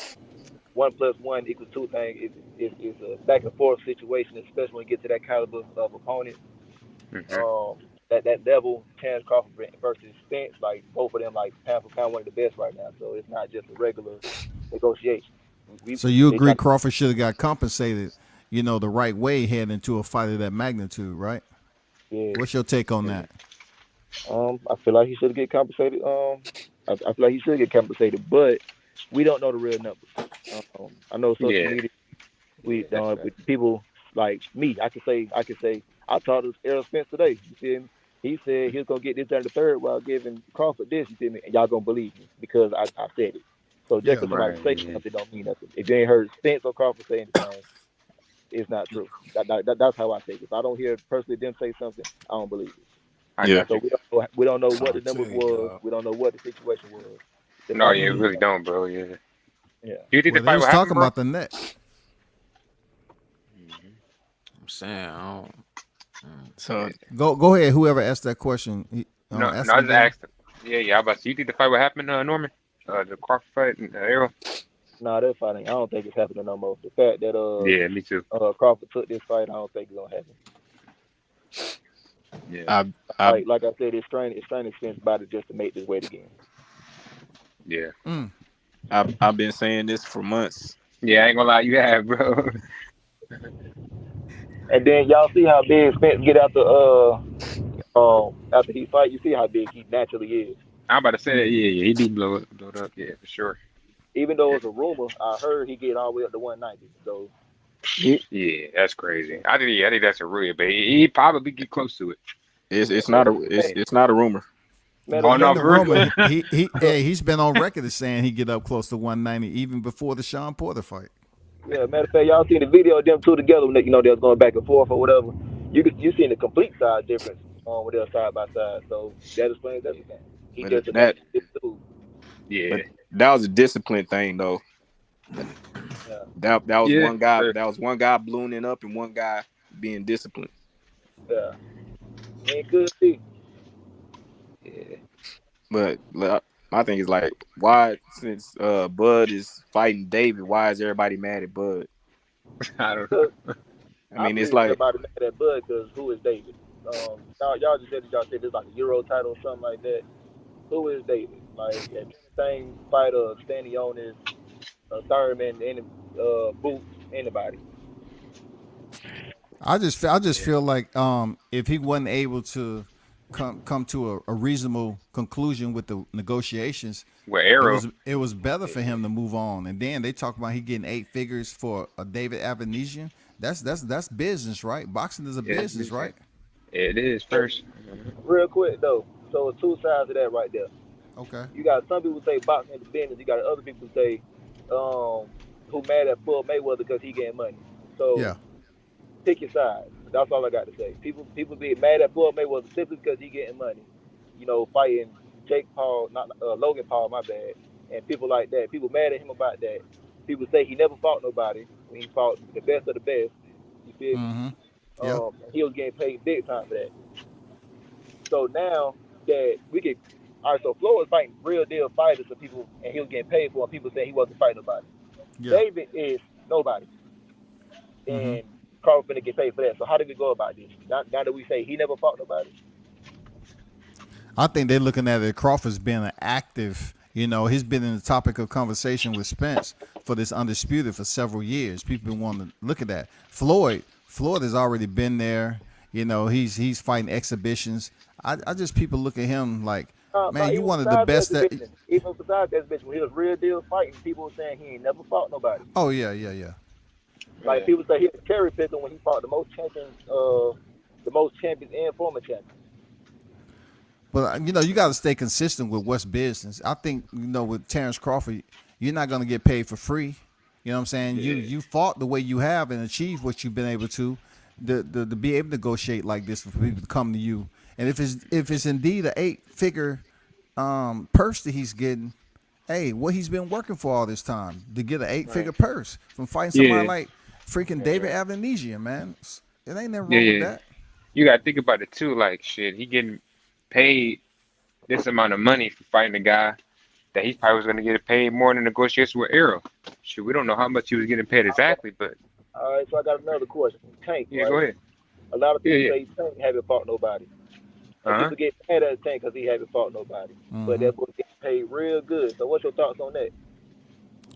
1 + 1 = 2 thing. It's a back and forth situation, especially when you get to that caliber of opponent. That level, Terrence Crawford versus Spence, like both of them, like pound for pound, one of the best right now. So it's not just a regular negotiation.
So you agree Crawford should have got compensated the right way heading into a fight of that magnitude, right?
Yeah.
What's your take on that?
I feel like he should get compensated. I feel like he should get compensated, but we don't know the real numbers. I know social
Yeah,
media.
yeah, that's
With people like me, I could say I talked to Errol Spence today. You feel me? He said he was gonna get this done the third while giving Crawford this. You feel me? And y'all gonna believe me because I said it. So just
Yeah.
because somebody
right.
say
Yeah,
something don't mean nothing. If you ain't heard Spence or Crawford say anything, it's not true. That's how I take it. If I don't hear personally them say something, I don't believe it.
I
Yeah.
got
So
you.
we don't know what
Trying
the
to
numbers
tell you,
was.
dog.
We don't know what the situation was. The
No,
fight
yeah,
was
really don't, bro. Yeah. Do
yeah.
you think the
Well, they
fight
was
will happen,
talking
bro?
about the neck.
I'm saying, I don't.
So
Go ahead. Whoever asked that question,
No,
ask
no,
it
I just
again.
asked him. Yeah, yeah. I about to. You think the fight will happen, Norman? The Crawford fight and Arrow?
Nah, that fighting. I don't think it's happening no more. The fact that
Yeah, me too.
Crawford took this fight, I don't think it's gonna happen.
Yeah,
I I
Like I said, it's straining Spence body just to make this weight again.
yeah,
I've been saying this for months.
yeah. I ain't gonna lie, you have, bro.
And then y'all see how big Spence get after he fight. You see how big he naturally is.
I'm about to say that. Yeah, yeah. He did blow it up. Yeah, for sure.
Even though it's a rumor, I heard he get all the way up to 190. So
It,
Yeah, that's crazy. I think. Yeah, I think that's a real, but he probably get close to it.
it's
man,
not a it's not a rumor.
matter
Well,
Oh
of
it
no,
ain't
fact,
a
the
for
rumor.
video,
real.
He's been on record as saying he get up close to 190 even before the Sean Porter fight.
yeah, matter of fact, y'all seen the video of them two together when they was going back and forth or whatever. You seen the complete size difference when they're side by side. So that explains everything. He
But
just a
that
natural big dude.
Yeah,
but that was a discipline thing though.
Yeah,
That was
yeah.
one guy.
Fair.
That was one guy ballooning up and one guy being disciplined.
yeah. It could be.
Yeah,
But my thing is like, why since Bud is fighting David, why is everybody mad at Bud?
I don't know.
Because
I
I
mean, it's
believe
like
everybody mad at Bud because who is David? Y'all just said that y'all said this like a Euro title or something like that. Who is David? Like if anything fighter standing on his Thurman, any boots, anybody.
I just
Yeah,
feel like if he wasn't able to come to a reasonable conclusion with the negotiations,
with
it
Arrow.
was better for
Yeah,
him to move on. And then they talk about he getting 8 figures for a David Avanesian. That's business, right? Boxing is a
yeah,
business, right?
it is
But
first.
real quick though, so two sides of that right there.
Okay.
You got some people say boxing is business. You got other people say who mad at Floyd Mayweather because he getting money. So
Yeah.
pick your side. That's all I got to say. People be mad at Floyd Mayweather simply because he getting money. Fighting Jake Paul, not Logan Paul, my bad, and people like that. People mad at him about that. People say he never fought nobody when he fought the best of the best. You feel me?
Mm-hmm. Yeah.
He was getting paid big time for that. So now that we get, all right, so Floyd was fighting real deal fighters for people, and he was getting paid for, and people saying he wasn't fighting nobody.
Yeah.
David is nobody,
Mm-hmm.
and Crawford finna get paid for that. So how do we go about this? Now that we say he never fought nobody.
I think they're looking at it. Crawford's been an active. He's been in the topic of conversation with Spence for this undisputed for several years. People been wanting to look at that. Floyd has already been there. He's fighting exhibitions. I just people look at him like, man, you
Even
one of the
besides the
best that.
exhibition, even besides the exhibition, when he was real deal fighting, people were saying he ain't never fought nobody.
Oh yeah, yeah, yeah.
Like
Yeah,
people say he was cherry picking when he fought the most champions and former champions.
But you got to stay consistent with what's business. I think with Terrence Crawford, you're not going to get paid for free. You know what I'm saying?
yeah,
You fought the way you have and achieved what you've been able to be able to negotiate like this for people to come to you. And if it's indeed an 8-figure purse that he's getting, hey, what he's been working for all this time to get an 8-figure
right.
purse from fighting somebody
Yeah,
like freaking
that's
David
right.
Avanesian, man. It ain't nothing
Yeah,
wrong with
yeah.
that.
You gotta think about it too. Like shit, he getting paid this amount of money for fighting a guy that he probably was gonna get paid more in the negotiation with Arrow. Shit, we don't know how much he was getting paid exactly, but
All right, so I got another question. Tank,
yeah, go
right?
ahead.
A lot of
Yeah,
people
yeah.
say Tank haven't fought nobody, and
Uh huh.
people get mad at Tank because he haven't fought nobody. But
Mm-hmm.
that boy getting paid real good. So what's your thoughts on that?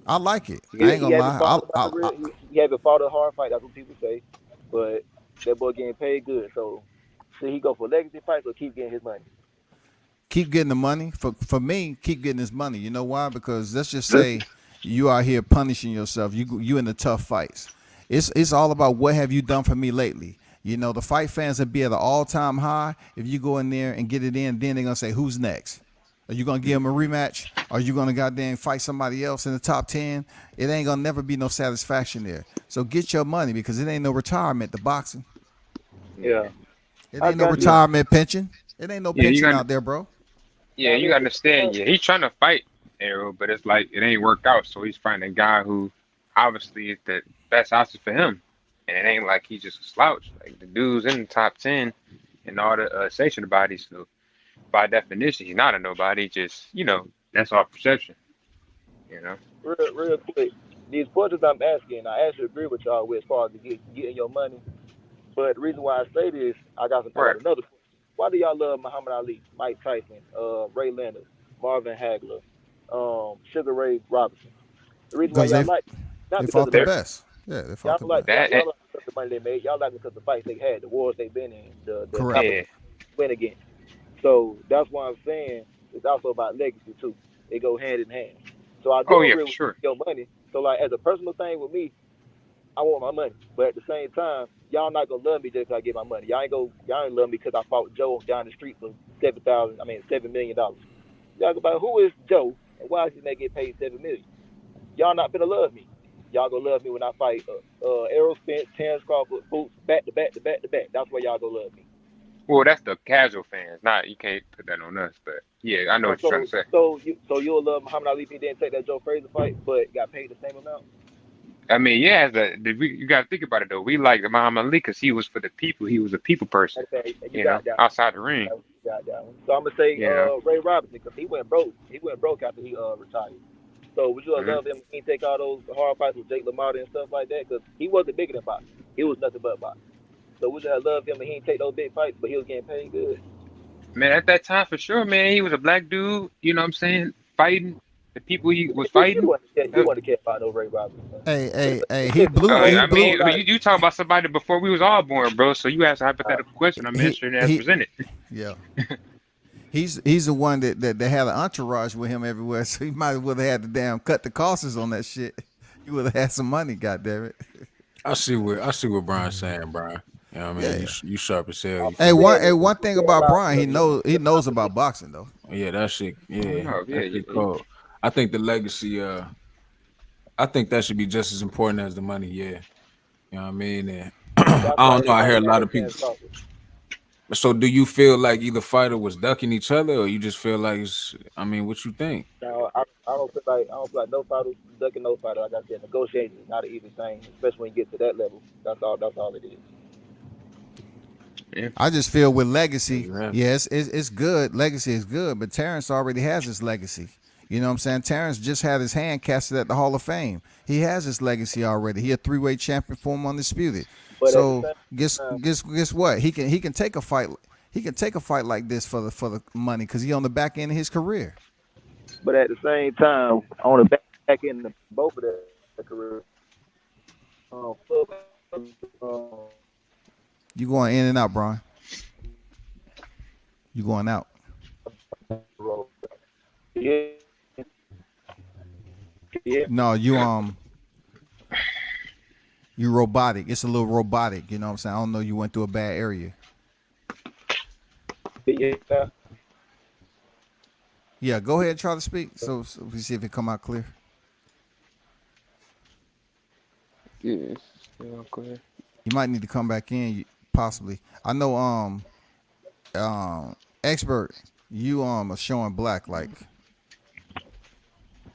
I like it.
You
I
got
ain't
He
gonna
haven't
lie.
fought nobody real. he haven't fought a hard fight. That's what people say, but that boy getting paid good. So should he go for legacy fights or keep getting his money?
Keep getting the money. For me, keep getting his money. You know why? Because let's just say you are here punishing yourself. You in the tough fights. It's all about what have you done for me lately. You know, the fight fans will be at an all-time high. If you go in there and get it in, then they're going to say, who's next? Are you going to give him a rematch? Are you going to goddamn fight somebody else in the top 10? It ain't going to never be no satisfaction there. So get your money because it ain't no retirement, the boxing.
Yeah,
It
I
ain't no
got you.
retirement pension. It ain't no
Yeah, you
pension
got
out there, bro.
yeah, you gotta understand. Yeah, he's trying to fight Arrow, but it's like it ain't worked out. So he's finding a guy who obviously is the best option for him, and it ain't like he's just a slouch. Like the dude's in the top 10 and all the sanctioned bodies. So by definition, he's not a nobody. Just that's our perception. You know.
Real quick. These questions I'm asking, I actually agree with y'all with as far as getting your money. But the reason why I say this, I
Right.
got another question. Why do y'all love Muhammad Ali, Mike Tyson, Ray Leonard, Marvin Hagler, Sugar Ray Robinson? The reason why
Because
y'all like not
they
because
fought
of the
the
There.
money.
best. Yeah, they
Y'all
fought the
like
best.
y'all,
That.
y'all like because of the money they made. Y'all like because of the fights they had, the wars they've been in, the
Correct.
Yeah.
accomplishments they went against. So that's why I'm saying it's also about legacy too. They go hand in hand. So I
Oh
do
yeah,
agree
for
with
sure.
your money. So like as a personal thing with me, I want my money. But at the same time, y'all not gonna love me just because I get my money. Y'all ain't love me because I fought Joe down the street for $7 million. Y'all go about who is Joe and why is this man get paid $7 million? Y'all not gonna love me. Y'all gonna love me when I fight Errol Spence, Terrence Crawford, Boots, back to back to back to back. That's why y'all gonna love me.
Well, that's the casual fans. Not you can't put that on us, but yeah, I know
Oh,
what you're trying to say.
so you'll love Muhammad Ali if he didn't take that Joe Frazier fight, but got paid the same amount.
I mean, yeah, you got to think about it though. We like Muhammad Ali because he was for the people. He was a people person,
Okay, you got that.
outside the ring.
You got that one. So I'm gonna say
You know.
Ray Robinson because he went broke. He went broke after he retired. So would you
Hmm.
love him if he take all those hard fights with Jake LaMotta and stuff like that? Because he wasn't bigger than boxing. He was nothing but boxing. So would you love him if he didn't take those big fights, but he was getting paid good?
Man, at that time for sure, man, he was a black dude. You know what I'm saying? Fighting the people he was
You
fighting.
you want to care about no Ray Robinson. Man.
Hey,
It's
he
just
blew he
I
a
mean,
whole
blew
lot.
you talking about somebody before we was all born, bro. So you asked a hypothetical question. I'm
he
answering as
he
presented.
yeah. He's the one that had an entourage with him everywhere, so he might as well have had to damn cut the costs on that shit. He would have had some money, goddamn it.
I see what Brian's saying, Brian. You know what I mean?
Yeah.
You sharp as hell.
I'm
You
Hey,
feel me?
one
saying
hey,
this.
one thing
Yeah,
about
about
Brian, he knows about boxing though.
Yeah, that shit.
Oh
Yeah,
no, yeah,
that
yeah,
shit cool. I think the legacy. I think that should be just as important as the money. Yeah, you know what I mean. And I
that's why
don't know. I hear
everybody
a
mad
lot
at
of people.
Terrence Crawford.
So, do you feel like either fighter was ducking each other, or you just feel like it's? I mean, what you think?
Now I don't feel like no fighter ducking no fighter. Like I said, negotiating is not an easy thing, especially when you get to that level. That's all it is.
yeah.
I just feel with legacy,
Exactly.
yes, it's good. Legacy is good, but Terrence already has his legacy. You know what I'm saying? Terrence just had his hand casted at the Hall of Fame. He has his legacy already. He a three-way champion for him undisputed.
But at the
So
same
guess
time,
guess guess what? He can take a fight. He can take a fight like this for the money because he on the back end of his career.
on the back end of both of their career, um,
You going in and out, Brian. You going out.
yeah, yeah,
No, you robotic. It's a little robotic. You know what I'm saying? I don't know. You went through a bad area.
yeah.
Yeah, go ahead and try to speak. So we see if it come out clear.
Yeah. Yeah, go ahead.
You might need to come back in, possibly. I know. Expert, you are showing black. Like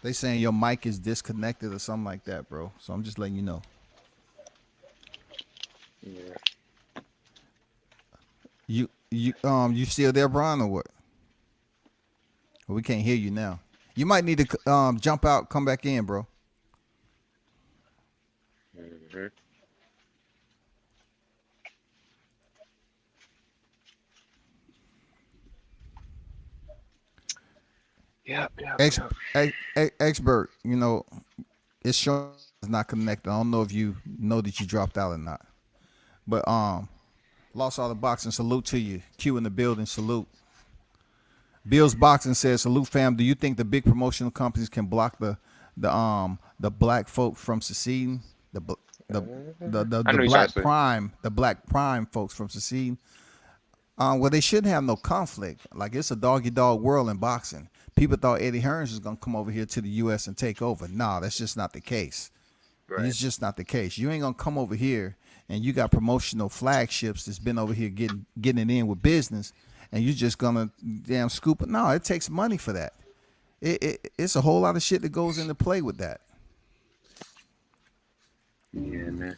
they saying your mic is disconnected or something like that, bro. So I'm just letting you know.
Yeah.
You still there, Brian, or what? Well, we can't hear you now. You might need to jump out, come back in, bro.
Hmm. Yep. Yep.
Ex,
Yep.
expert, it's showing It's not connected. I don't know if you know that you dropped out or not. But Lost All the Boxing, salute to you. Q in the building, salute. Bill's Boxing says, salute fam. Do you think the big promotional companies can block the black folk from seceding? The
I
the
know you're trying to say.
black prime folks from seceding? Well, they shouldn't have no conflict. Like, it's a doggy dog world in boxing. People thought Eddie Hearns was gonna come over here to the U.S. and take over. No, that's just not the case.
Right.
It's just not the case. You ain't gonna come over here and you got promotional flagships that's been over here getting it in with business, and you're just gonna damn scoop it. No, it takes money for that. It's a whole lot of shit that goes into play with that.
Yeah, man.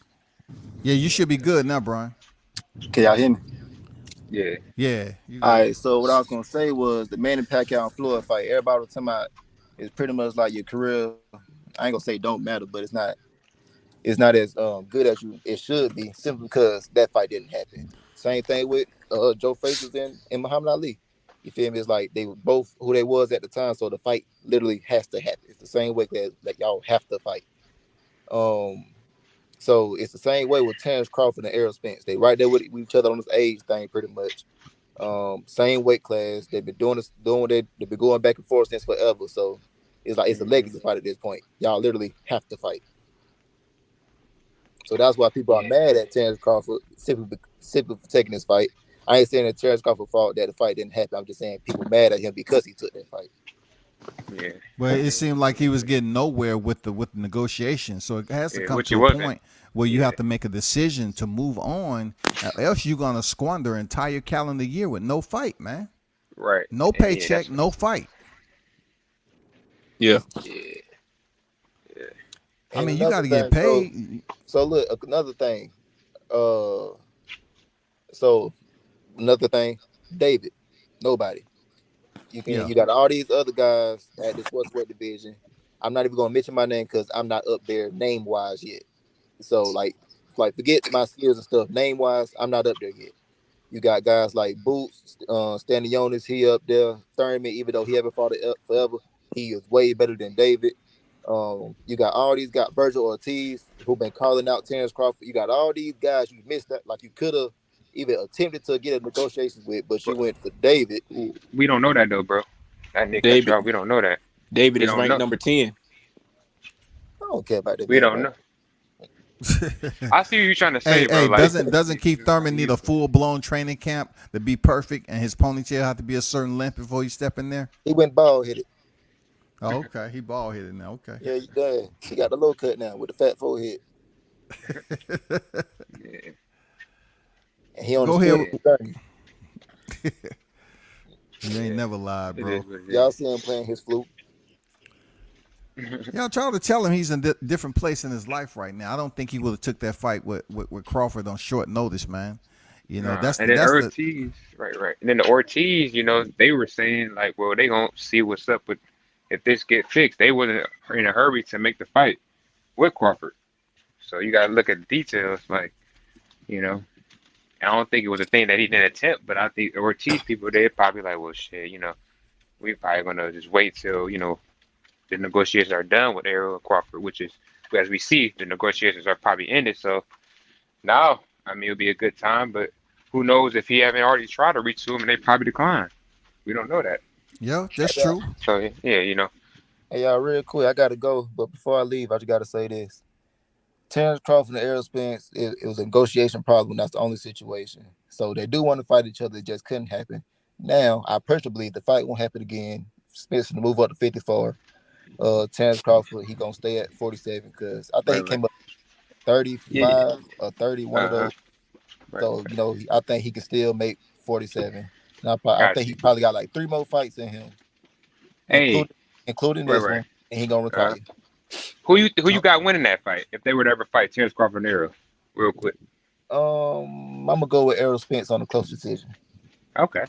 Yeah, you should be good now, Brian.
Can y'all hear me?
Yeah.
Yeah.
All right. So what I was gonna say was the Manny Pacquiao and Floyd fight. Everybody was talking about it's pretty much like your career. I ain't gonna say don't matter, but it's not as good as it should be, simply because that fight didn't happen. Same thing with Joe Frazier and Muhammad Ali. You feel me? It's like they were both who they was at the time, so the fight literally has to happen. It's the same way that y'all have to fight. So it's the same way with Terrence Crawford and Errol Spence. They right there with each other on this age thing, pretty much. Same weight class. They've been they've been going back and forth since forever. So it's like it's a legacy fight at this point. Y'all literally have to fight. So that's why people are mad at Terrence Crawford simply for taking this fight. I ain't saying that Terrence Crawford fault that the fight didn't happen. I'm just saying people mad at him because he took that fight.
Yeah.
Well, it seemed like he was getting nowhere with the negotiations. So it has to come to a point where you have to make a decision to move on, else you're gonna squander an entire calendar year with no fight, man.
Right.
No paycheck, no fight.
Yeah.
I mean, you got to get paid.
So look, another thing. So another thing, David, nobody. You got all these other guys at this what's division. I'm not even gonna mention my name because I'm not up there name wise yet. So like forget my skills and stuff. Name wise, I'm not up there yet. You got guys like Boots, Stanionis, he up there. Thurman, even though he haven't fought it up forever, he is way better than David. You got all these guys, Virgil Ortiz, who've been calling out Terrence Crawford. You got all these guys you missed that, like you could have even attempted to get a negotiations with, but you went for David.
We don't know that though, bro. That Nick
David,
we don't know that.
David is ranked number 10.
I don't care about that.
We don't know. I see what you're trying to say, bro.
Doesn't Keith Thurman need a full blown training camp to be perfect, and his ponytail have to be a certain length before you step in there?
He went bald headed.
Oh, okay. He bald headed now. Okay.
Yeah, he got the low cut now with the fat forehead.
Yeah.
And he on
Go
the
ahead. You ain't never lied, bro.
Y'all see him playing his flute.
Y'all trying to tell him he's in a different place in his life right now. I don't think he would have took that fight with Crawford on short notice, man. You know, that's
Ortiz, right. And then the Ortiz, you know, they were saying like, well, they gonna see what's up with if this get fixed. They wasn't in a hurry to make the fight with Crawford. So you gotta look at the details, like, you know. I don't think it was a thing that he didn't attempt, but I think Ortiz people, they're probably like, well, shit, you know, we probably gonna just wait till, you know, the negotiations are done with Errol Crawford, which is, as we see, the negotiations are probably ended. So now, I mean, it'll be a good time, but who knows if he haven't already tried to reach to him and they probably decline. We don't know that.
Yeah, that's true.
So yeah, you know.
Hey, y'all, real quick, I gotta go, but before I leave, I just gotta say this. Terrence Crawford and Errol Spence, it was a negotiation problem. That's the only situation. So they do want to fight each other. It just couldn't happen. Now, I personally believe the fight won't happen again. Spence will move up to 54. Terrence Crawford, he gonna stay at 47 because I think he came up 35 or 30, one of those. So, you know, I think he can still make 47. And I think he probably got like 3 more fights in him. Including this one, and he gonna retire.
Who you got winning that fight if they were to ever fight Terrence Crawford and Errol? Real quick.
I'm gonna go with Errol Spence on a close decision.
Okay.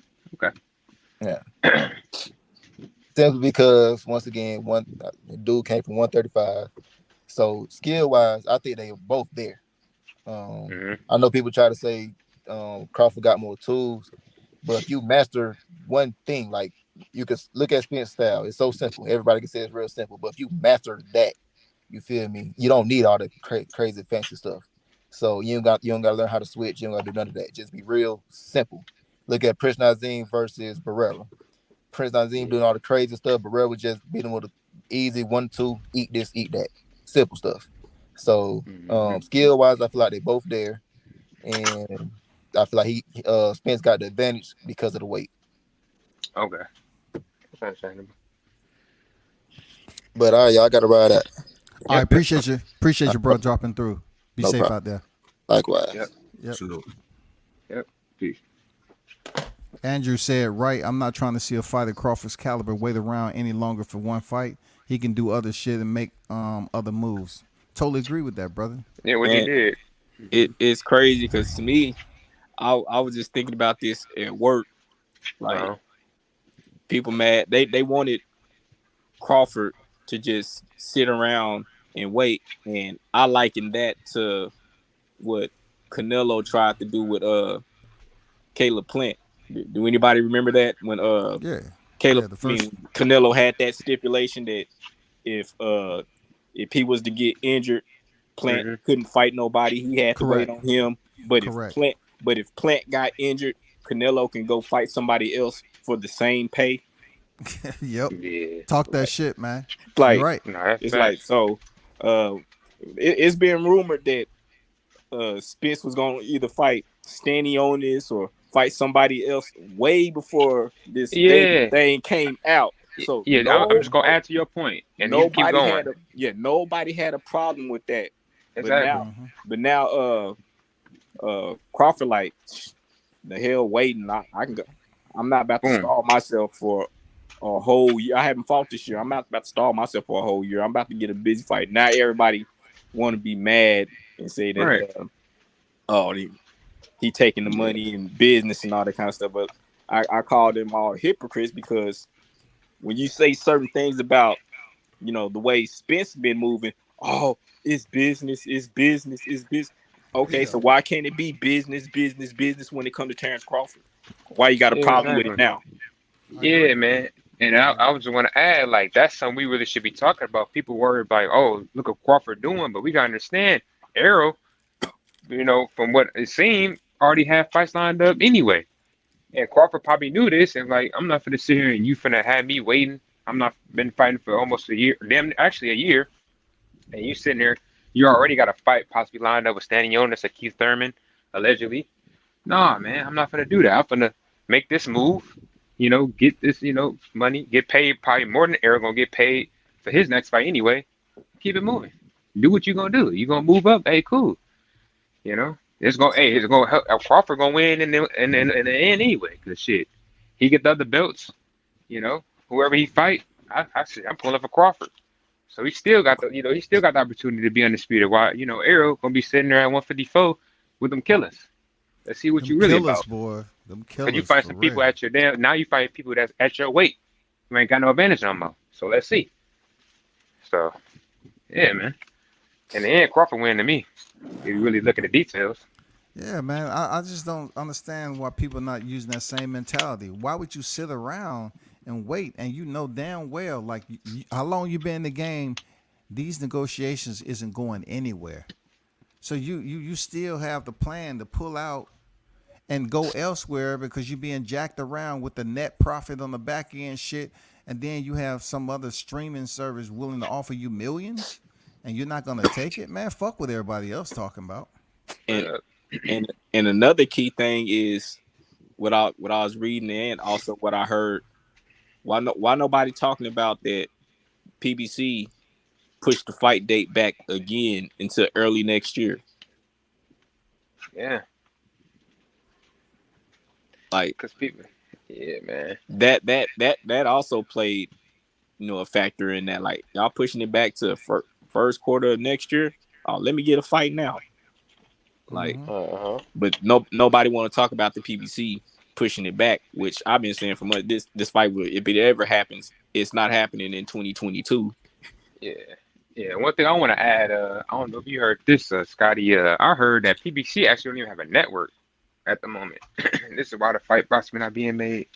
Yeah. Simply because once again, the dude came from 135. So skill wise, I think they were both there. I know people try to say Crawford got more tools, but if you master one thing, like you can look at Spence's style, it's so simple. Everybody can say it's real simple, but if you master that, You feel me? You don't need all the crazy fancy stuff. So you don't got to learn how to switch. You don't got to do none of that. Just be real simple. Look at Prince Nazim versus Barrera. Prince Nazim doing all the crazy stuff. Barrera was just beating with a easy 1-2, eat this, eat that, simple stuff. So skill wise, I feel like they both there, and I feel like Spence got the advantage because of the weight.
Okay, that's understandable.
But all right, y'all got to ride that.
All right, appreciate you, bro, dropping through. Be safe out there.
Likewise.
Yep.
Yep. Peace.
Andrew said, right, I'm not trying to see a fighter Crawford's caliber wait around any longer for one fight. He can do other shit and make other moves. Totally agree with that, brother.
Yeah, what he did.
It's crazy because to me, I was just thinking about this at work. Like, people mad. They wanted Crawford to just sit around and wait. And I liken that to what Canelo tried to do with Caleb Plant. Do anybody remember that when Canelo had that stipulation that if he was to get injured, Plant couldn't fight nobody. He had to wait on him. But if Plant got injured, Canelo can go fight somebody else for the same pay.
Yep. Yeah. Talk that shit, man.
Like,
you're right.
No,
it's like so. It's been rumored that Spence was gonna either fight Stanionis or fight somebody else way before this thing came out. So
I'm just gonna add to your point, and
nobody had a problem with that. Exactly. But now, Crawford like the hell waiting. I can go. I'm not about to stall myself for a whole year. I haven't fought this year. I'm not about to stall myself for a whole year. I'm about to get a busy fight. Now everybody want to be mad and say that he taking the money and business and all that kind of stuff. But I call them all hypocrites because when you say certain things about, the way Spence been moving, it's business, it's business, it's business. Okay, so why can't it be business when it comes to Terrence Crawford? Why you got a problem with it now?
Yeah, man. And I was just want to add, like, that's something we really should be talking about. People worry about, look at Crawford doing, but we gotta understand, Arrow, from what it seemed, already have fights lined up anyway. And Crawford probably knew this, and like, I'm not finna sit here and you finna have me waiting. I'm not been fighting for almost a year, actually a year, and you sitting there, you already got a fight possibly lined up with Stanionis or Keith Thurman, allegedly. Nah, man, I'm not finna do that. I'm finna make this move, get this, money, get paid probably more than Arrow gonna get paid for his next fight anyway. Keep it moving. Do what you gonna do. You gonna move up? Hey, cool. It's gonna help. Crawford gonna win in the end anyway. Cause shit, he get the other belts. Whoever he fight, I'm pulling for Crawford. So he still got the opportunity to be undisputed. Why, Arrow gonna be sitting there at 154 with them killers. Let's see what you really about,
boy. Them killers.
Cause you fight some people at your now you fight people that's at your weight. You ain't got no advantage no more. So let's see. So, yeah, man. In the end, Crawford win to me. If you really look at the details.
Yeah, man. I just don't understand why people are not using that same mentality. Why would you sit around and wait? And damn well, like, how long you been in the game, these negotiations isn't going anywhere. So you still have the plan to pull out and go elsewhere because you're being jacked around with the net profit on the back end shit. And then you have some other streaming service willing to offer you millions. And you're not gonna take it, man. Fuck what everybody else talking about.
And another key thing is what I was reading and also what I heard. Why nobody talking about that? PBC pushed the fight date back again until early next year.
Yeah,
like,
cause people, man.
That also played, a factor in that. Like, y'all pushing it back to first quarter of next year. Oh, let me get a fight now. Like, but nobody want to talk about the PBC pushing it back, which I've been saying for months. This fight, if it ever happens, it's not happening in 2022.
Yeah. One thing I want to add, I don't know if you heard this, Scotty. I heard that PBC actually don't even have a network at the moment. This is why the fight possibly not being made.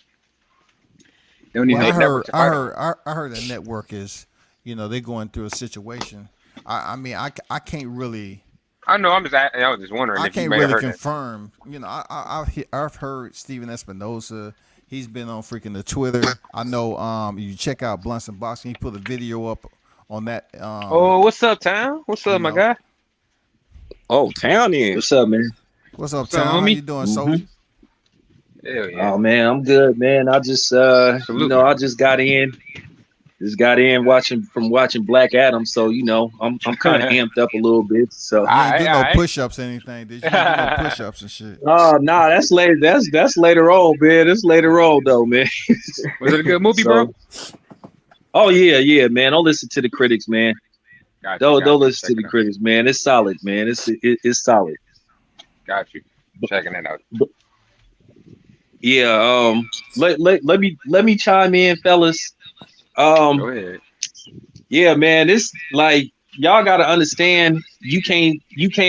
They don't even have a network.
I heard that network is, they're going through a situation I mean, I can't really.
I know. I was just wondering
I
if you
can't
may have
really
heard that.
confirm. You know, I've heard Steven Espinosa. He's been on freaking the Twitter. I know. You check out Blunts and Boxing. He put a video up on that.
Oh, what's up, Town? What's up, my
know.
guy?
Oh, Town in.
What's up, man?
What's up,
What's up,
Town? How
homie?
you doing, Sophie?
Hell yeah.
Oh man, I'm good, man. I just
Absolutely.
I just got in. watching Black Adam, so I'm kind of amped up a little bit. So
You ain't do no
Alright.
push-ups or anything, did you? You ain't do no push-ups and shit.
oh nah, that's later. That's later on, man. That's later on though, man.
Was it a good movie, bro?
Oh yeah, man. Don't listen to the critics, man.
Got you.
Don't listen to the critics, man. It's solid, man. It's solid.
Got you. Checking it out.
Yeah. Let me chime in, fellas.
Go ahead.
Yeah, man. It's like y'all got to understand. You can't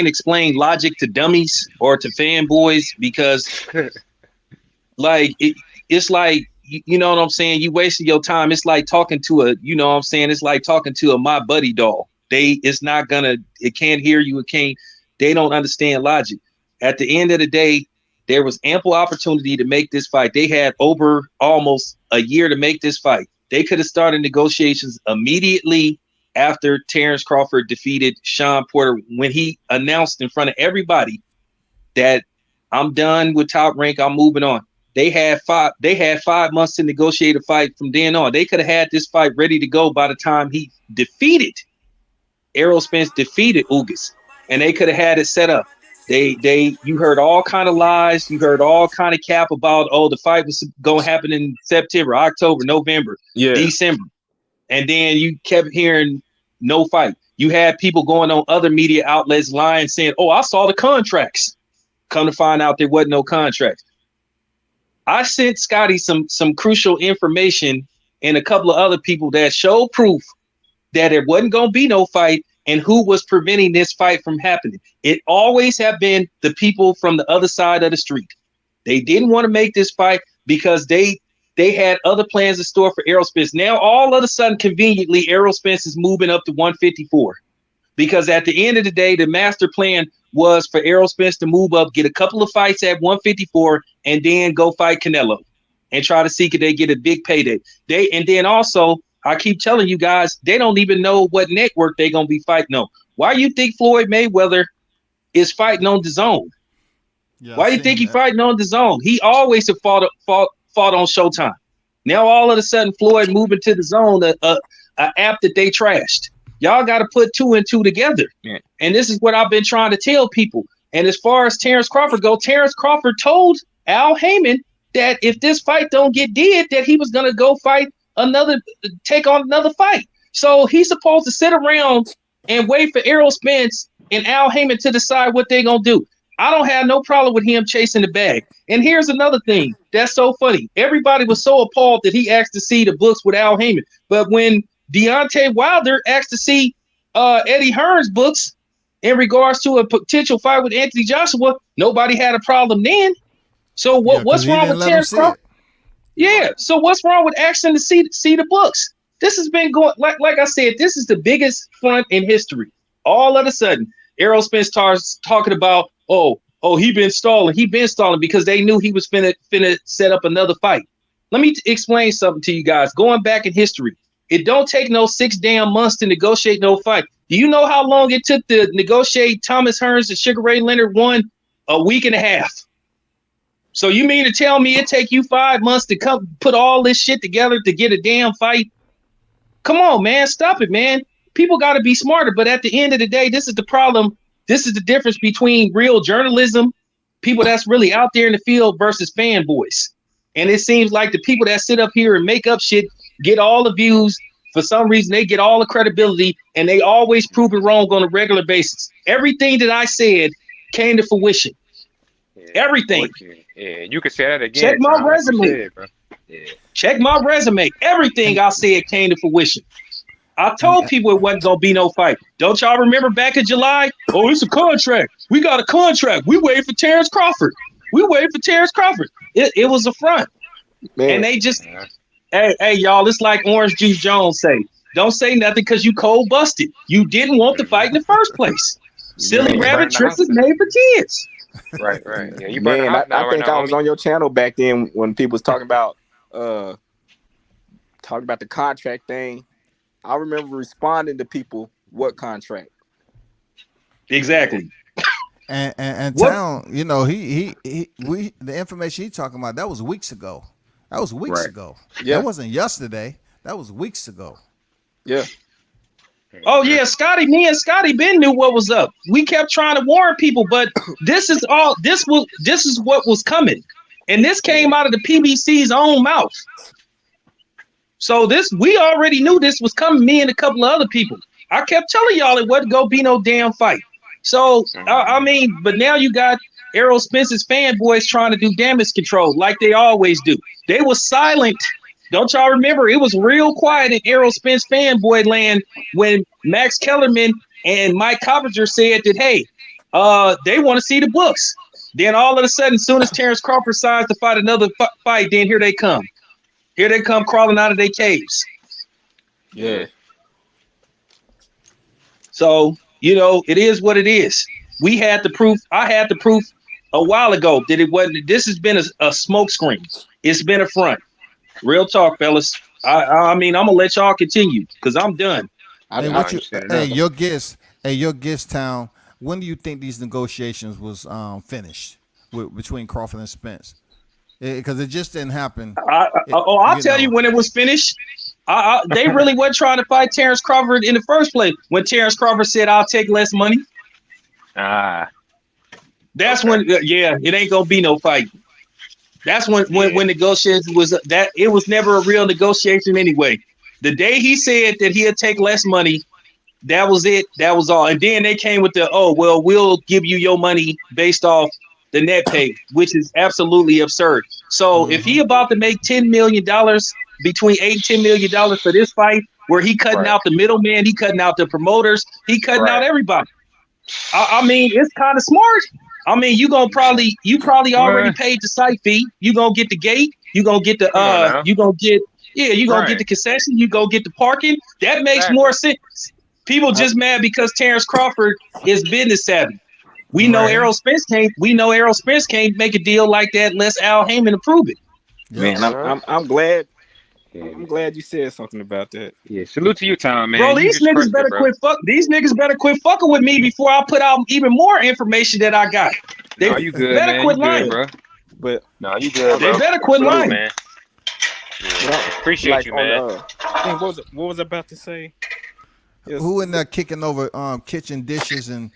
explain logic to dummies or to fanboys because, like, it's like you know what I'm saying. You wasting your time. It's like talking to a, you know what I'm saying. It's like talking to a My Buddy doll. It's not gonna. It can't hear you. It can't. They don't understand logic. At the end of the day, there was ample opportunity to make this fight. They had over almost a year to make this fight. They could have started negotiations immediately after Terrence Crawford defeated Sean Porter when he announced in front of everybody that I'm done with Top Rank. I'm moving on. They had 5 months to negotiate a fight from then on. They could have had this fight ready to go by the time he defeated Errol Spence, defeated Ugas, and they could have had it set up. You heard all kind of lies. You heard all kind of cap about, the fight was going to happen in September, October, November, December. And then you kept hearing no fight. You had people going on other media outlets lying, saying, I saw the contracts. Come to find out there wasn't no contracts. I sent Scotty some crucial information and a couple of other people that showed proof that there wasn't going to be no fight and who was preventing this fight from happening. It always have been the people from the other side of the street. They didn't want to make this fight because they had other plans in store for Errol Spence. Now, all of a sudden, conveniently, Errol Spence is moving up to 154 because at the end of the day, the master plan was for Errol Spence to move up, get a couple of fights at 154, and then go fight Canelo and try to see could they get a big payday. And then also, I keep telling you guys, they don't even know what network they're going to be fighting on. Why you think Floyd Mayweather is fighting on DAZN?
Yeah,
Why do you think he's fighting on DAZN? He always have fought on Showtime. Now all of a sudden, Floyd moving to DAZN, a app that they trashed. Y'all got to put 2 and 2 together. Yeah. And this is what I've been trying to tell people. And as far as Terrence Crawford go, Terrence Crawford told Al Heyman that if this fight don't get did, that he was going to go take on another fight. So he's supposed to sit around and wait for Errol Spence and Al Heyman to decide what they're going to do. I don't have no problem with him chasing the bag. And here's another thing that's so funny. Everybody was so appalled that he asked to see the books with Al Heyman. But when Deontay Wilder asked to see Eddie Hearn's books in regards to a potential fight with Anthony Joshua, nobody had a problem then. So what's wrong with Terrence Crawford? Yeah. So what's wrong with asking to see the books? This has been going like I said. This is the biggest front in history. All of a sudden, Errol Spence starts talking about he been stalling. He been stalling because they knew he was finna set up another fight. Let me explain something to you guys. Going back in history, it don't take no 6 damn months to negotiate no fight. Do you know how long it took to negotiate Thomas Hearns and Sugar Ray Leonard? 1 week and a half. So you mean to tell me it take you 5 months to come put all this shit together to get a damn fight? Come on, man. Stop it, man. People got to be smarter. But at the end of the day, this is the problem. This is the difference between real journalism, people that's really out there in the field versus fanboys. And it seems like the people that sit up here and make up shit get all the views. For some reason, they get all the credibility and they always prove it wrong on a regular basis. Everything that I said came to fruition. Everything.
Yeah, you can say that again.
Check my resume. Check my resume. Everything I said came to fruition. I told people it wasn't gonna be no fight. Don't y'all remember back in July? Oh, it's a contract. We got a contract. We waited for Terrence Crawford. It was a front. Man. And they just hey y'all, it's like Orange Juice Jones say. Don't say nothing because you cold busted. You didn't want the fight in the first place. Silly
you
rabbit
burning the
tricks
house
is
down.
made for kids.
Right, right. Yeah, you burning the
Man,
house
I
down right
think
now,
I was
homie.
on your channel back then when people was talking about the contract thing. I remember responding to people, what contract?
Exactly.
And
What?
Town, you know, the information he talking about, that was weeks ago. That was weeks
Right.
ago.
Yeah.
That wasn't yesterday. That was weeks ago.
Yeah.
Oh yeah, Scotty. Me and Scotty Ben knew what was up. We kept trying to warn people, but this is what was coming, and this came out of the PBC's own mouth. So we already knew this was coming. Me and a couple of other people. I kept telling y'all it wasn't gonna be no damn fight. So I mean, but now you got Errol Spence's fanboys trying to do damage control like they always do. They were silent. Don't y'all remember? It was real quiet in Errol Spence fanboy land when Max Kellerman and Mike Coppinger said that, hey, they want to see the books. Then all of a sudden, as soon as Terrence Crawford decides to fight another fight, then here they come. Here they come crawling out of their caves.
Yeah.
So, you know, it is what it is. We had the proof. I had the proof a while ago that it wasn't. This has been a smoke screen. It's been a front. Real talk, fellas. I mean, I'm gonna let y'all continue because I'm done.
Your guest, Town. When do you think these negotiations was finished between Crawford and Spence? Because it just didn't happen.
I'll tell you when it was finished. They really weren't trying to fight Terrence Crawford in the first place. When Terrence Crawford said, "I'll take less money," that's when. It ain't gonna be no fight. That's when negotiations was that it was never a real negotiation anyway. The day he said that he'd take less money, that was it. That was all. And then they came with the, we'll give you your money based off the net pay, which is absolutely absurd. So if he about to make $10 million, between $8 and $10 million for this fight, where he cutting out the middleman, he cutting out the promoters, he cutting out everybody. I mean, it's kind of smart. I mean, you probably already paid the site fee. You gonna get the gate. You gonna get the get the concession. You go get the parking. That makes more sense. People just mad because Terrence Crawford is business savvy. We know Errol Spence can't. We know Errol Spence can't make a deal like that unless Al Heyman approve it.
Man, I'm glad. I'm glad you said something about that.
Yeah, salute to you, Tom, man.
Bro, these niggas better quit. These niggas better quit fucking with me before I put out even more information that I got. They
you good,
better
man.
quit
You
lying,
good, bro.
But
you good, bro.
They better quit lying,
man. Yeah, appreciate you, man.
What was I about to say?
Who in there kicking over kitchen dishes and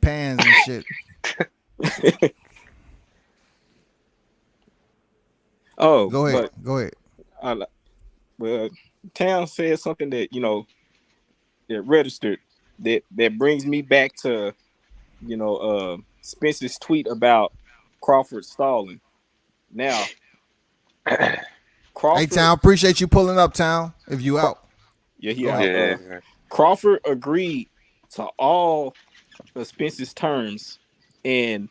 pans and shit? Go ahead.
Well, Town said something that that registered that brings me back to Spence's tweet about Crawford stalling. Now, Crawford.
Hey, Town, appreciate you pulling up, Town. If you out,
he out. Crawford agreed to all of Spence's terms, and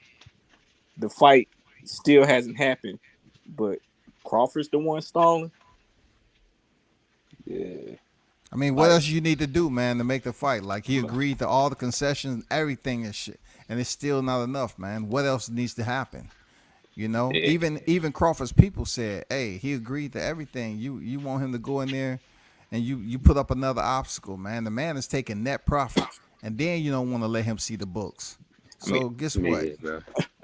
the fight still hasn't happened. But Crawford's the one stalling.
Yeah.
I mean, what else you need to do, man, to make the fight? Like, he agreed to all the concessions, everything and shit, and it's still not enough, man. What else needs to happen? Even Crawford's people said, hey, he agreed to everything. You want him to go in there and you put up another obstacle, man. The man is taking net profit, and then you don't want to let him see the books. So guess what?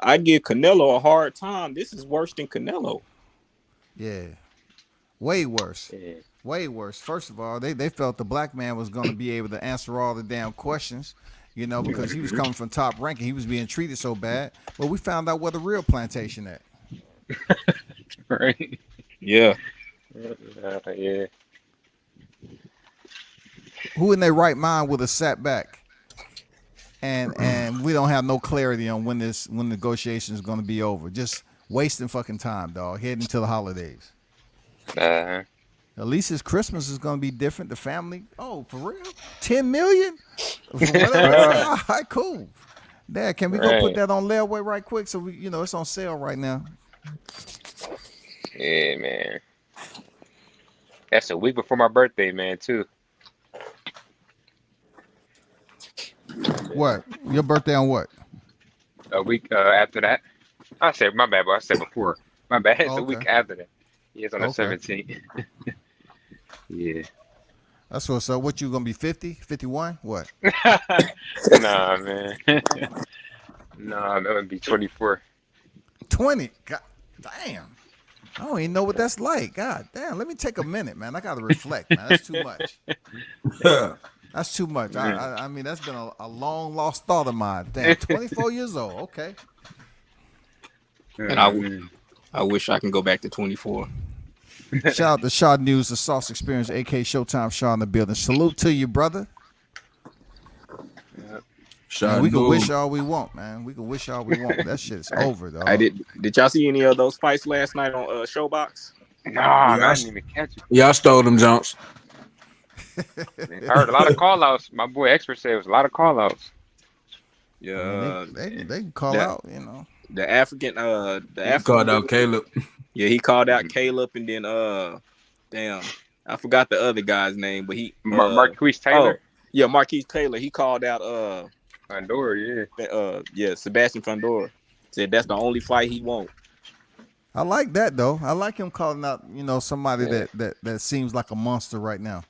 I give Canelo a hard time. This is worse than Canelo.
Yeah. Way worse. Yeah. Way worse. First of all, they felt the black man was going to be able to answer all the damn questions, because he was coming from top ranking. He was being treated so bad. But we found out where the real plantation at.
Right.
Yeah.
Yeah.
Who in their right mind would have sat back and we don't have no clarity on when negotiation is going to be over. Just wasting fucking time, dog, heading to the holidays. At least his Christmas is going to be different. The family, for real? 10 million? All right, cool. Dad, can we go put that on layaway right quick? So we, it's on sale right now.
Yeah, man. That's a week before my birthday, man, too.
What? Your birthday on what?
A week after that. I said my bad, but I said before. My bad. It's
Oh,
a
okay.
week after that. Yeah, it's on the
Okay.
17th. Yeah.
That's what's up. What you gonna be 50, 51? What?
Nah, man. Nah, that would be 24.
20. God damn. I don't even know what that's like. God damn. Let me take a minute, man. I gotta reflect, man. That's too much. That's too much. I mean, that's been a long lost thought of mine. Damn, 24 years old. Okay.
And I wish I can go back to 24.
Shout out to Shaw News, the Sauce Experience, AK Showtime Shaw in the building. Salute to you, brother. Man, we can wish all we want, man. We can wish all we want. That shit is over, though.
Did y'all see any of those fights last night on Showbox?
Nah, I didn't even catch it.
Y'all stole them jumps.
I heard a lot of call outs. My boy Expert said it was a lot of call outs.
Yeah,
they can call out, you know.
The African
called out Caleb.
Yeah, he called out Caleb, and then damn, I forgot the other guy's name, but he
Marquise Taylor.
Yeah, Marquise Taylor. He called out
Fandor,
yeah, Sebastian Fandor. Said that's the only fight he won't.
I like that though. I like him calling out, you know, somebody that seems like a monster right now.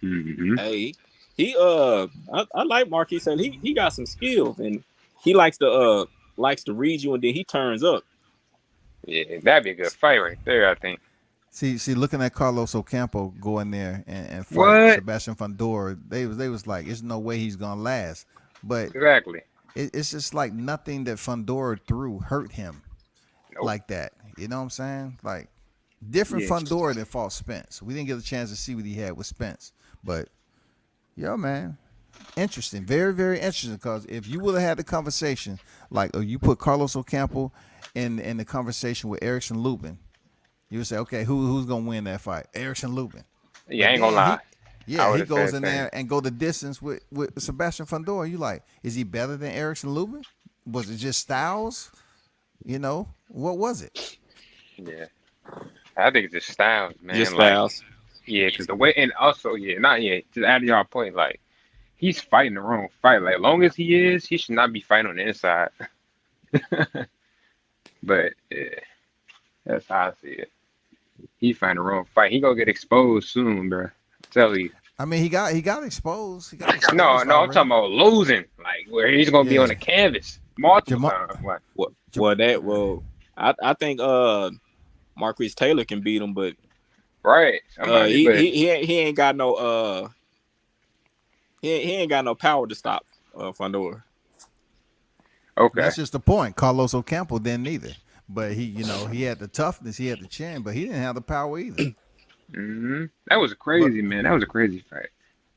Mm-hmm.
Hey, I like Marquise Taylor. He got some skills, and he likes to read you, and then he turns up.
Yeah, that'd be a good fight right there, I think.
See, looking at Carlos Ocampo go in there and fight
What?
Sebastian Fandor, they was like, there's no way he's gonna last. But
Exactly.
it's just like nothing that Fandor threw hurt him like that. You know what I'm saying? Like different Fandor than fought Spence. We didn't get a chance to see what he had with Spence, but yo, man, interesting, very very interesting. Because if you would have had the conversation, like, or you put Carlos Ocampo in the conversation with Erickson Lubin, you would say, okay, who's gonna win that fight? Erickson Lubin.
Yeah, I ain't gonna lie.
He goes in there and go the distance with Sebastian Fandor. You like, is he better than Erickson Lubin? Was it just styles? You know, what was it?
Yeah, I think it's just styles, man.
Just styles.
Yeah, because the way, and also, just add to y'all point, like, he's fighting the wrong fight. Like, long as he is, he should not be fighting on the inside. But yeah, that's how I see it. He fighting the wrong fight. He gonna get exposed soon, bro. Tell you.
I mean, he got exposed.
No, I'm talking about losing, like where he's gonna be on the canvas multiple times. Like,
I think Marquise Taylor can beat him, but he ain't got no he ain't got no power to stop Fandor.
Okay,
that's just the point. Carlos Ocampo didn't either, but he had the toughness, he had the chin, but he didn't have the power either.
Mm-hmm. That was crazy, man. That was a crazy fight.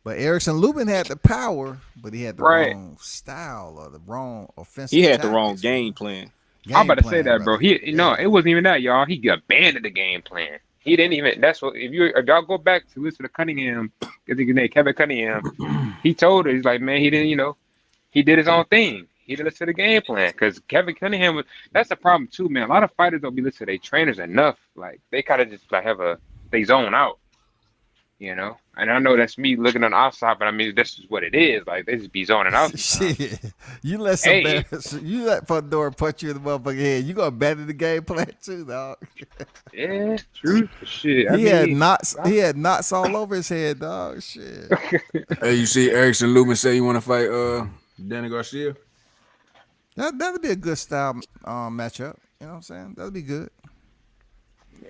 But Erickson Lubin had the power, but he had the wrong style or the wrong offensive.
He had the wrong game plan.
I'm about to say that, bro. It wasn't even that, y'all. He abandoned the game plan. He didn't even. That's what. If y'all go back to listen to Cunningham, I think his name Kevin Cunningham. He told her, he's like, man, he didn't. He did his own thing. He didn't listen to the game plan because Kevin Cunningham was. That's the problem too, man. A lot of fighters don't be listening to their trainers enough. Like they kind of just like they zone out, you know. And I know that's me looking on the outside, but I mean this is what it is. Like they just be zoning out.
Shit, you let Fandor punch you in the motherfucking head. You gonna abandon the game plan too, dog?
Yeah, true. Shit.
He had knots all over his head, dog. Shit.
Hey, you see Erickson Lubin say you want to fight Danny Garcia?
That'd be a good style matchup. You know what I'm saying? That'd be good.
Yeah.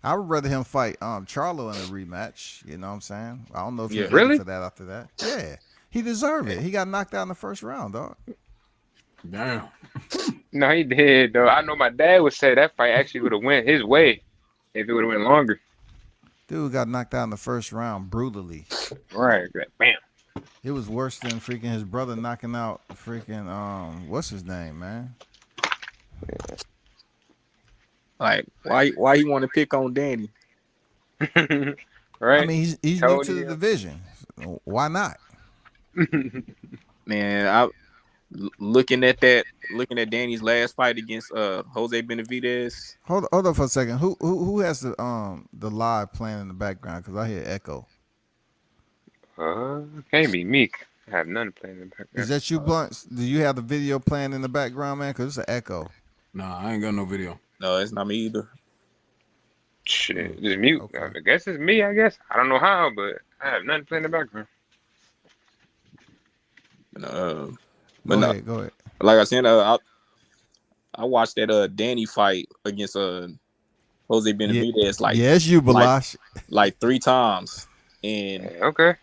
I would rather him fight Charlo in a rematch. You know what I'm saying? I don't know if he's
really
ready for that after that. Yeah, he deserved it. He got knocked out in the first round, dog.
Damn.
No, he did though. I know my dad would say that fight actually would have went his way if it would have went longer.
Dude got knocked out in the first round brutally.
Right. Bam.
It was worse than freaking his brother knocking out freaking what's his name, man?
Yeah.
Like why you want to pick on Danny?
Right.
I mean, he's new to the division. Why not?
Man, looking at Danny's last fight against Jose Benavidez.
Hold on for a second. Who has the live playing in the background? Because I hear echo.
Can't be me. I have none playing in the background.
Is that you, Blunt? Do you have the video playing in the background, man? Because it's an echo.
Nah, I ain't got no video.
No, it's not me either.
Shit, just mute.
Okay.
I guess it's me. I guess I don't know how, but I have nothing playing in the background.
But
Go ahead. Go ahead.
like I said, I watched that Danny fight against Jose Benavidez
yeah, it's you, Balash.
like 3 times, and
Yeah, okay.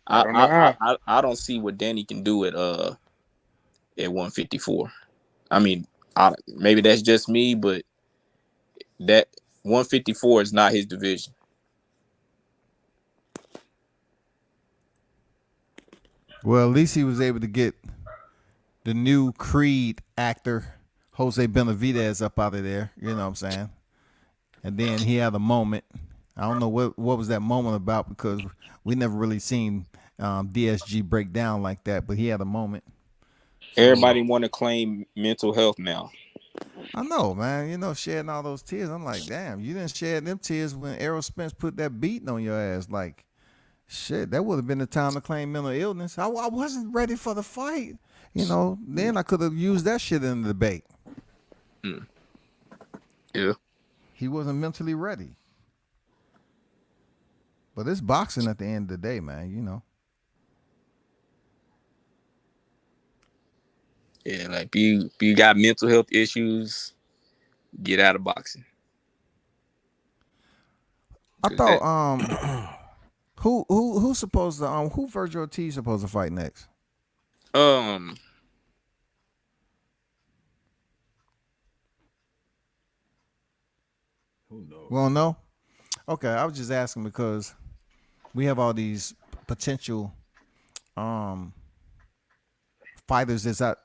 I don't see what Danny can do at 154. I mean, maybe that's just me, but that 154 is not his division.
Well, at least he was able to get the new Creed actor, Jose Benavidez, up out of there. You know what I'm saying? And then he had a moment. I don't know what was that moment about, because we never really seen DSG break down like that, but he had a moment.
Everybody want to claim mental health now.
I know, man. You know, shedding all those tears. I'm like, damn, you didn't shed them tears when Errol Spence put that beating on your ass. Like, shit, that would have been the time to claim mental illness. I wasn't ready for the fight. You know, then I could have used that shit in the debate.
Yeah.
He wasn't mentally ready. But it's boxing at the end of the day, man, you know.
Yeah, like if you got mental health issues, get out of boxing.
I thought who's supposed to who Virgil Ortiz supposed to fight next?
Who knows?
We don't know? Okay, I was just asking because we have all these potential fighters that's at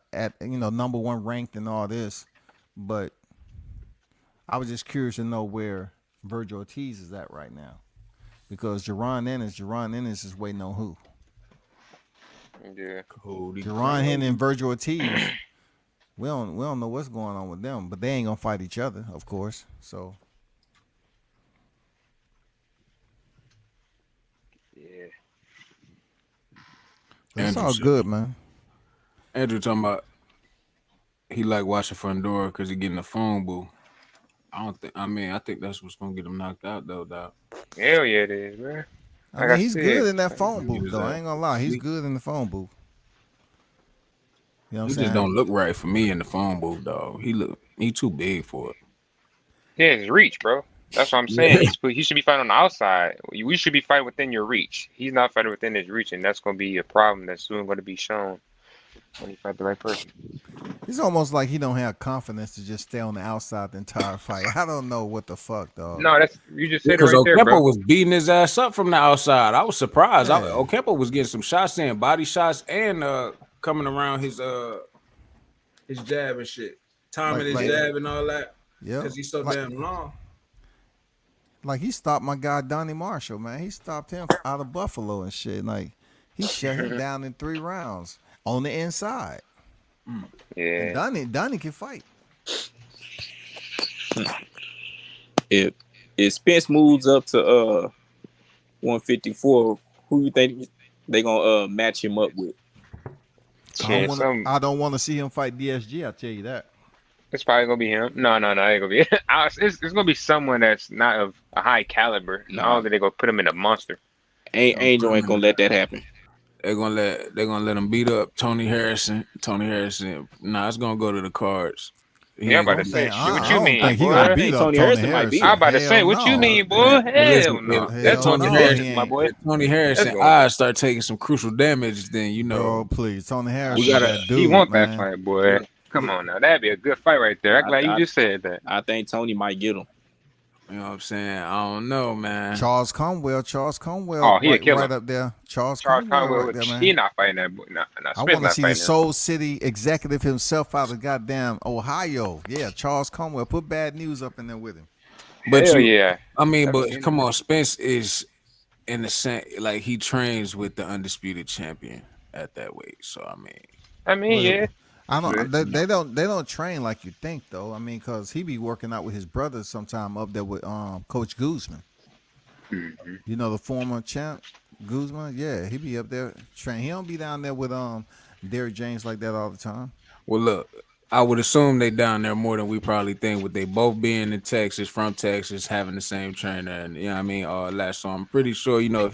number 1 ranked and all this, but I was just curious to know where Virgil Ortiz is at right now, because Jaron Ennis is waiting on who?
Yeah,
Jaron Henry and Virgil Ortiz. We don't know what's going on with them, but they ain't gonna fight each other, of course. So
yeah.
it's all good, man.
Andrew talking about he like watching front door because he getting a phone booth. I think that's what's gonna get him knocked out though, dog.
Hell yeah, it is, man.
I mean, he's good in that phone booth, though. I ain't gonna lie, he's good in the phone booth. You know what I'm saying?
Just don't look right for me in the phone booth, dog. He too big for it.
Yeah, his reach, bro. That's what I'm saying. He should be fighting on the outside. We should be fighting within your reach. He's not fighting within his reach, and that's going to be a problem that's soon going to be shown when he fight the right person.
It's almost like he don't have confidence to just stay on the outside the entire fight. I don't know what the fuck, dog.
No, you just said it
Because
right there, bro.
Okempo was beating his ass up from the outside. I was surprised. Yeah. Okempo was getting some shots in, body shots, and coming around his jab and shit, timing his jab and all that. Yeah, because he's so damn long.
Like he stopped my guy Donnie Marshall, man. He stopped him out of Buffalo and shit. Like he shut him down in 3 rounds on the inside.
Yeah,
and Donnie can fight.
If Spence moves up to 154, who you think they gonna match him up with?
I don't want to see him fight DSG. I'll tell you that.
It's probably gonna be him. No, it ain't gonna be. It's gonna be someone that's not of a high caliber. No, I don't think they're gonna put him in a monster.
Angel ain't gonna let that happen.
They're gonna let him beat up Tony Harrison. Nah, it's gonna go to the cards.
Yeah, I'm about to say, what you mean?
Tony Harrison might beat him.
I'm about to say, what you mean, boy? Hell no. That's Tony Harrison, my boy.
Tony Harrison eyes start taking some crucial damage, then you know.
Oh, please, Tony Harrison.
He want that fight, boy. Come on now, that'd be a good fight right there. I'm glad you just said that.
I think Tony might get him.
You know what I'm saying? I don't know, man.
Charles Conwell.
Oh, he
right up there. Charles Conwell right there, man.
He not fighting that boy. No,
I want to see the Soul City executive himself out of goddamn Ohio. Yeah, Charles Conwell. Put Bad News up in there with him.
But
hell yeah.
I mean, but come on, Spence is in the same, like he trains with the undisputed champion at that weight. So
I mean, yeah.
I don't. They don't train like you think though. I mean, because he be working out with his brother sometime up there with Coach Guzman.
Mm-hmm.
You know, the former champ. Guzman, yeah, he be up there train. He don't be down there with Derrick James like that all the time.
Well, look, I would assume they down there more than we probably think. With they both being in Texas, from Texas, having the same trainer, and you know what I mean, all that. So I'm pretty sure, you know,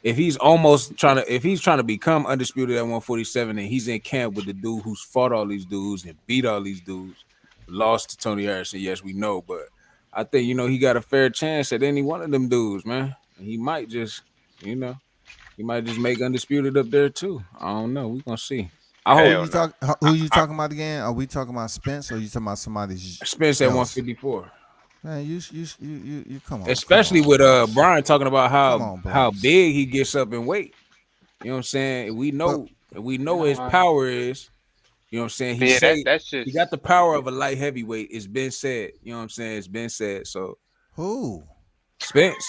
if he's almost trying to if he's trying to become undisputed at 147, and he's in camp with the dude who's fought all these dudes and beat all these dudes, lost to Tony Harrison. Yes, we know, but I think you know he got a fair chance at any one of them dudes, man. And he might just, you know, he might just make undisputed up there too. I don't know. We're gonna see. I
Who
hope
Hell
you
no.
talk? Who you talking about again? Are we talking about Spence or you talking about somebody
Spence at
else?
154.
Man, you come
Especially
on,
with
Bloss.
Brian talking about
Come on,
how
Bloss.
big he gets up in weight. You know what I'm saying?
But
We know his
No.
power is, you know what I'm saying? He
Yeah,
say
that's
he got
just
the power of a light heavyweight. It's been said. You know what I'm saying? It's been said. So
who?
Spence,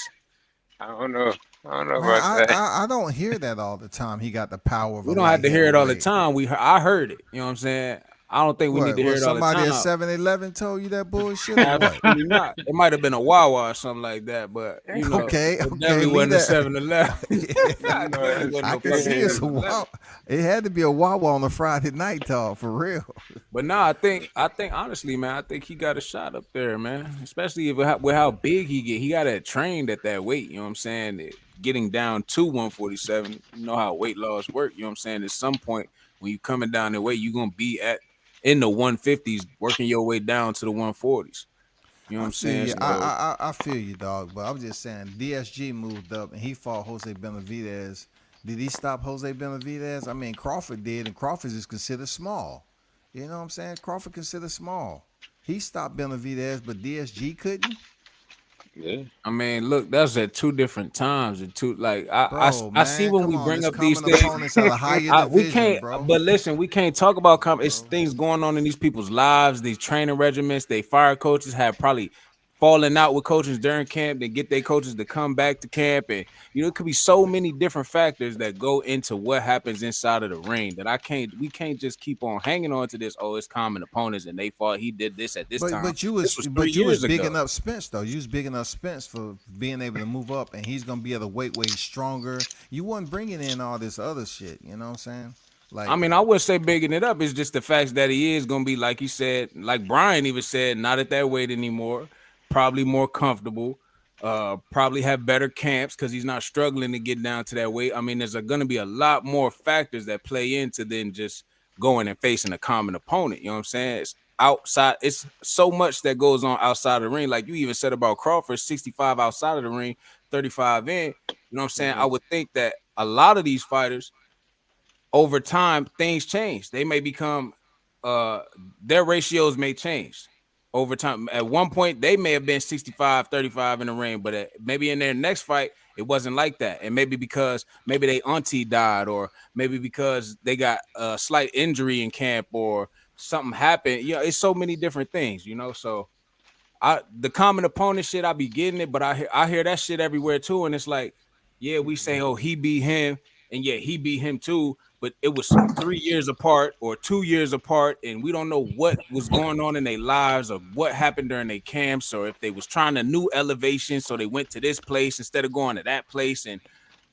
I don't know. I don't know
Man,
about that.
I don't hear that all the time. He got the power of
we
a
don't have
light
to hear it all the
heavyweight.
time. I heard it. You know what I'm saying? I don't think we need
What?
to hear
Was
it all the
somebody at
time.
7-Eleven told you that bullshit or what?
Absolutely not. It might have been a Wawa or something like that, but you know,
Okay,
it
okay,
definitely
leave
wasn't a
that.
7-Eleven.
You
It
know,
definitely wasn't
I
no
can
fucking
see it's a
7-Eleven.
wow. It had to be a Wawa on a Friday night, dog, for real.
But no, I think honestly, man, I think he got a shot up there, man. Especially if with how big he get, he got it trained at that weight. You know what I'm saying? Getting down to 147, you know how weight loss work. You know what I'm saying? At some point, when you coming down the weight, you're gonna be at in the 150s, working your way down to the 140s. You know what
I
I'm
feel
saying?
you.
So
I feel you, dog. But I'm just saying, DSG moved up and he fought Jose Benavidez. Did he stop Jose Benavidez? I mean, Crawford did, and Crawford is considered small. You know what I'm saying? Crawford considered small. He stopped Benavidez, but DSG couldn't.
yeah.
I mean, look, that's at two different times and two like
Bro,
I see
man,
when
come
we
on.
bring
It's
up these
common
things.
opponents at a higher
We
division,
can't,
bro.
but listen, we can't talk about
Come on,
it's
bro.
things going on in these people's lives. These training regiments, they fire coaches have probably fallen out with coaches during camp. They get their coaches to come back to camp, and you know it could be so many different factors that go into what happens inside of the ring that we can't just keep on hanging on to this. Oh, it's common opponents, and they fought. He did this at this time. This was 3 years
Bigging
ago.
up Spence though. You was bigging up Spence for being able to move up, and he's gonna be at a weight where he's stronger. You wasn't bringing in all this other shit. You know what I'm saying?
I
Like,
mean, I would say bigging it up. It's just the fact that he is going to be, like he said, like Brian even said, not at that weight anymore. Probably more comfortable. Probably have better camps because he's not struggling to get down to that weight. I mean, there's going to be a lot more factors that play into than just going and facing a common opponent. You know what I'm saying? It's outside. It's so much that goes on outside of the ring. Like you even said about Crawford, 65 outside of the ring, 35 in. You know what I'm saying? I would think that a lot of these fighters over time things change. They may become their ratios may change over time. At one point they may have been 65-35 in the ring, but maybe in their next fight it wasn't like that. And maybe because maybe they auntie died, or maybe because they got a slight injury in camp, or something happened. You know, it's so many different things, you know. So the common opponent shit, I be getting it, but I hear that shit everywhere too. And it's like, yeah, we say, oh, he beat him, and yeah, he beat him too, but it was 3 years apart or 2 years apart, and we don't know what was going on in their lives or what happened during their camps, or if they was trying a new elevation, so they went to this place instead of going to that place, and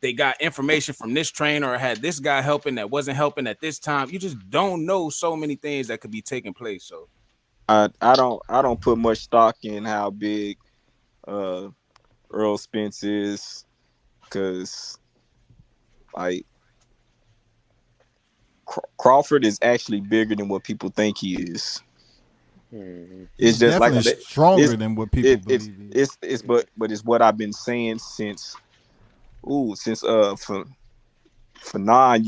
they got information from this trainer or had this guy helping that wasn't helping at this time. You just don't know so many things that could be taking place. So
I don't put much stock in how big uh Earl Spence is, because like Crawford is actually bigger than what people think he is.
Mhm.
It's
he's
just like
definitely stronger than what people believe.
but it's what I've been saying since Fanon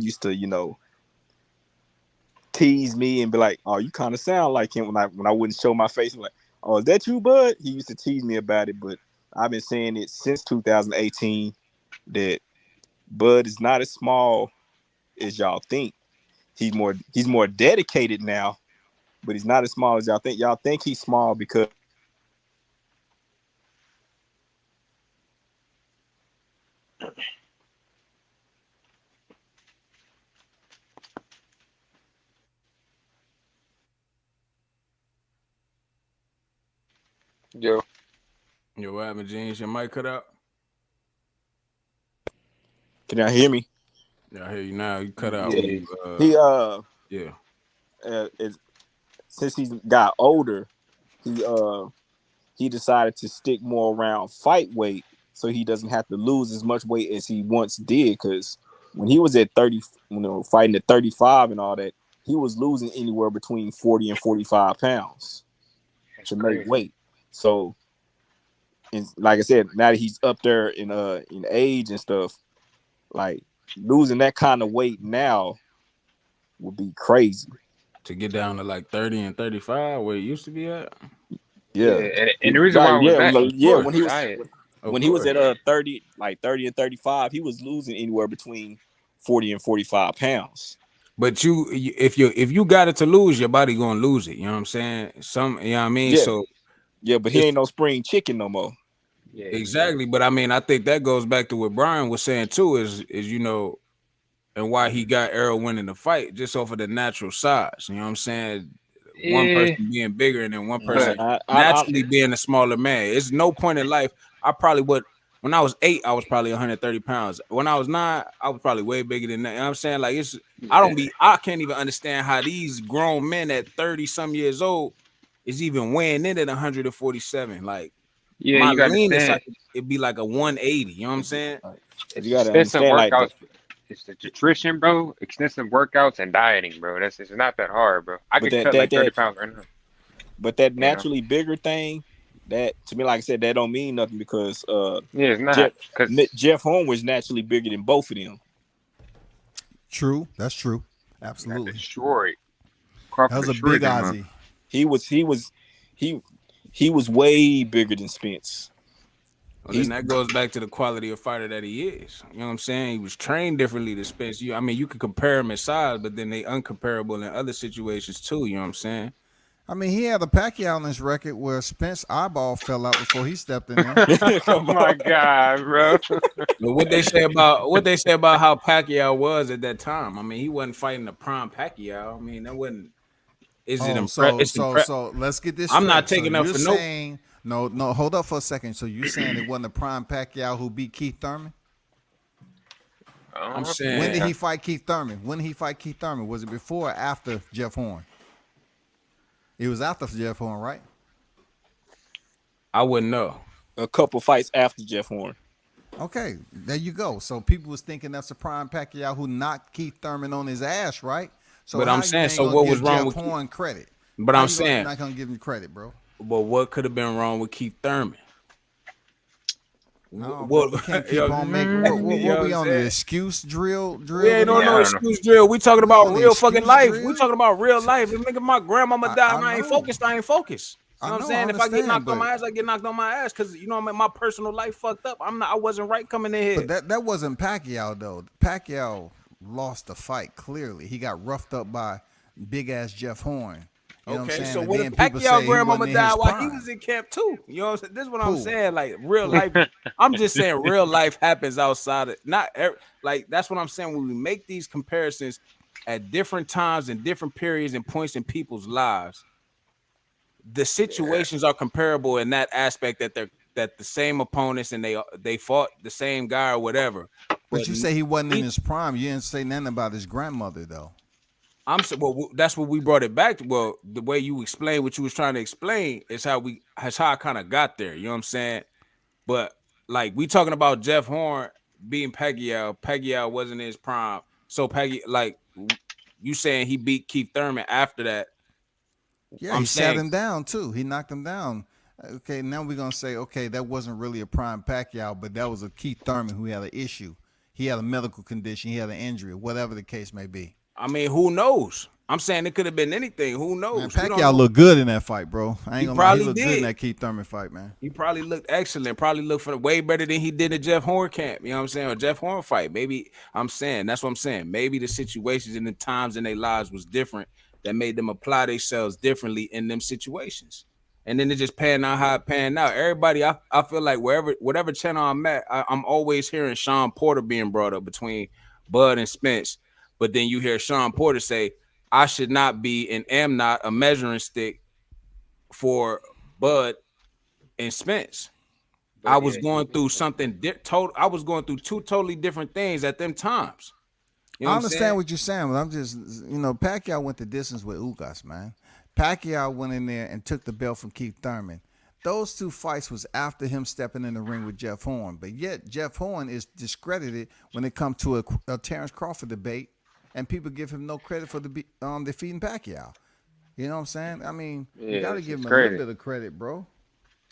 used to tease me and be like, "Oh, you kind of sound like him," when I wouldn't show my face. I'm like, "Oh, is that you, bud?" He used to tease me about it, but I've been saying it since 2018 that Bud is not as small as y'all think. He's more dedicated now, but he's not as small as y'all think. Y'all think he's small because
Yo,
what happened, James? Your mic cut out.
Can y'all hear me?
Yeah, I hear you now. You cut out.
Yeah.
He
Yeah.
since he's got older, he decided to stick more around fight weight so he doesn't have to lose as much weight as he once did. Because when he was at 30, fighting at 35 and all that, he was losing anywhere between 40 and 45 pounds to make weight. So, and like I said, now that he's up there in age and stuff, like losing that kind of weight now would be crazy.
To get down to like 30 and 35 where it used to be at.
Yeah,
and the reason why was that,
when he was
diet.
when he was at 30, like 30 and 35, he was losing anywhere between 40 and 45 pounds.
But if you got it to lose, your body gonna lose it. You know what I'm saying? You know what I mean?
Yeah.
So
yeah, but he ain't no spring chicken no more.
Yeah,
exactly. But I mean, I think that goes back to what Brian was saying too, is and why he got Errol winning the fight just off of the natural size. You know what I'm saying? One person being bigger and then one person naturally being a smaller man. It's no point in life. I probably would. When I was 8, I was probably 130 pounds. When I was 9, I was probably way bigger than that. You know what I'm saying? Like I can't even understand how these grown men at 30 some years old is even weighing in at 147. Like my
you gotta
lean is
understand.
like it'd be like a 180. You know what I'm saying?
It's
You gotta
extensive
understand,
workouts. It's the nutrition, bro. Extensive workouts and dieting, bro. It's not that hard, bro. I could cut like 30 pounds right now.
But that naturally bigger thing, that to me, like I said, that don't mean nothing because
it's not.
Jeff Horn was naturally bigger than both of them.
True, that's true. Absolutely.
Destroyed.
That was a big Ozzy.
He was way bigger than Spence.
Well, then that goes back to the quality of fighter that he is. You know what I'm saying? He was trained differently to Spence. I mean, you can compare him in size, but then they uncomparable in other situations too. You know what I'm saying?
I mean, he had a Pacquiao on his record where Spence eyeball fell out before he stepped in there.
Oh my God, bro!
But what they say about how Pacquiao was at that time? I mean, he wasn't fighting the prime Pacquiao. I mean, that wasn't.
So let's get this.
I'm
straight.
not taking up for
saying, no. Hold up for a second. So you're saying it wasn't the prime Pacquiao who beat Keith Thurman?
I'm saying.
When did he fight Keith Thurman? Was it before or after Jeff Horn? It was after Jeff Horn, right?
I wouldn't know.
A couple fights after Jeff Horn.
Okay, there you go. So people was thinking that's a prime Pacquiao who knocked Keith Thurman on his ass, right? So
but I'm saying, so what was wrong with
Horn credit?
But I'm saying,
not gonna give him credit, bro.
But what could have been wrong with Keith Thurman?
No, we can't keep on making. What we on the excuse drill?
We ain't on no excuse drill. We talking about real fucking life. We talking about real life. If nigga, my grandmama died, and I ain't focused. I ain't focused. You know what I'm saying? If I get knocked on my ass, I get knocked on my ass because my personal life fucked up. I wasn't right coming in here.
But that wasn't Pacquiao though. Pacquiao lost the fight clearly. He got roughed up by big ass Jeff Horn. You know
okay, so what if Pacquiao grandmama died while he was in camp too? You know what I'm saying? This is what I'm saying. Like real life, I'm just saying real life happens outside of like that's what I'm saying. When we make these comparisons at different times and different periods and points in people's lives, the situations are comparable in that aspect that the same opponents and they fought the same guy or whatever.
But you say he wasn't in his prime. You didn't say nothing about his grandmother though.
That's what we brought it back to. Well, the way you explained what you was trying to explain is how I kind of got there. You know what I'm saying? But like we talking about Jeff Horn beating Pacquiao. Pacquiao wasn't in his prime. So Pacquiao, like you saying he beat Keith Thurman after that.
Yeah, he sat him down too. He knocked him down. Okay, now we're gonna say, okay, that wasn't really a prime Pacquiao, but that was a Keith Thurman who had an issue. He had a medical condition. He had an injury, whatever the case may be.
I mean, who knows? I'm saying it could have been anything. Who knows?
Man, Pacquiao looked good in that fight, bro. I ain't gonna lie. He looked good in that Keith Thurman fight, man.
He probably looked excellent. Probably looked for way better than he did at Jeff Horn camp. You know what I'm saying? Or Jeff Horn fight. Maybe that's what I'm saying. Maybe the situations and the times in their lives was different that made them apply themselves differently in them situations. And then it just panned out how it panned out. Everybody, I feel like whatever channel I'm at, I'm always hearing Sean Porter being brought up between Bud and Spence. But then you hear Sean Porter say, I should not be and am not a measuring stick for Bud and Spence. I
But
was
yeah,
going through something I was going through two totally different things at them times. You know
I
what I'm saying?
understand what you're saying, but I'm just, Pacquiao went the distance with Ugas, man. Pacquiao went in there and took the belt from Keith Thurman. Those two fights was after him stepping in the ring with Jeff Horn, but yet Jeff Horn is discredited when it comes to a Terrence Crawford debate, and people give him no credit for defeating Pacquiao. You know what I'm saying? I mean, you
yeah,
got to
it's
give
just
him a little
crazy.
bit of credit, bro.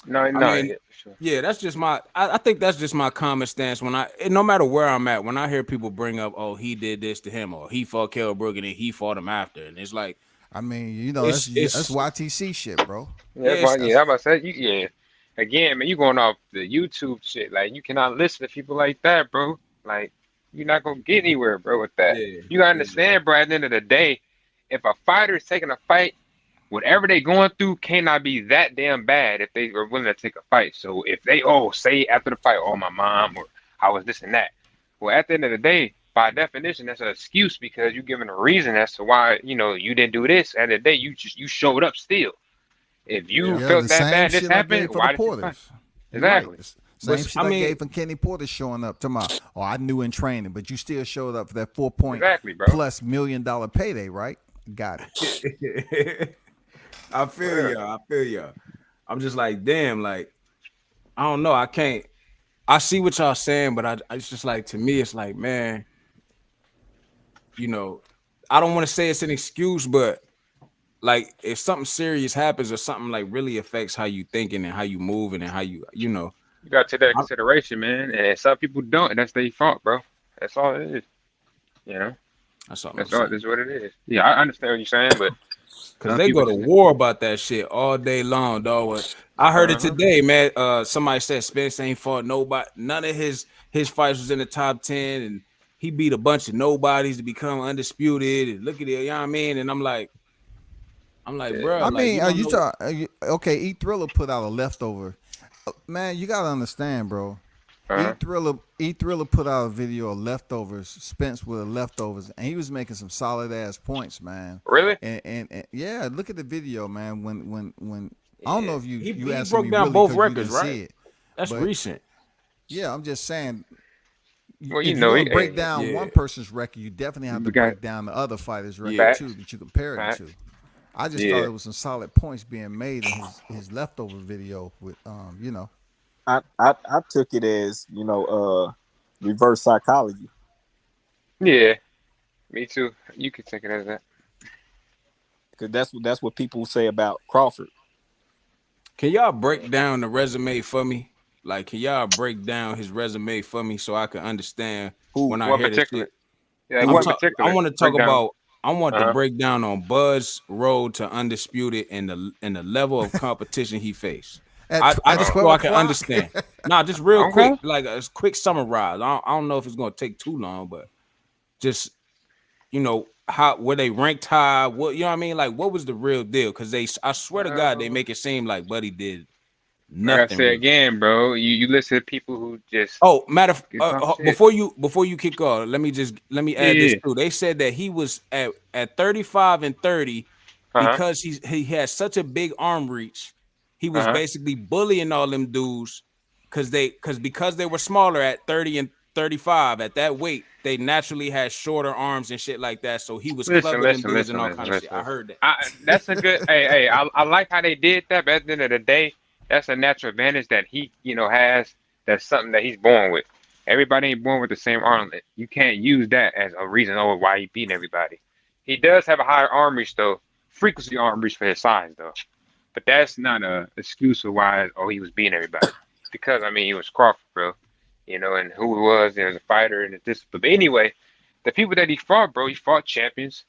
No,
I
no,
mean,
yeah, sure.
yeah, that's just I think that's just my common stance no matter where I'm at, when I hear people bring up, oh, he did this to him, or he fought Kell Brook and then he fought him after, and it's like,
I mean, that's
it's
YTC shit, bro.
Yeah,
yes,
but yeah, I'm about to say yeah. Again, man, you going off the YouTube shit. Like you cannot listen to people like that, bro. Like you're not gonna get anywhere, bro, with that.
yeah,
You gotta
yeah.
understand, bro, at the end of the day, if a fighter is taking a fight, whatever they going through cannot be that damn bad if they are willing to take a fight. So if they say after the fight, oh my mom or I was this and that. Well, at the end of the day, by definition, that's an excuse because you're giving a reason as to why, you didn't do this. At the end of the day, you showed up still. If you
Yeah,
felt
the
that
same
bad, this
shit I
happened,
gave for the
why did you fight?
Porters. You're
Exactly.
right. Same shit
I
I
mean,
gave for Kenny Porter showing up. Talking about, I knew in training, but you still showed up for that 4-point
Exactly, bro.
plus $1 million payday, right? Got it.
I feel y'all. I'm just like, damn, like, I don't know. I see what y'all saying, but it's just like, to me, it's like, man, I don't want to say it's an excuse, but like if something serious happens or something like really affects how you thinking and how you moving and how you
You gotta take that into consideration, man. And some people don't, and that's their fault, bro. That's all it is.
That's all.
That's what it is. Yeah, I understand what you're saying, but
because they go to war about that shit all day long, dog. I heard it today, man. Somebody said Spence ain't fought nobody. None of his fights was in the top 10, and he beat a bunch of nobodies to become undisputed. And look at it, you know what I mean? And I'm like, bro.
I mean, okay? E Thriller put out a leftover. Man, you gotta understand, bro. E Thriller put out a video of leftovers, Spence with leftovers, and he was making some solid ass points, man.
Really?
And yeah, look at the video, man. When I don't know if you
he
asked
broke
me
down
really
both
'cause you
records,
didn't
right?
see it.
That's
But,
recent.
Yeah, I'm just saying.
Well,
if you want to break down one person's record, you definitely have to break down the other fighter's record too, that you compare it to. I just thought it was some solid points being made in his leftover video with
I took it as reverse psychology.
Yeah, me too. You could take it as that.
Because that's what people say about Crawford.
Can y'all break down the resume for me? Like, can y'all break down his resume for me so I can understand when I hear this shit?
Yeah,
I want to talk about. I want the breakdown on Bud's road to undisputed and the level of competition he faced. I just so I can understand. Nah, just real quick, like a quick summarize. I don't know if it's gonna take too long, but just how were they ranked high? What you know what I mean? Like, what was the real deal? Because I swear to God, they make it seem like Buddy did nothing.
Like I say again, bro. You listen to people who just
before you kick off, let me add this too. They said that he was at 35 and 30 because he had such a big arm reach. He was basically bullying all them dudes because they were smaller at 30 and 35 at that weight. They naturally had shorter arms and shit like that. So he was clubbing them dudes and all kind of shit. I heard that.
That's a good. I like how they did that. But at the end of the day, that's a natural advantage that he has. That's something that he's born with. Everybody ain't born with the same arm. You can't use that as a reason why he beating everybody. He does have a higher arm reach though, frequency arm reach for his size though. But that's not an excuse for why he was beating everybody. Because he was Crawford, bro. And who he was, as a fighter and this. But anyway, the people that he fought, bro, he fought champions.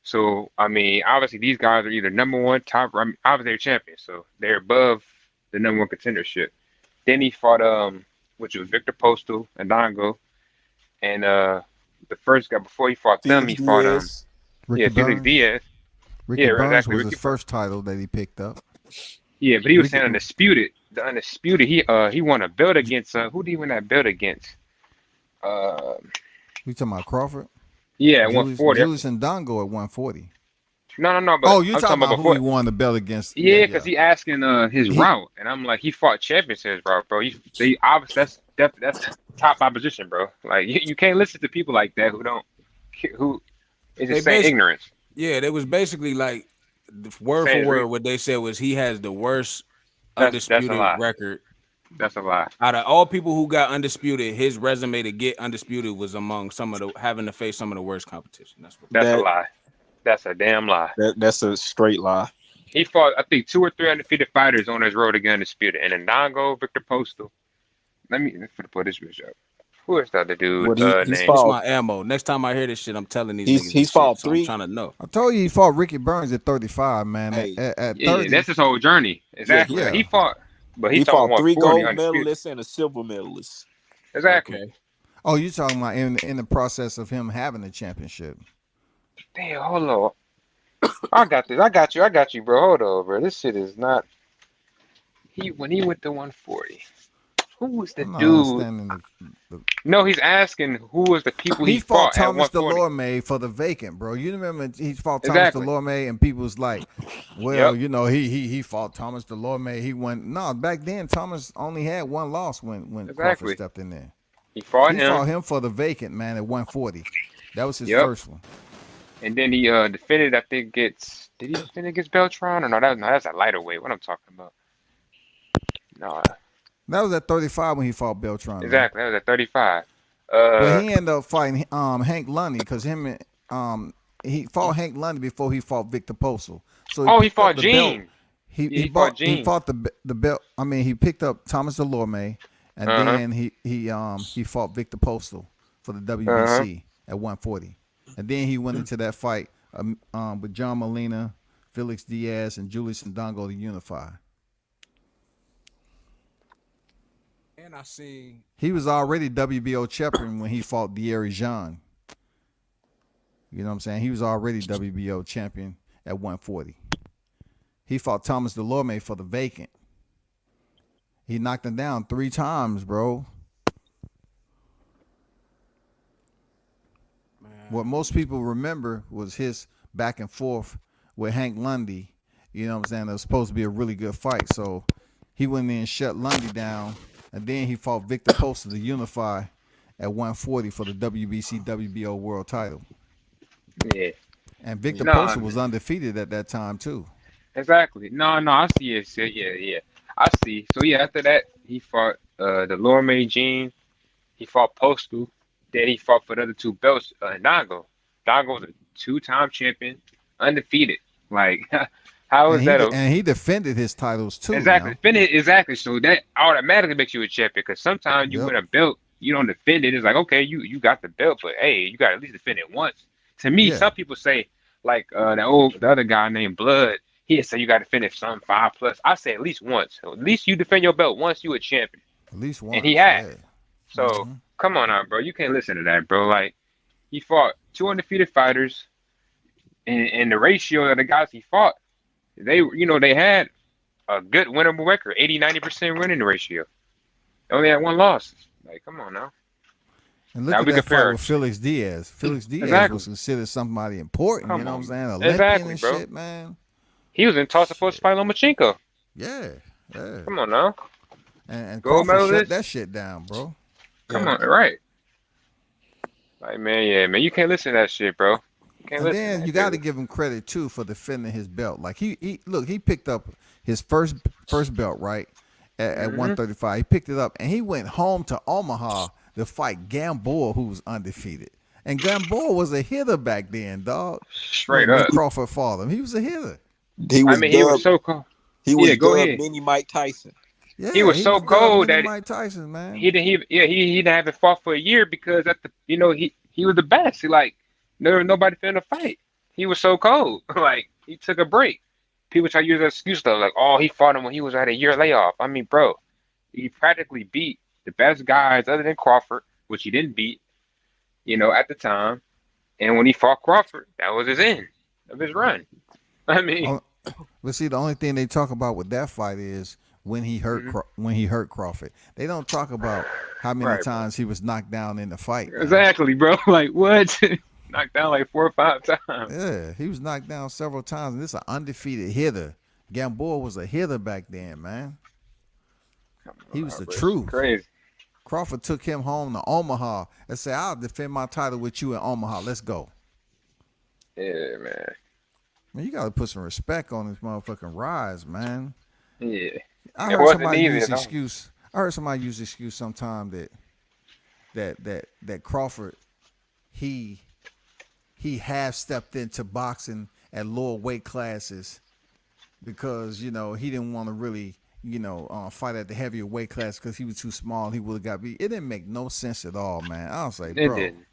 So obviously these guys are either number one, top. Obviously they're champions, so they're above the number one contendership. Then he fought which was Victor Postal and Dongo, and the first guy before he fought them, he fought Felix Diaz.
Ricky Burns was his first title that he picked up.
Yeah, but he was saying undisputed. The undisputed, he won a belt against who did he win that belt against?
You talking about Crawford?
Yeah, at 140.
Julius and Dongo at 140.
No. But
Oh, you
I'm
talking
talking about
about who he
before.
won the belt against?
Yeah, because he asking his
He
route, and I'm like, he fought champions his route, bro. They obviously that's top opposition, bro. Like you can't listen to people like that who is
They
just saying
basically,
ignorance.
yeah, they was basically like word for
Saying
word what they said was he has the worst
that's a
undisputed
lie.
record
That's a lie.
out of all people who got undisputed. His resume to get undisputed was among some of the having to face some of the worst competition. That's what.
That's a
That
lie. That's a damn lie.
that's a straight lie.
He fought, I think, 2 or 3 undefeated fighters on his road to get undisputed. And Ndongo, Victor Postal. Let me put this bitch up. Who is the other dude?
What he's
Name?
This
fought.
my ammo. Next time I hear this shit, I'm telling these niggas
He's
this shit.
fought
So I'm
3.
trying to know.
I told you he fought Ricky Burns at 35, man.
Hey,
At
Yeah,
30,
that's his whole journey. Exactly.
yeah.
He fought, but
he
he
fought
fought
3
40
gold
undisputed.
medalists and a silver medalist.
Exactly.
Okay.
Oh, you talking about in the process of him having the championship?
Damn, hold on. I got this. I got you, bro. Hold on, bro. This shit is not. When he went to 140. Who was the
I'm not
dude?
understanding the
No, he's asking who was the people
He
he
fought
fought at
Thomas
140.
Delorme for the vacant, bro. You remember he fought
Exactly.
Thomas Delorme, and people was like, "Well,
Yep.
you know, he fought Thomas Delorme. He won." No, back then Thomas only had one loss when Crawford
Exactly.
stepped in there.
He fought
He
him.
fought him for the vacant, man, at 140. That was his
Yep.
first one.
And then he defended, I think, did he defend against Beltran? Or no, that's a lighter weight. What I'm talking about. No,
That was at 35 when he fought Beltran.
exactly. That was at 35.
But he ended up fighting Hank Lundy because he fought Hank Lundy before he fought Victor Postal. So
he
picked
fought
up the belt.
Gene.
He
fought
he
Gene.
fought the belt. I mean, he picked up Thomas Delorme, and then he fought Victor Postal for the WBC at 140, and then he went into that fight with John Molina, Felix Diaz, and Julius Ndongo to unify.
And I seen
He was already WBO champion when he fought Thierry Jean. You know what I'm saying? He was already WBO champion at 140. He fought Thomas Delorme for the vacant. He knocked him down 3 times, bro.
man,
What most people remember was his back and forth with Hank Lundy. You know what I'm saying? It was supposed to be a really good fight. So he went in and shut Lundy down. And then he fought Victor Postal to unify at 140 for the WBC WBO world title.
Yeah.
And Victor
No,
Postal was undefeated at that time too.
Exactly. No, I see it. Yeah. I see. So yeah, after that, he fought the Lorme Jean. He fought Postal. Then he fought for the other 2 belts. Ndongo. Ndongo was a 2-time champion, undefeated. Like, how is that?
And he defended his titles too.
Exactly.
Now.
Defended exactly. So that automatically makes you a champion because sometimes you win a belt, you don't defend it. It's like, okay, you got the belt, but hey, you got to at least defend it once. To me, some people say like the other guy named Blood. He'd say you got to finish some 5+. I say at least once. At least you defend your belt once, you a champion.
At least once.
And he had.
Yeah.
So come on now, bro. You can't listen to that, bro. Like he fought 2 undefeated fighters, and the ratio of the guys he fought, they had a good winnable record, 80-90% winning ratio. They only had 1 loss. Like, come on now.
And look
Now
at
we
that
compare
fight with Felix Diaz. Felix Diaz
Exactly.
was considered somebody important.
Come
You know
on.
what I'm saying? Olympian
Exactly,
and
bro.
shit, man.
He was in toss supposed to fight Lomachenko.
Yeah.
Come on now.
And
Gold
Crawford shut
medalist.
that shit down, bro.
Come on, right. Like, man, you can't listen to that shit, bro. You can't
And
listen
then
to
you
that
got to
shit.
give him credit too for defending his belt. Like he picked up his first belt right at 135. He picked it up and he went home to Omaha to fight Gamboa, who was undefeated. And Gamboa was a hitter back then, dog.
Straight
when
up.
Crawford fought him, he was a hitter.
He was
he was so cold.
He was
go
dubbed
ahead.
Mini Mike Tyson.
Yeah,
He was so
dubbed
cold
Mini
that
Mike Tyson, man.
he didn't have fought for a year because he was the best. Nobody finna fight. He was so cold. Like he took a break. People try to use that excuse though, like, oh, he fought him when he was at a year layoff. I mean, bro, he practically beat the best guys other than Crawford, which he didn't beat, at the time. And when he fought Crawford, that was his end of his run. I mean,
but see, the only thing they talk about with that fight is when he hurt Crawford. They don't talk about how many
Right,
times he was knocked down in the fight.
exactly, bro. Like what? knocked down like 4 or 5 times.
Yeah, he was knocked down several times, and this is an undefeated hitter. Gamboa was a hitter back then, man. He was the
Bro,
truth.
crazy.
Crawford took him home to Omaha and said, "I'll defend my title with you in Omaha. Let's go."
Yeah, man.
Man, you gotta put some respect on this motherfucking rise, man.
Yeah.
I
It
heard
wasn't
somebody
easy
use
at all.
excuse. I heard somebody use excuse sometime that Crawford he half stepped into boxing at lower weight classes because he didn't want to really fight at the heavier weight class because he was too small. He would have got beat. It didn't make no sense at all, man. I was like,
It
bro,
didn't.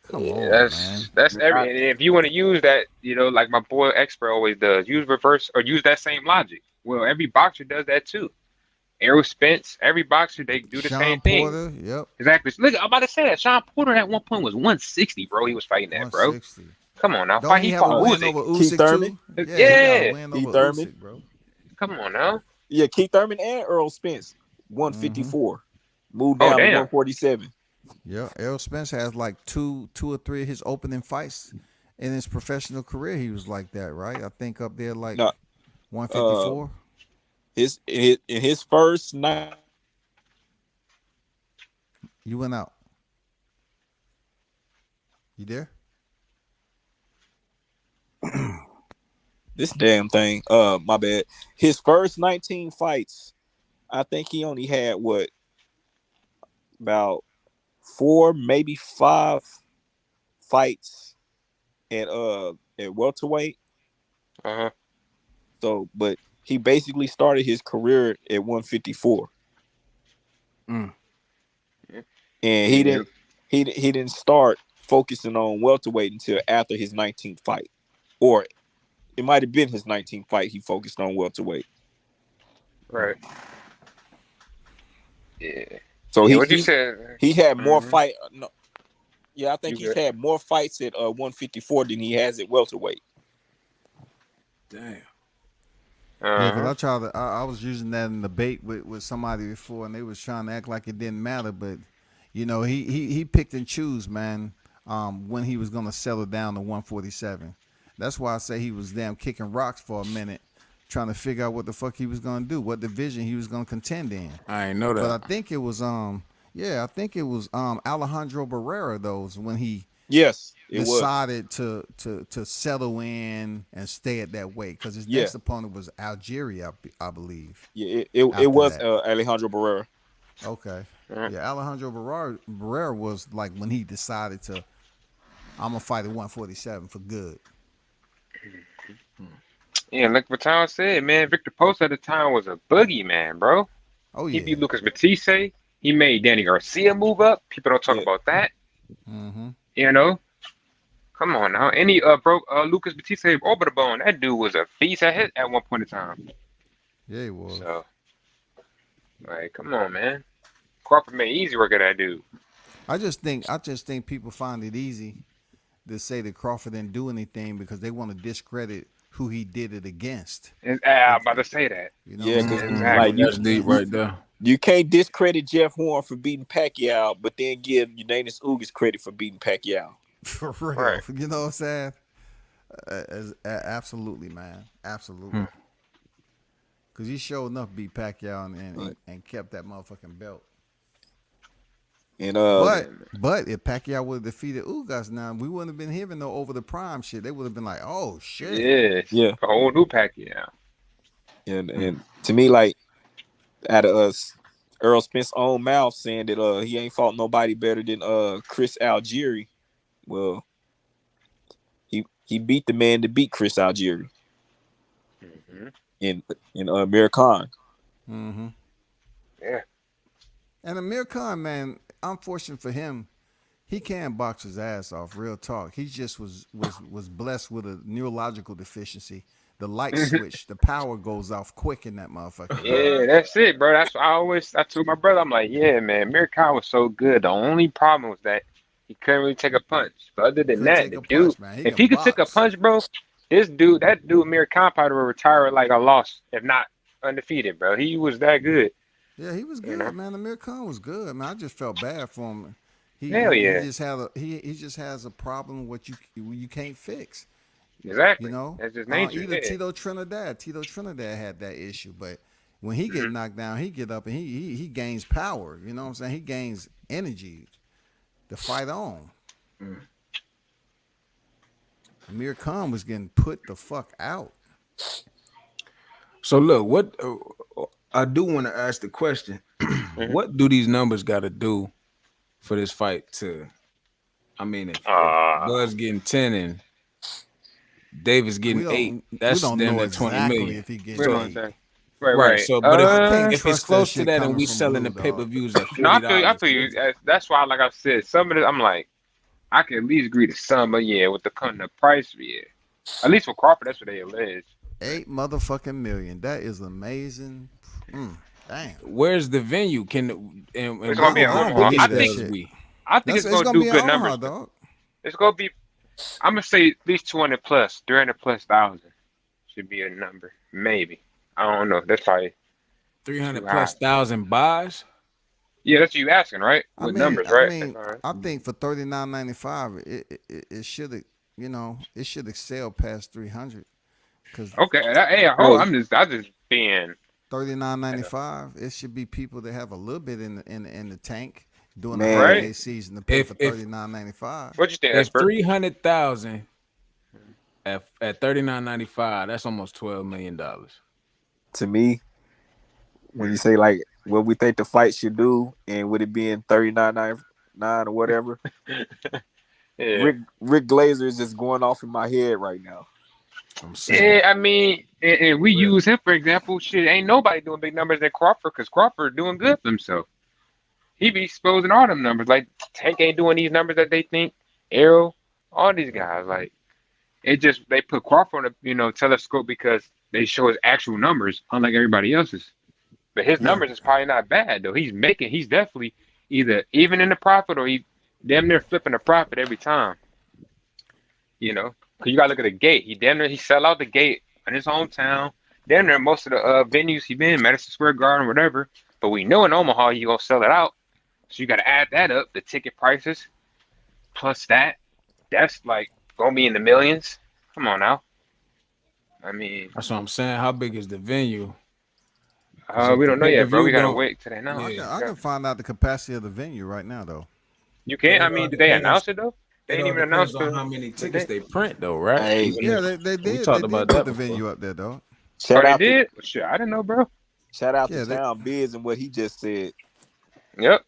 come
Yeah,
on, man.
that's every. And if you want to use that, like my boy Expert always does, use reverse or use that same logic. Well, every boxer does that too. Errol Spence, every boxer they do the
Sean
same thing.
Porter, yep,
Exactly. Look, I'm about to say that Sean Porter at one point was 160, bro. He was fighting that, bro.
160.
Come on now,
Don't he
he
have a
fought
win
Usyk.
over
Keith
Usyk
Thurman?
too?
Yeah.
He got a win
Keith
over
Thurman.
Usyk, bro.
Come on now.
Yeah, Keith Thurman and Earl Spence, 154. Moved
Oh
down to
damn.
147.
Yeah, Errol Spence has like two or three of his opening fights in his professional career. He was like that, right? I think up there like
No,
154.
in his first night.
You went out. You there?
This damn thing. My bad. His first 19 fights, I think he only had about 4, maybe 5 fights at welterweight.
Uh-huh.
So, but he basically started his career at 154. And he didn't start focusing on welterweight until after his 19th fight, or it might have been his 19th fight. He focused on welterweight.
Right. Yeah.
So
Yeah, what you said?
he had more
Mhm.
fight. No, yeah, I think
You
he's
good.
had more fights at 154 than he has at welterweight.
Damn.
Yeah, because
Uh-huh.
I tried to. I was using that in debate with somebody before, and they was trying to act like it didn't matter. But he picked and choose, man. When he was gonna settle down to 147. That's why I say he was damn kicking rocks for a minute, trying to figure out what the fuck he was gonna do, what division he was gonna contend in.
I ain't know that.
But I think it was Alejandro Barrera those when he
Yes, it was.
decided to settle in and stay at that weight because his next opponent was Algeria, I believe.
Yeah, it
After
was
that.
Alejandro Barrera.
Okay.
Mhm.
Yeah, Alejandro Barrera was like when he decided to, I'm gonna fight at 147 for good.
Yeah, like what Tom said, man. Victor Post at the time was a boogeyman, bro.
Oh
He
yeah.
beat Lucas Batiste. He made Danny Garcia move up. People don't talk
Yeah.
about that.
Mm-hmm.
Come on now. And he broke Lucas Batiste over the bone. That dude was a feast at one point in time.
Yeah, he was.
So, like, come on, man. Crawford made easy work of that dude.
I just think people find it easy to say that Crawford didn't do anything because they want to discredit who he did it against.
I'm about to say that.
You know
Yeah,
what I'm
'cause
saying?
Exactly.
like
That's deep right there.
you can't discredit Jeff Horn for beating Pacquiao, but then give Udanis Ugas credit for beating Pacquiao.
For real.
Right.
You know what I'm saying? Absolutely, man. Absolutely. Because he showed enough beat Pacquiao and kept that motherfucking belt.
And
But if Pacquiao would have defeated Ugas now, we wouldn't have been hearing no over the prime shit. They would have been like, oh shit.
Yeah.
A whole new Pacquiao.
and to me, like out of us, Earl Spence's own mouth saying that he ain't fought nobody better than Chris Algieri. Well, he beat the man to beat Chris Algieri in Amir Khan.
Mm-hmm.
Yeah.
And Amir Khan, man, unfortunate for him, he can box his ass off. Real talk. He just was blessed with a neurological deficiency. The light switch, the power goes off quick in that motherfucker.
Yeah, that's it, bro. That's what I told my brother, I'm like, yeah, man, Amir Khan was so good. The only problem was that he couldn't really take a punch. But other than
Couldn't
that,
take
the
a
dude,
punch, man. He
if
can
he could take a
box.
punch, bro, that dude, Amir Khan probably would retire like a loss, if not undefeated, bro. He was that good.
Yeah, he was good, man. Amir Khan was good, man. I just felt bad for him.
Hell
He
yeah.
just have a he just has a problem what you can't fix.
Exactly.
You know,
That's just nature.
either
Yeah.
Tito Trinidad had that issue, but when he get knocked down, he get up and he gains power. You know what I'm saying? He gains energy to fight on. Amir Khan was getting put the fuck out.
So look, what I do want to ask the question: what do these numbers got to do for this fight to? I mean, if Bud's getting 10 and Davis getting 8,
We
that's
don't
damn
know
near 20
exactly
million.
if he gets
We don't
paid.
say. Right,
Right.
right.
So, but
I can't
if it's
trust that
close to
shit
that and
coming
we
from
selling the
Blue,
pay
dog.
per views at $40,
No, I feel you. That's why, like I said, some of it, I'm like, I can at least agree to some, but yeah, with the price, yeah. At least for Crawford, that's what they allege.
8 motherfucking million. That is amazing. Damn.
Where's the venue? Can and
It's gonna be in
I don't
Omaha.
believe
I
that
think
shit.
it's
It's
gonna
gonna
do
be in
good
Omaha,
numbers.
dog.
It's gonna be. I'm gonna say at least 200 plus, 300 plus thousand should be a number. Maybe. I don't know. That's probably
300
too
plus
high.
thousand buys.
Yeah, that's you asking, right?
I
With
mean,
numbers,
I
right?
mean,
All right.
I think for $39.95, it should it should excel past 300. Cause
Okay. Hey,
Hey,
I just being.
$39.95, it should be people that have a little bit in the tank during the
man,
holiday
Right?
season to pay
If
for
if
$39.95.
What you think,
if
expert?
300,000 at $39.95, that's almost $12 million.
to me, when you say like what we think the fight should do, and with it being 39.99 or whatever,
Yeah.
Rick Glazer is just going off in my head right now.
I'm saying.
Yeah, I mean, and we use him for example. Shit, ain't nobody doing big numbers at Crawford because Crawford doing good for himself. He be exposing all them numbers. Like Tank ain't doing these numbers that they think. Arrow, all these guys. Like it just they put Crawford on a telescope because they show his actual numbers, unlike everybody else's. But his
Yeah.
numbers is probably not bad though. He's definitely either even in the profit or he damn near flipping a profit every time. Cause you gotta look at the gate. He sell out the gate in his hometown. Damn near most of the venues he been, Madison Square Garden, whatever. But we know in Omaha he gonna sell it out. So you gotta add that up, the ticket prices, plus that's like gonna be in the millions. Come on now. I mean,
That's what I'm saying. How big is the venue?
we don't know yet, bro. We gotta
don't.
wait till they
I
announce.
can, I can find out the capacity of the venue right now, though.
You can't. I mean, did they announce it though? They
It
didn't
all
even announce
depends on
the
how many
the
tickets
date.
they print, though, right?
Hey,
Even
Yeah,
if-
they
we
did.
talked
They
about
did
that
put the
before.
venue up there, dog.
shout
They
out to
did? Shit, I didn't know, bro.
shout out
Yeah,
to
they-
Town Biz and what he just said.
Yep.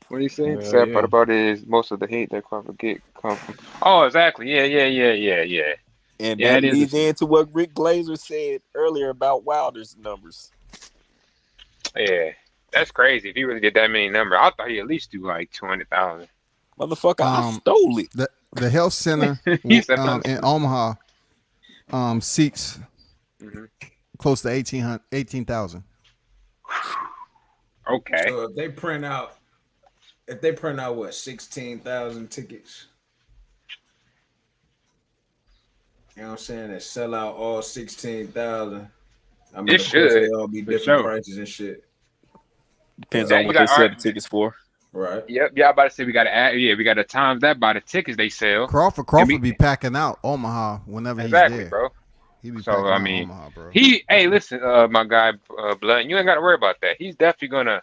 What are you saying?
Hell
Sad
yeah.
part about it is most of the hate that Crawford get come from. Oh, exactly. Yeah.
And
Yeah,
that
it is.
leads into what Rick Glazer said earlier about Wilder's numbers.
Yeah, that's crazy. If he really did that many numbers, I thought he at least do like 200,000.
Motherfucker, I
Um,
stole it.
the health center
He said
in Omaha seats
Mhm.
close to 18,000.
Okay.
So if they print out what 16,000 tickets, you know what I'm saying? They sell out all 16,000. I mean,
It
of course, they
should,
all be
for
different
sure.
prices and shit.
Depends
Yeah,
on
you
what
got-
they sell
alright.
the tickets for.
Right.
Yep. Yeah, I'm about to say we got to add. Yeah, we got to times that by the tickets they sell.
Crawford
we-
be packing out Omaha whenever
Exactly,
he's there.
bro.
He be
So
packing
I
out
mean,
Omaha, bro.
hey, listen, my guy, Blunt, you ain't got to worry about that. He's definitely gonna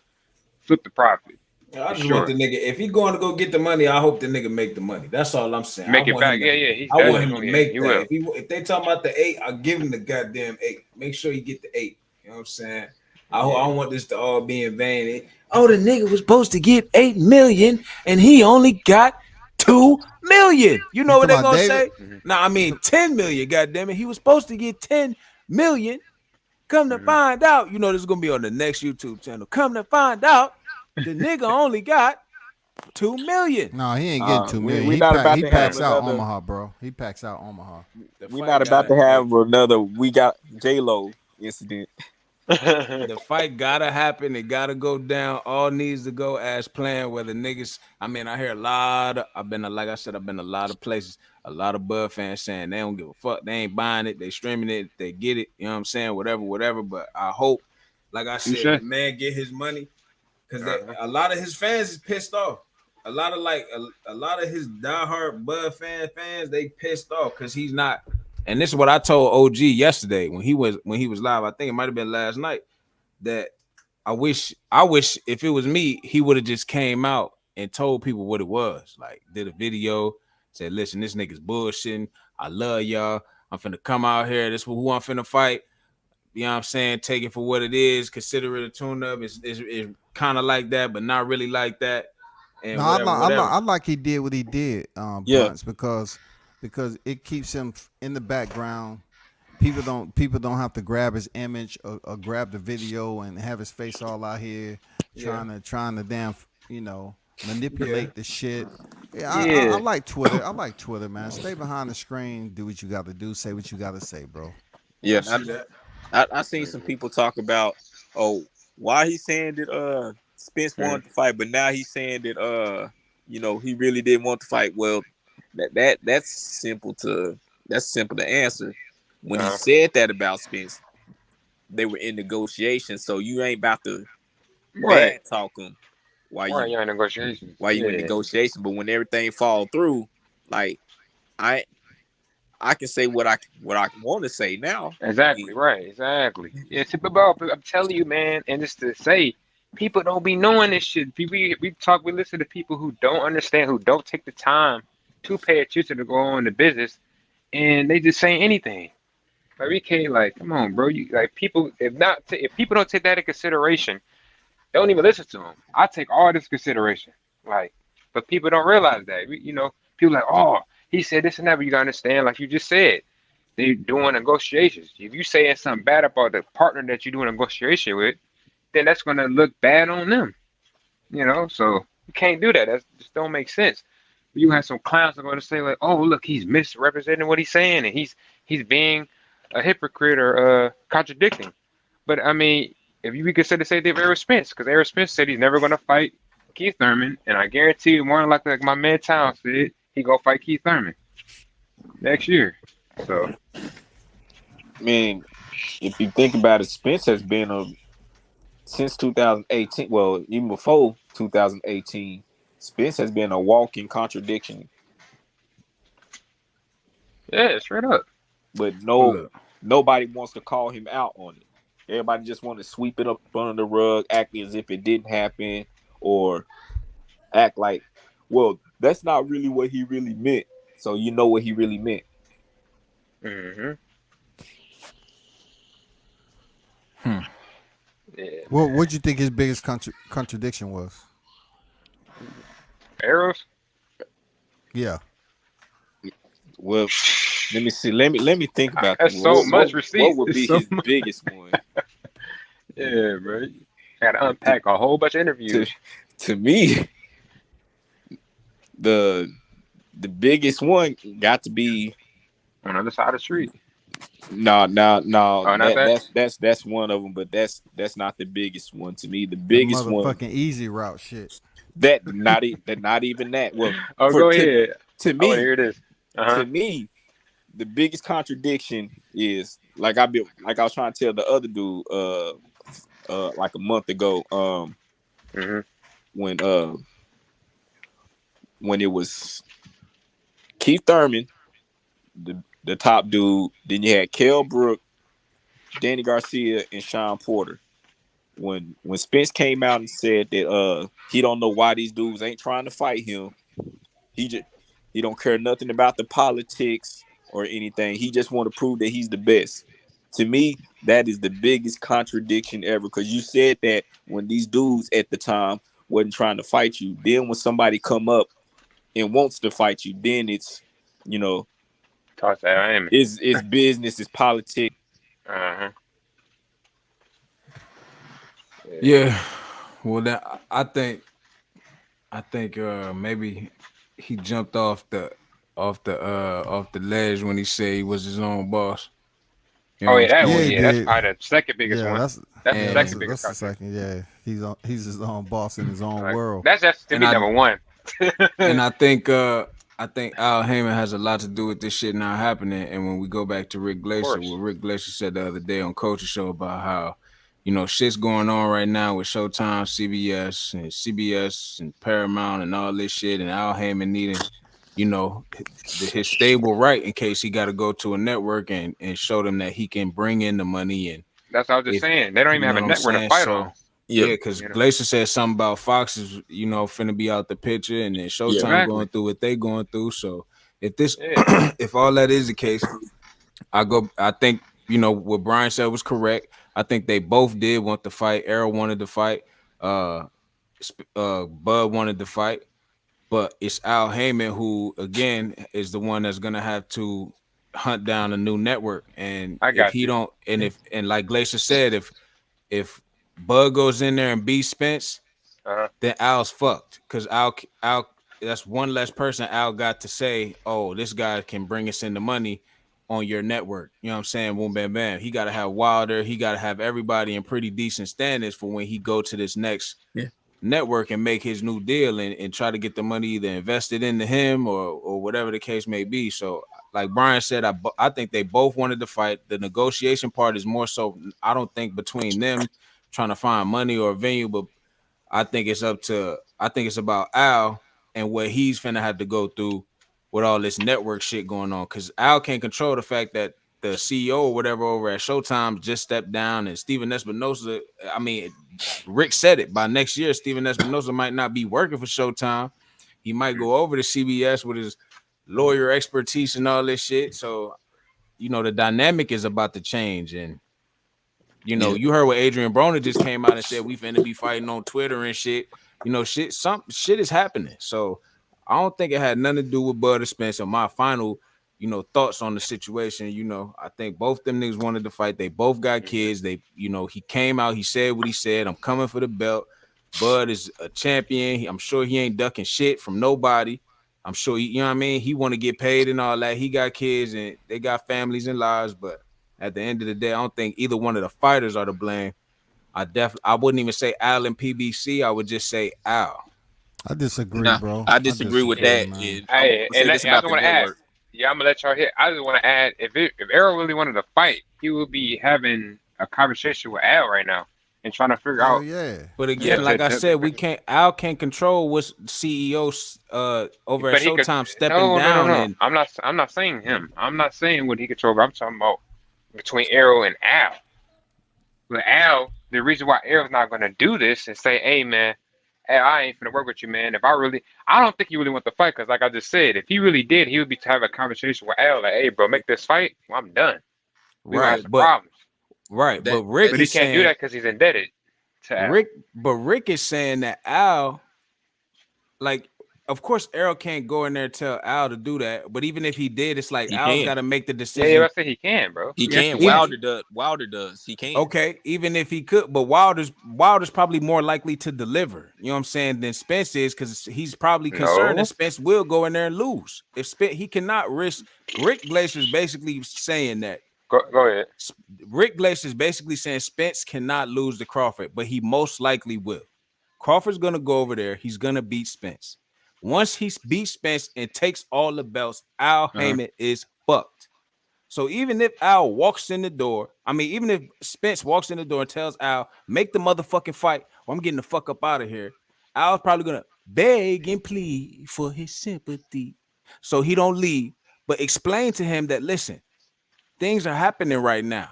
flip the profit.
I
For
just
sure.
want the nigga. If he going to go get the money, I hope the nigga make the money. That's all I'm saying.
Make
I
it
want
back.
him to-
Yeah. He's
I want him
definitely-
to make
he
that.
will.
If they talking about the 8, I'll give him the goddamn 8. Make sure you get the 8. You know what I'm saying? I don't want this to all be in vain. Oh, the nigga was supposed to get 8 million and he only got 2 million. You know
You
what they
talking
gonna
about
say?
Mhm.
Nah, I mean 10 million. Goddamn it, he was supposed to get 10 million. Come to
Mhm.
find out, you know this is gonna be on the next YouTube channel. Come to find out, the nigga only got 2 million.
No, he ain't getting 2
we-
million.
we
he
not about
he
to
packs
have
out
another-
Omaha, bro. He packs out Omaha.
We're not about to have another We Got J-Lo incident.
The fight gotta happen. It gotta go down. All needs to go as planned. Whether niggas, I mean, I hear a lot of, I've been a lot of places. A lot of Bud fans saying they don't give a fuck. They ain't buying it. They streaming it. They get it. You know what I'm saying? Whatever. But I hope, like I said,
should.
the man get his money. because a lot of his fans is pissed off. A lot of a lot of his diehard Bud fans, they pissed off because he's not. And this is what I told OG yesterday when he was live. I think it might have been last night. That I wish if it was me, he would have just came out and told people what it was. Like did a video, said, "Listen, this nigga's bullshitting. I love y'all. I'm finna come out here. This is who I'm finna fight. You know what I'm saying? Take it for what it is. Consider it a tune-up. It's kind of like that, but not really like that." And
no, I like he did what he did, Blunts, because it keeps him in the background. People don't have to grab his image or grab the video and have his face all out here trying to damn manipulate the shit. I like Twitter. I like Twitter, man. Stay behind the screen, do what you got to do, say what you got to say, bro.
Yeah, I seen some people talk about why he's saying that Spence wanted to fight, but now he's saying that he really didn't want to fight. Well, that's simple to answer. When he said that about Spence, they were in negotiations, so you ain't about to bad talk him while you're in negotiation. In negotiation, but when everything fall through, like I can say what I want to say now.
Exactly right. Exactly. Yeah, I'm telling you, man, and just to say, people don't be knowing this shit. We listen to people who don't understand, who don't take the time to pay attention to go on the business, and they just say anything. Like we can't, like, come on, bro. You like people. If people don't take that into consideration, they don't even listen to them. I take all this consideration, like, but people don't realize that. People like, oh, he said this and that, but you gotta understand, like you just said, they doing negotiations. If you saying something bad about the partner that you're doing a negotiation with, then that's gonna look bad on them. So you can't do that. That just don't make sense. You have some clowns that are gonna say like, oh, look, he's misrepresenting what he's saying, and he's being a hypocrite or contradicting. But I mean, if we could say the same thing of Errol Spence, because Errol Spence said he's never gonna fight Keith Thurman, and I guarantee you, more like my man Town said, he gonna fight Keith Thurman next year. So,
I mean, if you think about it, Spence has been since 2018. Well, even before 2018, Spence has been a walking contradiction.
Yeah, straight up.
But nobody wants to call him out on it. Everybody just want to sweep it up under the rug, act as if it didn't happen, or act like, well, that's not really what he really meant. So you know what he really meant.
Mm-hmm.
Yeah. Well, what do you think his biggest contradiction was?
Arrows?
Yeah.
Well, let me see. Let me think about that.
That's so much receipts.
What would be his biggest one?
Yeah, bro. Got to unpack a whole bunch of interviews.
To me, the biggest one got to be
on the other side of the street.
No.
Oh,
that's one of them, but that's not the biggest one to me. The biggest one,
motherfucking easy route shit.
That not even that. Well,
go ahead.
To me,
here it is.
To me, the biggest contradiction is like I was trying to tell the other dude like a month ago when it was Keith Thurman, the top dude, then you had Kell Brook, Danny Garcia, and Sean Porter. When Spence came out and said that he don't know why these dudes ain't trying to fight him, he don't care nothing about the politics or anything. He just want to prove that he's the best. To me, that is the biggest contradiction ever, because you said that when these dudes at the time wasn't trying to fight you. Then when somebody come up and wants to fight you, then it's, it's business, it's politics.
Yeah. Well, I think maybe he jumped off the ledge when he said he was his own boss.
That's probably the second biggest one. That's the second biggest.
That's the second. Yeah, he's his own boss in his own world.
That's to me number one.
And I think Al Heyman has a lot to do with this shit not happening. And when we go back to Rick Glacier, what Rick Glacier said the other day on Culture Show about how shit's going on right now with Showtime, CBS and Paramount and all this shit, and Al Heyman needing, his stable right in case he got to go to a network and show them that he can bring in the money. And
That's what I was just saying. They don't even have a
what I'm
network to
saying?
fight
So
on.
yeah, because Glacier said something about Fox is, finna be out the picture, and then Showtime going through what they going through. So if this, if all that is the case, I think, what Brian said was correct. I think they both did want to fight. Errol wanted to fight. Bud wanted to fight. But it's Al Heyman who, again, is the one that's gonna have to hunt down a new network. And if he don't, and like Glacier said, if Bud goes in there and beats Spence, then Al's fucked. Because Al, that's one less person Al got to say, oh, this guy can bring us in the money on your network. You know what I'm saying? Boom, bam, bam. He got to have Wilder. He got to have everybody in pretty decent standards for when he go to this next network and make his new deal and try to get the money either invested into him or whatever the case may be. So like Brian said, I think they both wanted to fight. The negotiation part is more so, I don't think between them trying to find money or a venue, but I think it's about Al and what he's finna have to go through with all this network shit going on. Cause Al can't control the fact that the CEO or whatever over at Showtime just stepped down, and Steven Espinosa, I mean, Rick said it, by next year, Steven Espinosa might not be working for Showtime. He might go over to CBS with his lawyer expertise and all this shit. So, the dynamic is about to change. And, you heard what Adrian Broner just came out and said, we finna be fighting on Twitter and shit. Some shit is happening. So I don't think it had nothing to do with Bud or Spencer. My final, thoughts on the situation. I think both them niggas wanted to fight. They both got kids. They, he came out, he said what he said. I'm coming for the belt. Bud is a champion. I'm sure he ain't ducking shit from nobody. I'm sure he, what I mean? He want to get paid and all that. He got kids and they got families and lives, but at the end of the day, I don't think either one of the fighters are to blame. I wouldn't even say Al and PBC. I would just say Al.
I disagree, bro.
I disagree with that.
Hey, and I just want to add. Yeah, I'm gonna let y'all hit. I just want to add, if Errol really wanted to fight, he would be having a conversation with Al right now and trying to figure out.
Yeah.
But again, like I said, Al can't control what's CEOs over at Showtime stepping down.
No.
And
I'm not saying him. I'm not saying what he controls. I'm talking about between Errol and Al. But Al, the reason why Errol's not gonna do this and say, "Hey, man, hey, I ain't finna work with you, man." I don't think he really wants to fight, because like I just said, if he really did, he would be to have a conversation with Al, like, "Hey, bro, make this fight. Well, I'm done. We gonna have some problems."
Right, but
he can't do that because he's indebted to Al.
Rick is saying that Al, like, of course, Errol can't go in there and tell Al to do that. But even if he did, it's like Al's got to make the decision.
Yeah, I say he can, bro.
He can. Wilder does. He can.
Okay, even if he could, but Wilder's probably more likely to deliver. You know what I'm saying? Than Spence is, because he's probably concerned that Spence will go in there and lose. If Spence, he cannot risk. Rick Glacier is basically saying that.
Go ahead.
Rick Glacier is basically saying Spence cannot lose to Crawford, but he most likely will. Crawford's gonna go over there. He's gonna beat Spence. Once he beats Spence and takes all the belts, Al Heyman is fucked. So even if Al walks in the door, even if Spence walks in the door and tells Al, make the motherfucking fight, or I'm getting the fuck up out of here, Al's probably gonna beg and plead for his sympathy so he don't leave. But explain to him that, listen, things are happening right now.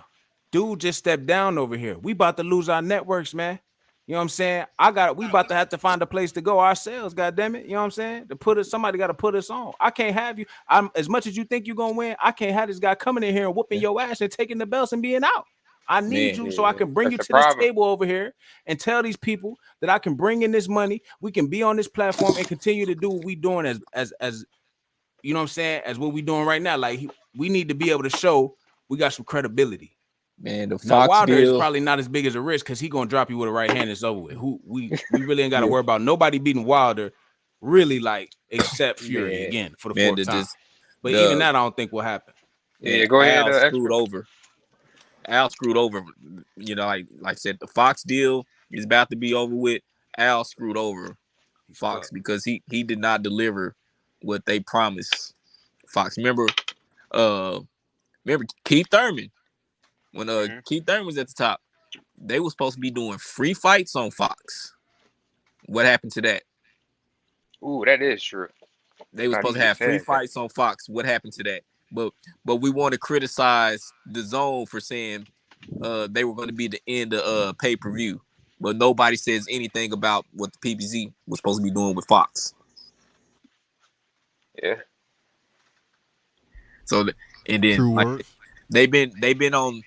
Dude just stepped down over here. We about to lose our networks, man. You know what I'm saying? We about to have to find a place to go ourselves, goddammit. You know what I'm saying? Somebody got to put us on. I can't have you. As much as you think you're gonna win, I can't have this guy coming in here and whooping your ass and taking the belts and being out. I need you so I can bring you to this table over here and tell these people that I can bring in this money. We can be on this platform and continue to do what we doing as you know what I'm saying, as what we doing right now. Like, we need to be able to show we got some credibility.
Man, the
now,
Fox
Wilder
deal
is probably not as big as a risk because he gonna drop you with a right hand and it's over with. We really ain't got to worry about nobody beating Wilder, really, like, except Fury again for the fourth time. But even that, I don't think will happen.
Yeah, go ahead.
Al screwed over. Al screwed over. Like I said, the Fox deal is about to be over with. Al screwed over Fox because he did not deliver what they promised Fox. Remember Keith Thurman. When Keith Thurman was at the top, they were supposed to be doing free fights on Fox. What happened to that?
Ooh, that is true.
They were
Thought he
supposed to have
just
free
said that.
fights on Fox. What happened to that? But we want to criticize the Zone for saying they were going to be the end of pay-per-view. But nobody says anything about what the PBZ was supposed to be doing with Fox.
Yeah.
So and then
True
like,
words.
they've been on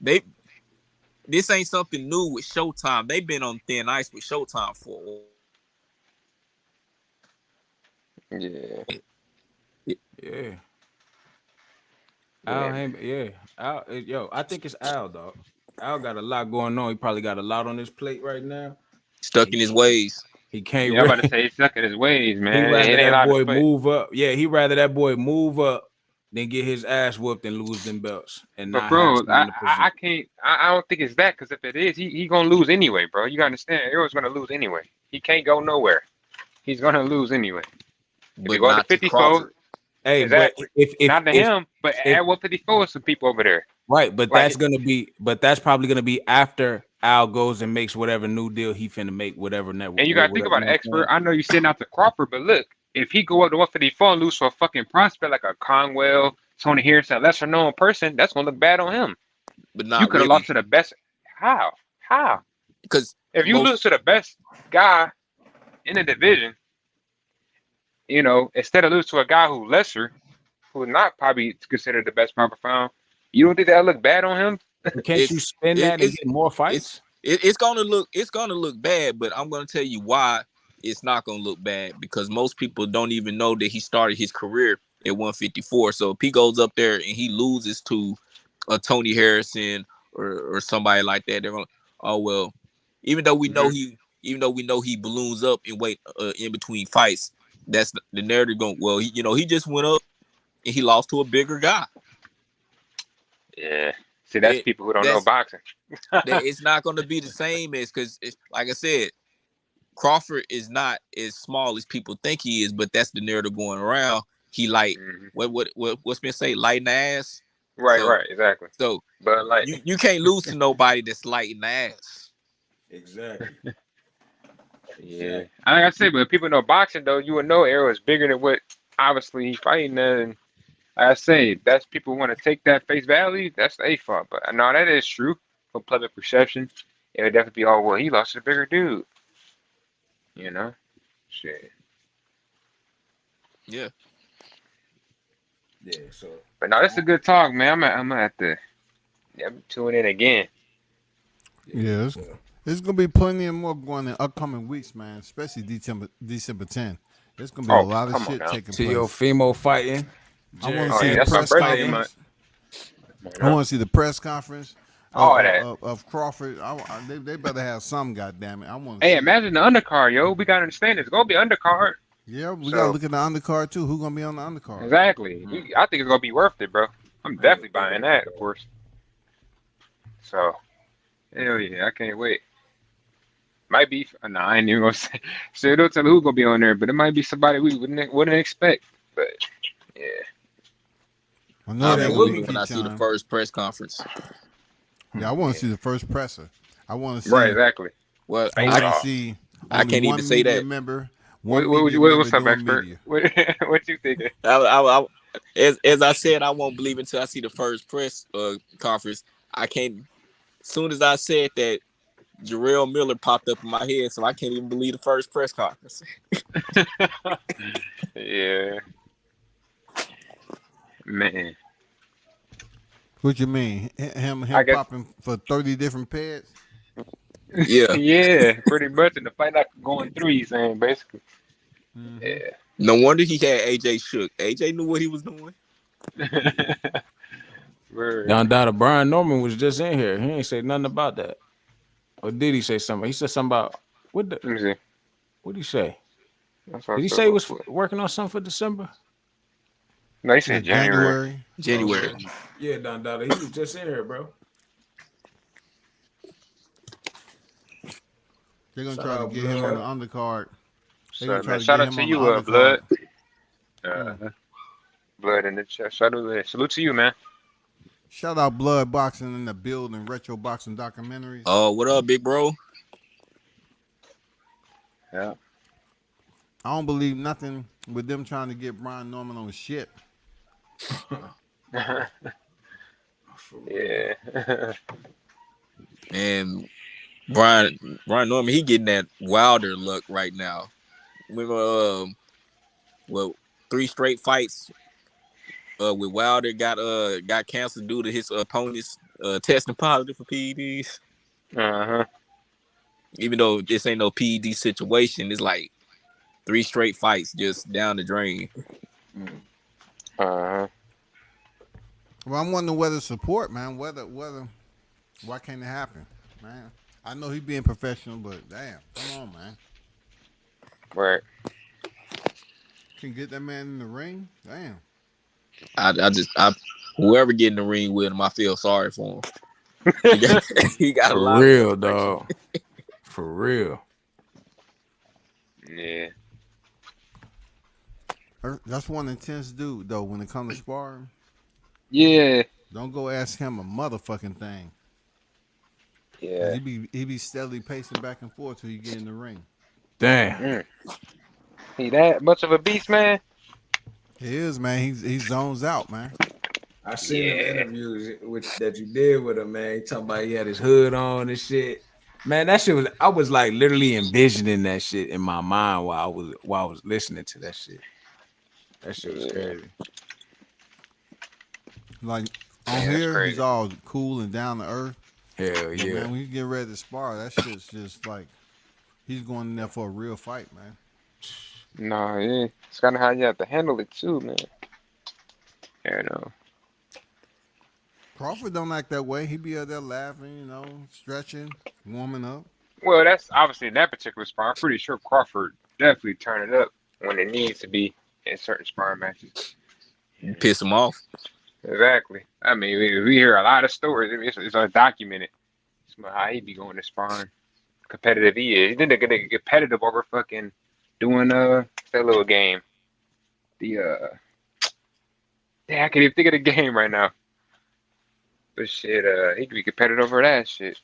this ain't something new with Showtime. They've been on thin ice with Showtime for a while.
Yeah.
Yeah. Al, yo, I think it's Al, dog. Al got a lot going on. He probably got a lot on his plate right now.
Stuck in his ways.
He can't.
Yeah, I'm about to say he's stuck in his ways,
He
man.
rather
It ain't
that
allowed to
boy
fight.
move up. Yeah, he rather that boy move up than get his ass whooped and lose them belts and
But
not have
bro,
something to present.
I can't. I don't think it's that, because if it is, he gonna lose anyway, bro. You gotta understand, Arrow's gonna lose anyway. He can't go nowhere. He's gonna lose anyway. If
But
you go to
not to
54,
Crawford.
Hey,
exactly.
but if
Not to him, but at 154 is some people over there.
right, but
Like,
that's probably gonna be after Al goes and makes whatever new deal he finna make, whatever network.
and you gotta think about an expert. I know you sitting out the Crawford, but look, if he go up to 154 and lose to a fucking prospect like a Conwell, Tony Harrison, a lesser known person, that's gonna look bad on him.
But
You
not
could have
really.
lost to the best. How?
Because
If you lose to the best guy in the division, you know, instead of lose to a guy who's lesser, who's not probably considered the best pound for pound, you don't think that look bad on him?
Can't you spin that and get more fights?
It's gonna look bad, but I'm gonna tell you why it's not gonna look bad, because most people don't even know that he started his career at 154. So if he goes up there and he loses to a Tony Harrison or somebody like that, they're gonna, oh well, even though we know he balloons up in weight in between fights, that's the narrative going, well, he just went up and he lost to a bigger guy.
Yeah. See, that's people who don't know boxing.
That it's not going to be the same as, because like I said, Crawford is not as small as people think he is, but that's the narrative going around. He light, what's been say, light in the ass.
Right, exactly.
So,
but like
you can't lose to nobody that's light in the ass.
Exactly.
Yeah, like I said, but if people know boxing though, you would know Arrow is bigger than what obviously he's fighting. And like I say, that's people want to take that face value. That's their fault. But no, that is true for public perception. It would definitely be, oh well, he lost to a bigger dude. You know, shit.
Yeah.
Yeah. So,
but no, that's a good talk, man. I'm gonna have to tune in again.
Yeah, there's gonna be plenty of more going in upcoming weeks, man. Especially December 10th. There's gonna be a lot of shit taking place.
Fimo fighting.
I want to see the press conference. I want to see the press conference of Crawford. They better have some, goddamn it. I want.
Hey, imagine the undercard, yo. We gotta understand it's gonna be undercard.
Yeah, we gotta look at the undercard too. Who's gonna be on the undercard?
Exactly. I think it's gonna be worth it, bro. I'm definitely buying that, of course. So, hell yeah, I can't wait. Might be. No, I ain't even gonna say. So don't tell me who's gonna be on there, but it might be somebody we wouldn't expect. But yeah.
I know that will be
when I see the first press conference.
Yeah, I want to see the first presser. I want to see.
Right, exactly.
Well,
I want to see.
I can't even say that.
Member.
What's up, expert? What you thinking?
As I said, I won't believe until I see the first press conference. I can't. As soon as I said that, Jarrell Miller popped up in my head, so I can't even believe the first press conference.
Yeah. Man.
What you mean? Him popping for 30 different pads?
Yeah.
Yeah, pretty much. And the fight not going through, he's saying, basically. Mm-hmm. Yeah.
No wonder he had AJ shook. AJ knew what he was doing.
Don Dada Brian Norman was just in here. He ain't say nothing about that. Or did he say something? He said something about what the?
Let me see.
What did he say? Did he say he was working on something for December?
No, he said January.
Yeah, Don Dada. He was just in here, bro.
They're gonna try to get him on the undercard.
Shout out to you, Blood. Blood in the chat. Salute to you, man.
Shout out Blood Boxing in the building, retro boxing documentaries.
Oh, what up, big bro?
Yeah.
I don't believe nothing with them trying to get Brian Norman on shit.
Yeah.
And Brian Norman, he getting that Wilder look right now. Remember, well, 3 straight fights with Wilder got canceled due to his opponents testing positive for PEDs.
Uh-huh.
Even though this ain't no PED situation, it's like 3 straight fights just down the drain.
Uh-huh.
Well, I'm wondering whether support, man. Whether why can't it happen, man? I know he being professional, but damn, come on, man.
Right.
Can get that man in the ring. Damn.
I whoever get in the ring with him, I feel sorry for him. He got a
For
lot
real,
of
dog. For real.
Yeah.
That's one intense dude, though. When it comes to sparring,
Yeah.
don't go ask him a motherfucking thing.
Yeah.
He be steadily pacing back and forth till you get in the ring.
Damn.
He that much of a beast, man?
He is, man. He zones out, man.
I seen them interviews that you did with him, man. He talking about he had his hood on and shit. Man, that shit was. I was like literally envisioning that shit in my mind while I was listening to that shit. That shit was crazy.
Like on here, he's all cool and down to earth.
Hell yeah.
Man, when you get ready to spar, that shit's just like he's going in there for a real fight, man.
No, yeah. It's kind of how you have to handle it too, man. You know.
Crawford don't act that way. He be out there laughing, you know, stretching, warming up.
Well, that's obviously in that particular spar. I'm pretty sure Crawford definitely turn it up when it needs to be in certain sparring matches.
Piss him off.
Exactly. I mean, we hear a lot of stories. It's undocumented. It's about how he be going to sparring. Competitive he is. He didn't get competitive over fucking doing that little game. I can't even think of the game right now. But shit, he could be competitive over that shit.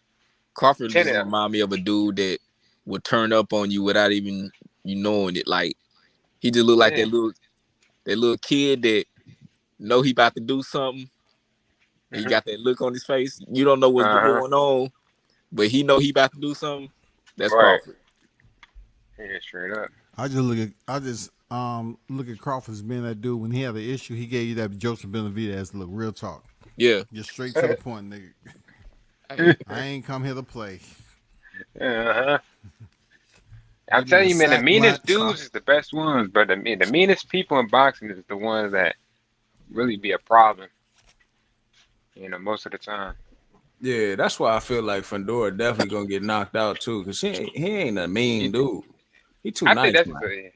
Crawford just remind me of a dude that would turn up on you without even you knowing it. Like he just look like that little kid that know he about to do something. He got that look on his face. You don't know what's going on, but he know he about to do something. That's Crawford.
Yeah, straight up.
I just look at Crawford as being that dude when he had an issue. He gave you that Joseph Benavidez look, real talk.
Yeah,
just straight to the point, nigga. I ain't come here to play.
I'm telling you, man, the meanest dudes is the best ones, but the meanest people in boxing is the ones that really be a problem. You know, most of the time.
Yeah, that's why I feel like Fandora definitely gonna get knocked out too, cause he ain't a mean dude. He too nice.
I think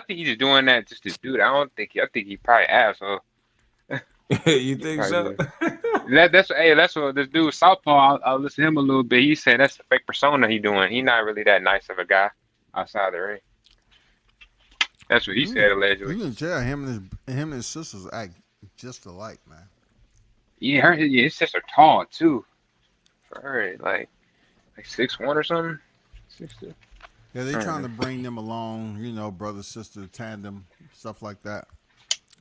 he's just doing that just to do that. I think he probably asshole.
You think so?
That's what this dude Southpaw. I'll listen to him a little bit. He said that's the fake persona he doing. He not really that nice of a guy outside the ring. That's what he said allegedly.
You can tell him and his sisters act just alike, man.
Yeah, his sister tall too. For her, like 6'1" or something. 6'2".
Yeah, they trying to bring them along, you know, brother sister tandem stuff like that.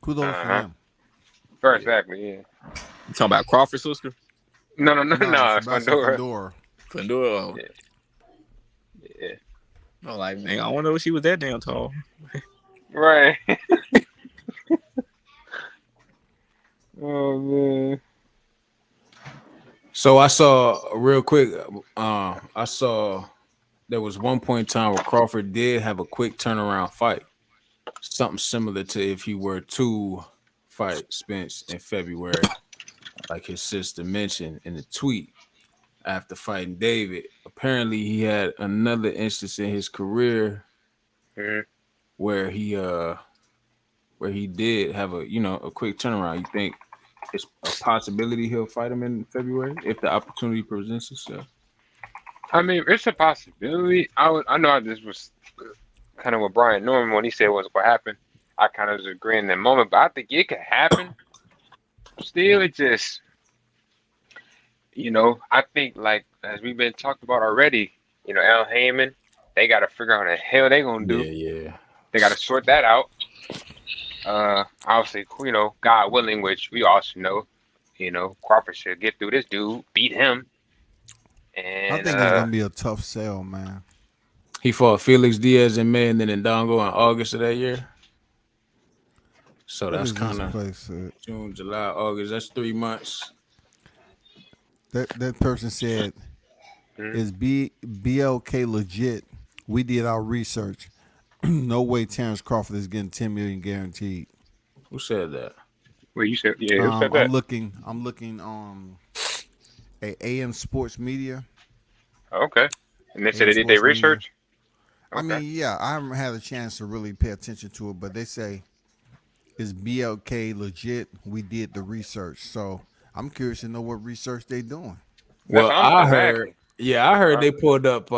Kudos for them.
Exactly, yeah.
You talking about Crawford's sister?
No, Fandora.
Fandora.
Yeah.
I'm like, man, I wonder if she was that damn tall.
Right. Oh man.
So I saw real quick. I saw there was one point in time where Crawford did have a quick turnaround fight, something similar to if he were to fight Spence in February, like his sister mentioned in the tweet after fighting David. Apparently, he had another instance in his career where he did have a quick turnaround. You think it's a possibility he'll fight him in February if the opportunity presents itself?
I mean, it's a possibility. I know this was kind of what Brian Norman when he said was what happened. I kind of was agreeing in that moment, but I think it could happen. Still, it just I think like as we've been talking about already, Al Heyman, they got to figure out what the hell they gonna do.
Yeah.
They got to sort that out. Obviously, God willing, which we also know, Crawford should get through this dude, beat him,
I
and
think it's gonna be a tough sell, man.
He fought Felix Diaz in May and then Ndongo in August of that year. So
What
that's
is this
kind of
place?
June, July, August. That's 3 months.
That person said, "Is BLK legit? We did our research. No way Terrence Crawford is getting 10 million guaranteed."
Who said that?
well, you said, yeah, who said that?
I'm looking at AM Sports Media.
Okay, and they said
AM
they did their
Sports Media.
research.
I
Okay,
mean, yeah, I haven't had a chance to really pay attention to it, but they say, "Is BLK legit? We did the research." So I'm curious to know what research they doing.
that's
Well, I heard,
exactly.
I heard they pulled up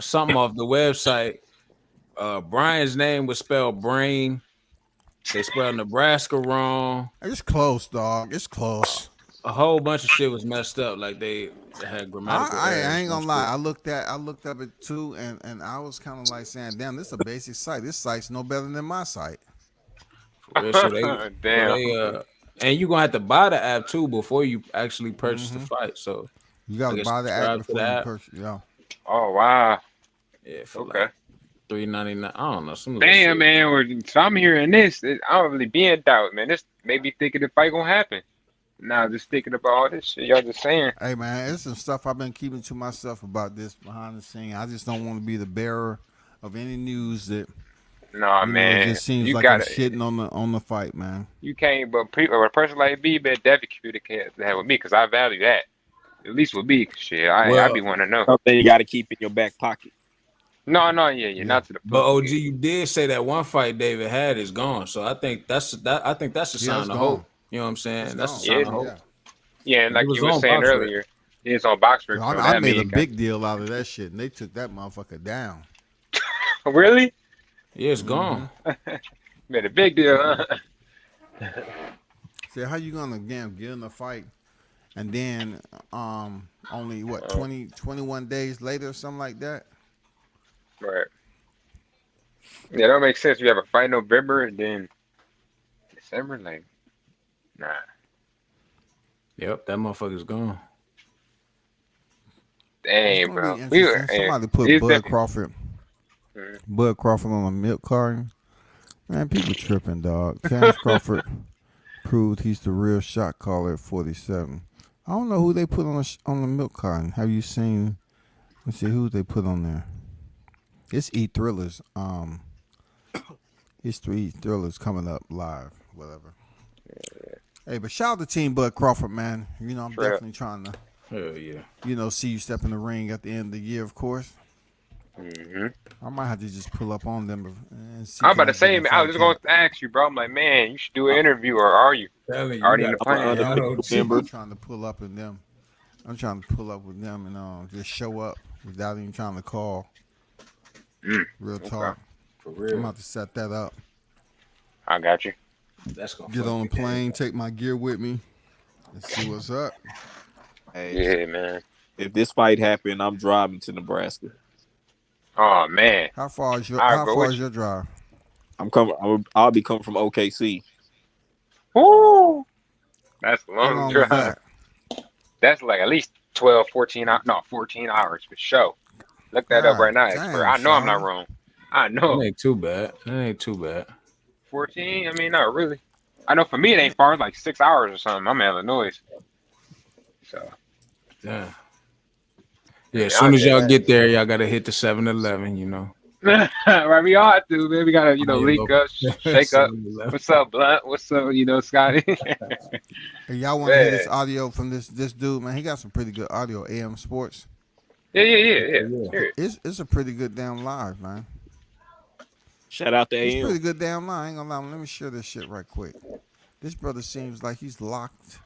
something off the website. Brian's name was spelled Brain. They spelled Nebraska wrong.
It's close, dog. It's close.
A whole bunch of shit was messed up. Like they had grammatical
I
errors
ain't
and
gonna lie.
shit.
I looked up it too, and I was kind of like saying, "Damn, this is a basic site. This site's no better than my site."
For real. So
Damn.
and you gonna have to buy the app too before you actually purchase the fight. So
You got
I
to
guess
buy the app
subscribe to
before
the
you
app.
purchase. Yeah.
Oh wow.
Yeah, for
Okay.
like $3.99. I don't know. Some little
Damn,
shit.
man. So I'm hearing this. I don't really be in doubt, man. This made me thinking the fight gonna happen. Now just thinking about all this shit y'all just saying.
Hey man, it's some stuff I've been keeping to myself about this behind the scene. I just don't want to be the bearer of any news that
Nah,
it
man.
just seems
You
like I'm
gotta.
shitting on the fight, man.
You can't. But a person like me, man, definitely communicate that with me because I value that. At least with me, shit. I be
Well,
want to know.
Something you got to keep in your back pocket.
No, yeah, not to the
but
point.
OG, you did say that one fight David had is gone. So I think that's a
Yeah, it's
sign of
gone.
hope. You know what I'm saying?
It's
That's a
gone.
sign
Yeah,
of hope.
Yeah.
yeah, and
It
like
was
you were
on
saying
Box Rec.
earlier, it's on box break. So
I
that
made a
means
big deal out of that shit, and they took that motherfucker down.
really
Yeah, it's gone.
made a big deal. Huh?
See, how you gonna get in the fight, and then only what 21 days later or something like that?
Right. Yeah, that don't make sense. You have a fight in November and then December, like, nah.
Yep, that motherfucker's gone.
It's
Dang,
gonna
bro.
be
We were,
interesting. Somebody put
it's
Bud
definitely-
Crawford on a milk carton. Man, people tripping, dog. Terrence Crawford proved he's the real shot caller at 47. I don't know who they put on the milk carton. Have you seen? Let's see who they put on there. It's E Thrillers. It's 3 Thrillers coming up live. Whatever. Hey, but shout out to Team Bud Crawford, man. You know, I'm
Straight up.
definitely trying to,
Hell yeah.
see you step in the ring at the end of the year, of course.
Mhm.
I might have to just pull up on them and see.
I'm
can
about to
get
say,
in
man, I was
fight
just going
camp.
to ask you, bro. I'm like, man, you should do an interview, or are you
Telling you,
already
you
in the
gotta
plan?
find out.
Member.
I'm trying to pull up with them. I'm trying to pull up with them and just show up without even trying to call. Real talk.
For
I'm
real.
about to set that up.
I got you.
That's gonna
Get
fuck
on
me
a plane, take my gear with me, and see what's up.
Hey,
Yeah, man.
if this fight happened, I'm driving to Nebraska.
Oh man,
How far is your
I'll
How
go
far
with
is
you.
your drive?
I'm coming. I'll be coming from OKC.
Woo! That's a
How
long
long is
drive.
that?
That's like at least 12, 14 hours. No, 14 hours for sure. Look that up
God
right now,
damn,
expert. I know I'm not
son.
wrong. I
It
know.
ain't too bad. It ain't too bad.
14? I mean, not really. I know for me it ain't far. It's like 6 hours or something. I'm in Illinois. So,
Yeah. Yeah, as
yeah,
soon
I'll
as
say
y'all
that.
get there, y'all gotta hit the 7-Eleven, you know.
Right, we all have to, man. We gotta,
Yeah,
link up, shake up.
7-Eleven.
What's up, Blunt? What's up, Scotty?
Hey, y'all want to hear this
Man.
audio from this dude, man? He got some pretty good audio. AM Sports.
Yeah.
Yeah.
Serious.
It's a pretty good damn live, man.
Shout out to
It's
AM.
pretty good damn live. I ain't gonna lie. Let me share this shit right quick. This brother seems like he's locked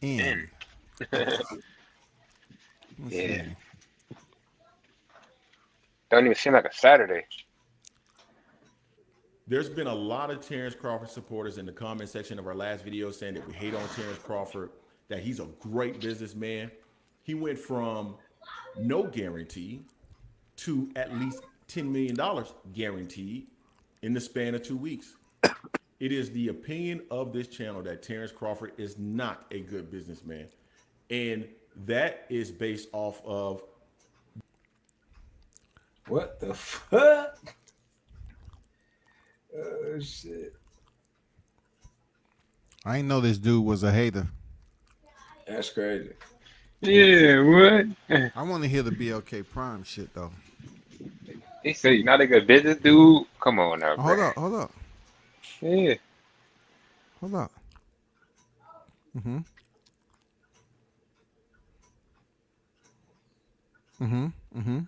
in. Let's
Yeah.
see.
Don't even seem like a Saturday.
There's been a lot of Terrence Crawford supporters in the comment section of our last video saying that we hate on Terrence Crawford, that he's a great businessman. he went from no guarantee to at least $10 million guaranteed in the span of 2 weeks. It is the opinion of this channel that Terrence Crawford is not a good businessman. And that is based off of
What the fuck? Oh shit.
I didn't know this dude was a hater.
That's crazy.
Yeah, what?
I want to hear the BLK Prime shit though.
He said you're not a good business dude. Come on now, bro.
Hold up.
Yeah.
Hold up. Mm-hmm. Mm-hmm. Mm-hmm.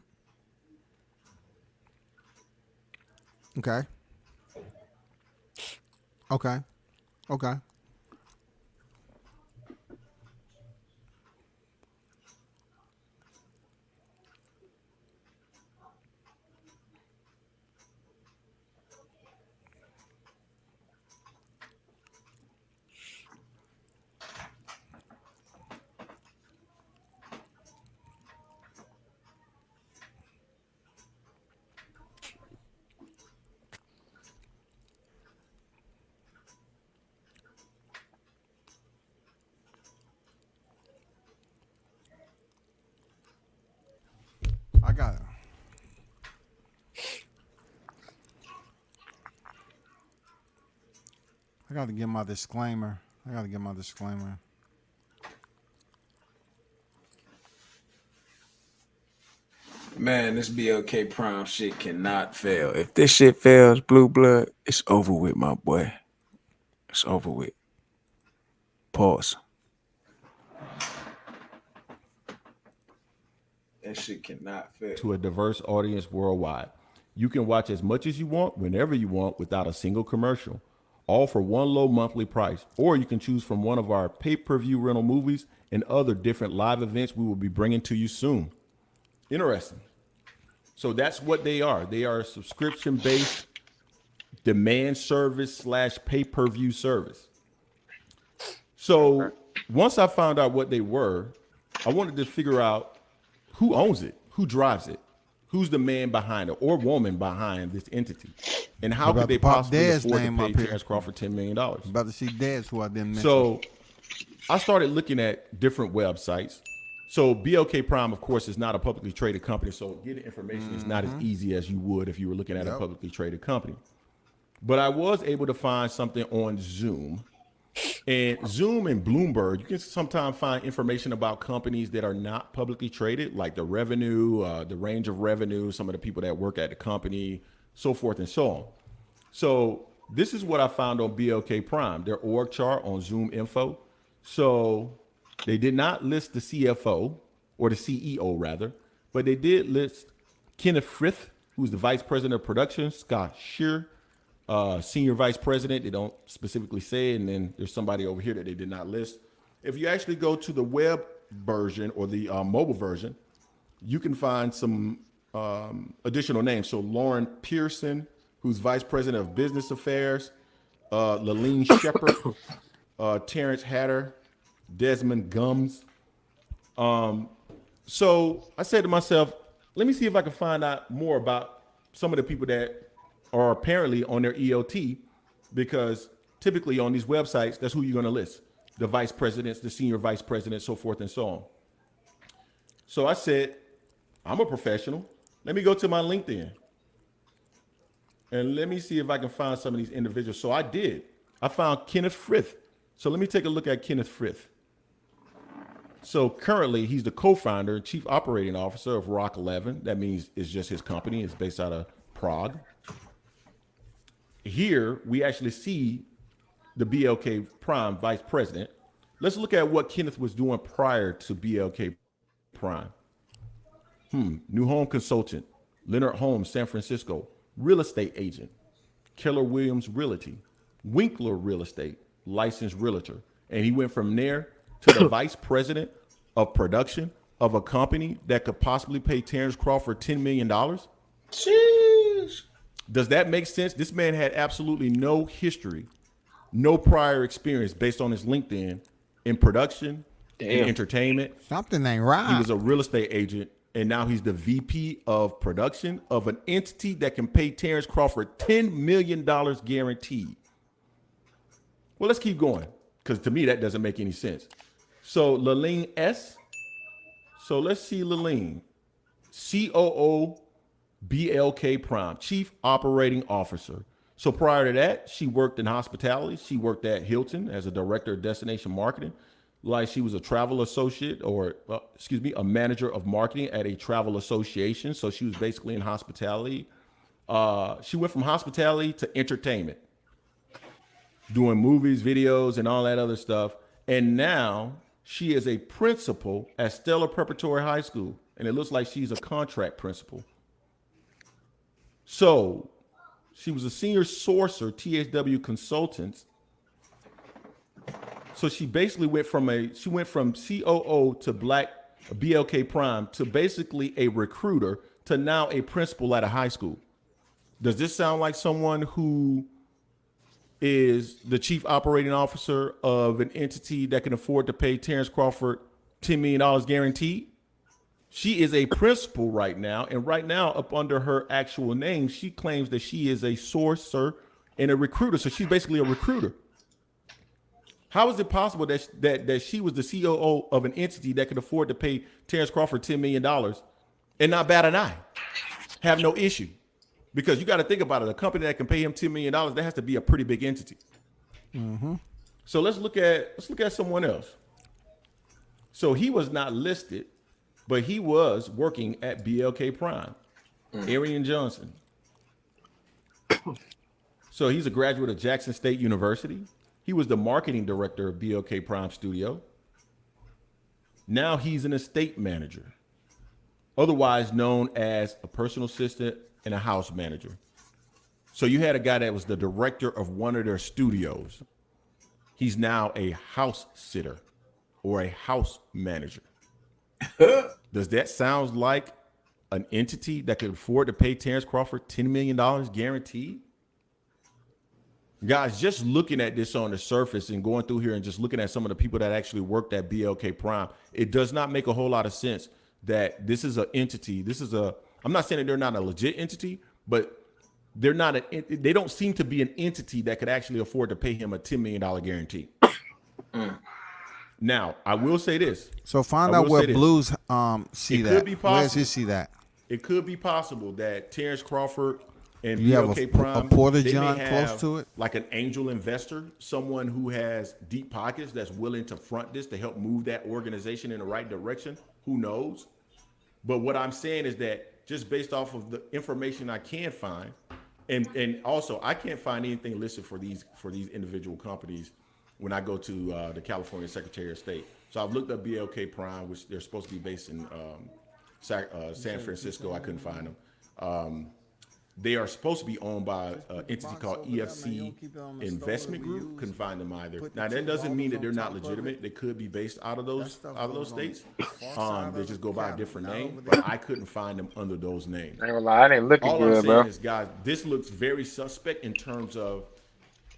Okay. Okay. Okay. I got it. I got to get my disclaimer.
Man, this BLK Prime shit cannot fail. If this shit fails, Blue Blood, it's over with, my boy. It's over with. Pause. That shit cannot fail.
to a diverse audience worldwide. You can watch as much as you want, whenever you want, without a single commercial, all for one low monthly price. Or you can choose from one of our pay-per-view rental movies and other different live events we will be bringing to you soon. Interesting. So that's what they are. They are a subscription-based demand service / pay-per-view service. So once I found out what they were, I wanted to figure out who owns it, who drives it, who's the man behind it or woman behind this entity, and how could they possibly afford to pay Terrence Crawford $10 million?
About to see Dad's who I didn't mention.
So I started looking at different websites. So BLK Prime, of course, is not a publicly traded company, so getting information is not as easy as you would if you were looking at a publicly traded company. But I was able to find something on Zoom. And Zoom and Bloomberg, you can sometimes find information about companies that are not publicly traded, like the revenue, the range of revenue, some of the people that work at the company, so forth and so on. So this is what I found on BLK Prime, their org chart on Zoom Info. So they did not list the CFO, or the CEO rather, but they did list Kenneth Frith, who's the vice president of production, Scott Shear, senior vice president. They don't specifically say, and then there's somebody over here that they did not list. If you actually go to the web version or the mobile version, you can find some additional names. So Lauren Pearson, who's vice president of business affairs, Laleen Shepard, Terrence Hatter, Desmond Gums. So I said to myself, let me see if I can find out more about some of the people that are apparently on their EOT, because typically on these websites, that's who you're going to list. The vice presidents, the senior vice presidents, so forth and so on. So I said, I'm a professional. Let me go to my LinkedIn and let me see if I can find some of these individuals. So I did. I found Kenneth Frith. So let me take a look at Kenneth Frith. So currently, he's the co-founder and chief operating officer of Rock 11. That means it's just his company. It's based out of Prague. Here, we actually see the BLK Prime vice president. Let's look at what Kenneth was doing prior to BLK Prime. New home consultant, Leonard Holmes, San Francisco, real estate agent, Keller Williams Realty, Winkler Real Estate, licensed realtor. And he went from there to the vice president of production of a company that could possibly pay Terrence Crawford $10 million.
Jeez.
Does that make sense? This man had absolutely no history, no prior experience based on his LinkedIn in production, in entertainment.
Something ain't right.
He was a real estate agent, and now he's the VP of production of an entity that can pay Terrence Crawford $10 million guaranteed. Well, let's keep going, because to me, that doesn't make any sense. So Laline S. So let's see Laline. COO BLK Prime, Chief Operating Officer. So prior to that, she worked in hospitality. She worked at Hilton as a director of destination marketing. Like she was a travel associate or, a manager of marketing at a travel association. So she was basically in hospitality. She went from hospitality to entertainment, doing movies, videos, and all that other stuff. And now she is a principal at Stellar Preparatory High School. And it looks like she's a contract principal. So she was a senior sourcer, THW Consultants. So she basically went from COO to BLK Prime to basically a recruiter to now a principal at a high school. Does this sound like someone who is the chief operating officer of an entity that can afford to pay Terrence Crawford $10 million guaranteed? She is a principal right now, and right now, up under her actual name, she claims that she is a sourcer and a recruiter. So she's basically a recruiter. How is it possible that she was the COO of an entity that could afford to pay Terrence Crawford $10 million and not bat an eye, have no issue? Because you got to think about it. A company that can pay him $10 million, that has to be a pretty big entity.
Mm-hmm.
So let's look at someone else. So he was not listed, but he was working at BLK Prime, Arian Johnson. So he's a graduate of Jackson State University. He was the marketing director of BLK Prime Studio. Now he's an estate manager, otherwise known as a personal assistant and a house manager. So you had a guy that was the director of one of their studios. He's now a house sitter or a house manager. Does that sound like an entity that could afford to pay Terrence Crawford $10 million guaranteed? Guys, just looking at this on the surface and going through here and just looking at some of the people that actually worked at BLK Prime, it does not make a whole lot of sense that this is an entity. I'm not saying that they're not a legit entity, but they don't seem to be an entity that could actually afford to pay him a $10 million guarantee. Now, I will say this.
So find out where Blues see that.
Could be possible.
Where does he see that?
It could be possible that Terrence Crawford and
You have
BLK Prime,
a Porter
they
John
may
close
have
to it?
like an angel investor, someone who has deep pockets that's willing to front this to help move that organization in the right direction. Who knows? But what I'm saying is that just based off of the information I can find, and also I can't find anything listed for these individual companies when I go to the California Secretary of State. So I've looked up BLK Prime, which they're supposed to be based in San Francisco. I couldn't find them. They are supposed to be owned by an entity called EFC Investment Group. Couldn't find them either. Now that doesn't mean that they're not legitimate. They could be based out of those states. They just go by a different name, but I couldn't find them under those names.
I ain't gonna lie, I didn't look
All
good,
I'm saying
bro.
is, guys, this looks very suspect in terms of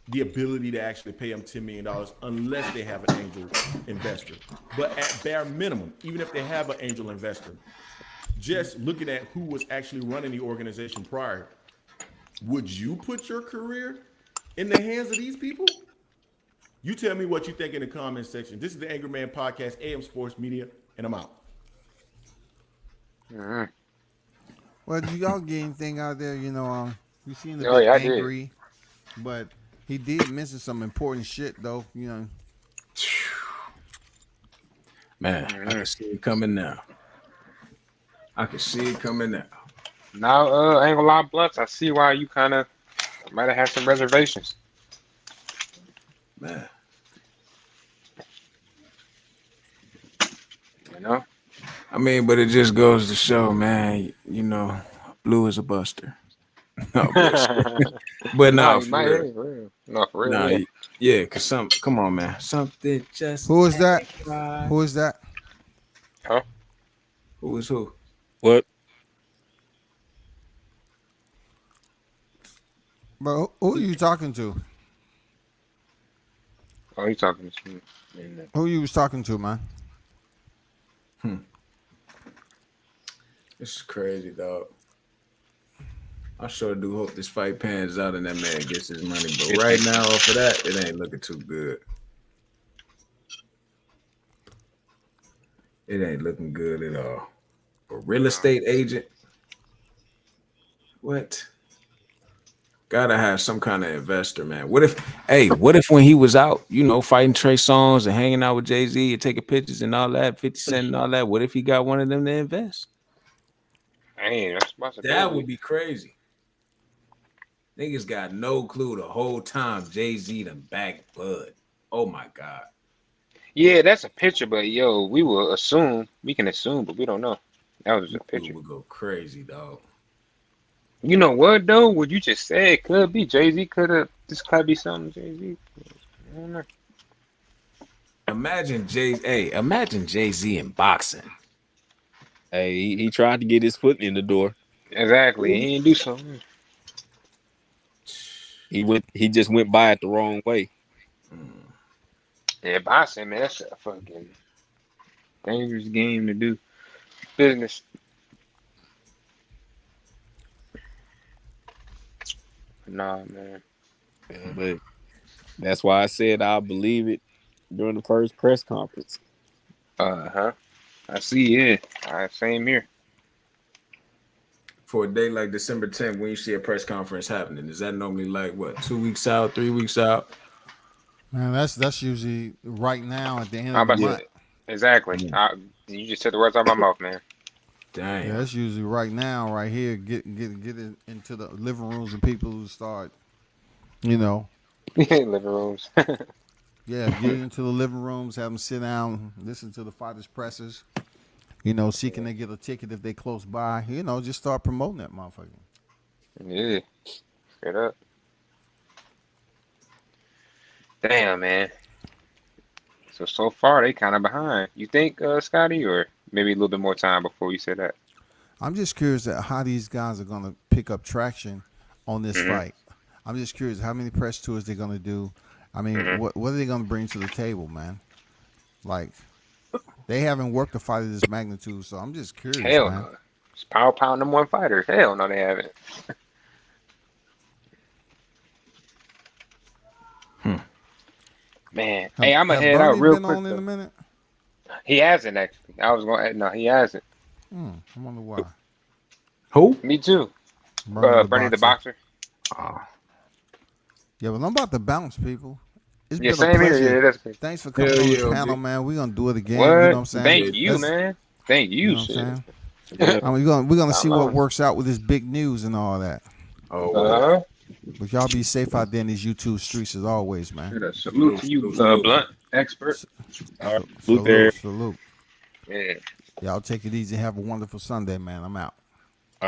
the ability to actually pay them $10 million unless they have an angel investor. But at bare minimum, even if they have an angel investor, just looking at who was actually running the organization prior, would you put your career in the hands of these people? You tell me what you think in the comment section. This is the Angry Man Podcast, AM Sports Media, and I'm out.
Well, do y'all get anything out there? You seem
Oh, yeah, I did.
angry, but he did mention some important shit, though.
Man, I can see it coming now.
Now, I ain't gonna lie, Bloods. I see why you kind of might have had some reservations.
Man.
You know?
I mean, but it just goes to show, man, Blue is a buster. No, but no, for real.
No, for real.
No, yeah, cause come on, man. Something just
Who is that? Who is that?
Huh?
Who is who?
What?
Bro, who are you talking to?
Oh, you talking to me?
Who you was talking to, man?
This is crazy, dog. I sure do hope this fight pans out and that man gets his money. But right now, off of that, it ain't looking too good. It ain't looking good at all. A real estate agent? What? Gotta have some kind of investor, man. What if when he was out, fighting Trey Songz and hanging out with Jay-Z and taking pictures and all that, 50 Cent and all that, what if he got one of them to invest?
Hey, that's possible.
That would be crazy. Niggas got no clue the whole time Jay-Z done backed Bud. Oh my God.
Yeah, that's a picture, but yo, we can assume, but we don't know. That was a picture.
Would go crazy, dog.
You know what though? What you just said could be Jay-Z. This could be something Jay-Z. I don't know.
Imagine Jay-Z in boxing.
Hey, he tried to get his foot in the door.
Exactly. He didn't do something.
He just went by it the wrong way.
Yeah, boxing, man, that's a fucking dangerous game to do business. Nah, man.
Yeah, but that's why I said I'll believe it during the first press conference.
I see. Yeah, same here.
For a day like December 10th, when you see a press conference happening, is that normally like what, 2 weeks out, 3 weeks out?
Man, that's usually right now at the end of the month.
Exactly. You just said the words out of my mouth, man.
Damn.
Yeah, that's usually right now, right here. Get it into the living rooms of people who start,
living rooms.
Yeah, get into the living rooms, have them sit down, listen to the fighters' presses. Seeking to get a ticket if they close by. Just start promoting that motherfucker.
Yeah, straight up. Damn, man. So far they kind of behind. You think, Scotty, or maybe a little bit more time before you say that?
I'm just curious at how these guys are going to pick up traction on this fight. I'm just curious how many press tours they're going to do. I mean, what are they going to bring to the table, man? Like, they haven't worked a fight of this magnitude, so I'm just curious.
Hell
man.
no. It's pound #1 fighter. Hell no, they haven't. Man, hey, I'm gonna head out real quick.
In a minute?
He hasn't actually. I was going. No, he hasn't.
I wonder why.
Who?
Me too. Bernie the boxer.
Yeah, but I'm about to bounce, people. It's
Yeah,
been a
same here.
pleasure.
Yeah, that's good.
Thanks for coming on the panel, man. We're gonna do it again. You
What?
know what I'm saying?
Thank you, man. Thank you,
You know what I'm saying? I mean, we're gonna see what works out with this big news and all that.
Oh,
But y'all be safe out there in these YouTube streets as always, man.
salute to you, Blunt expert.
Salute.
Yeah.
Y'all take it easy. Have a wonderful Sunday, man. I'm out.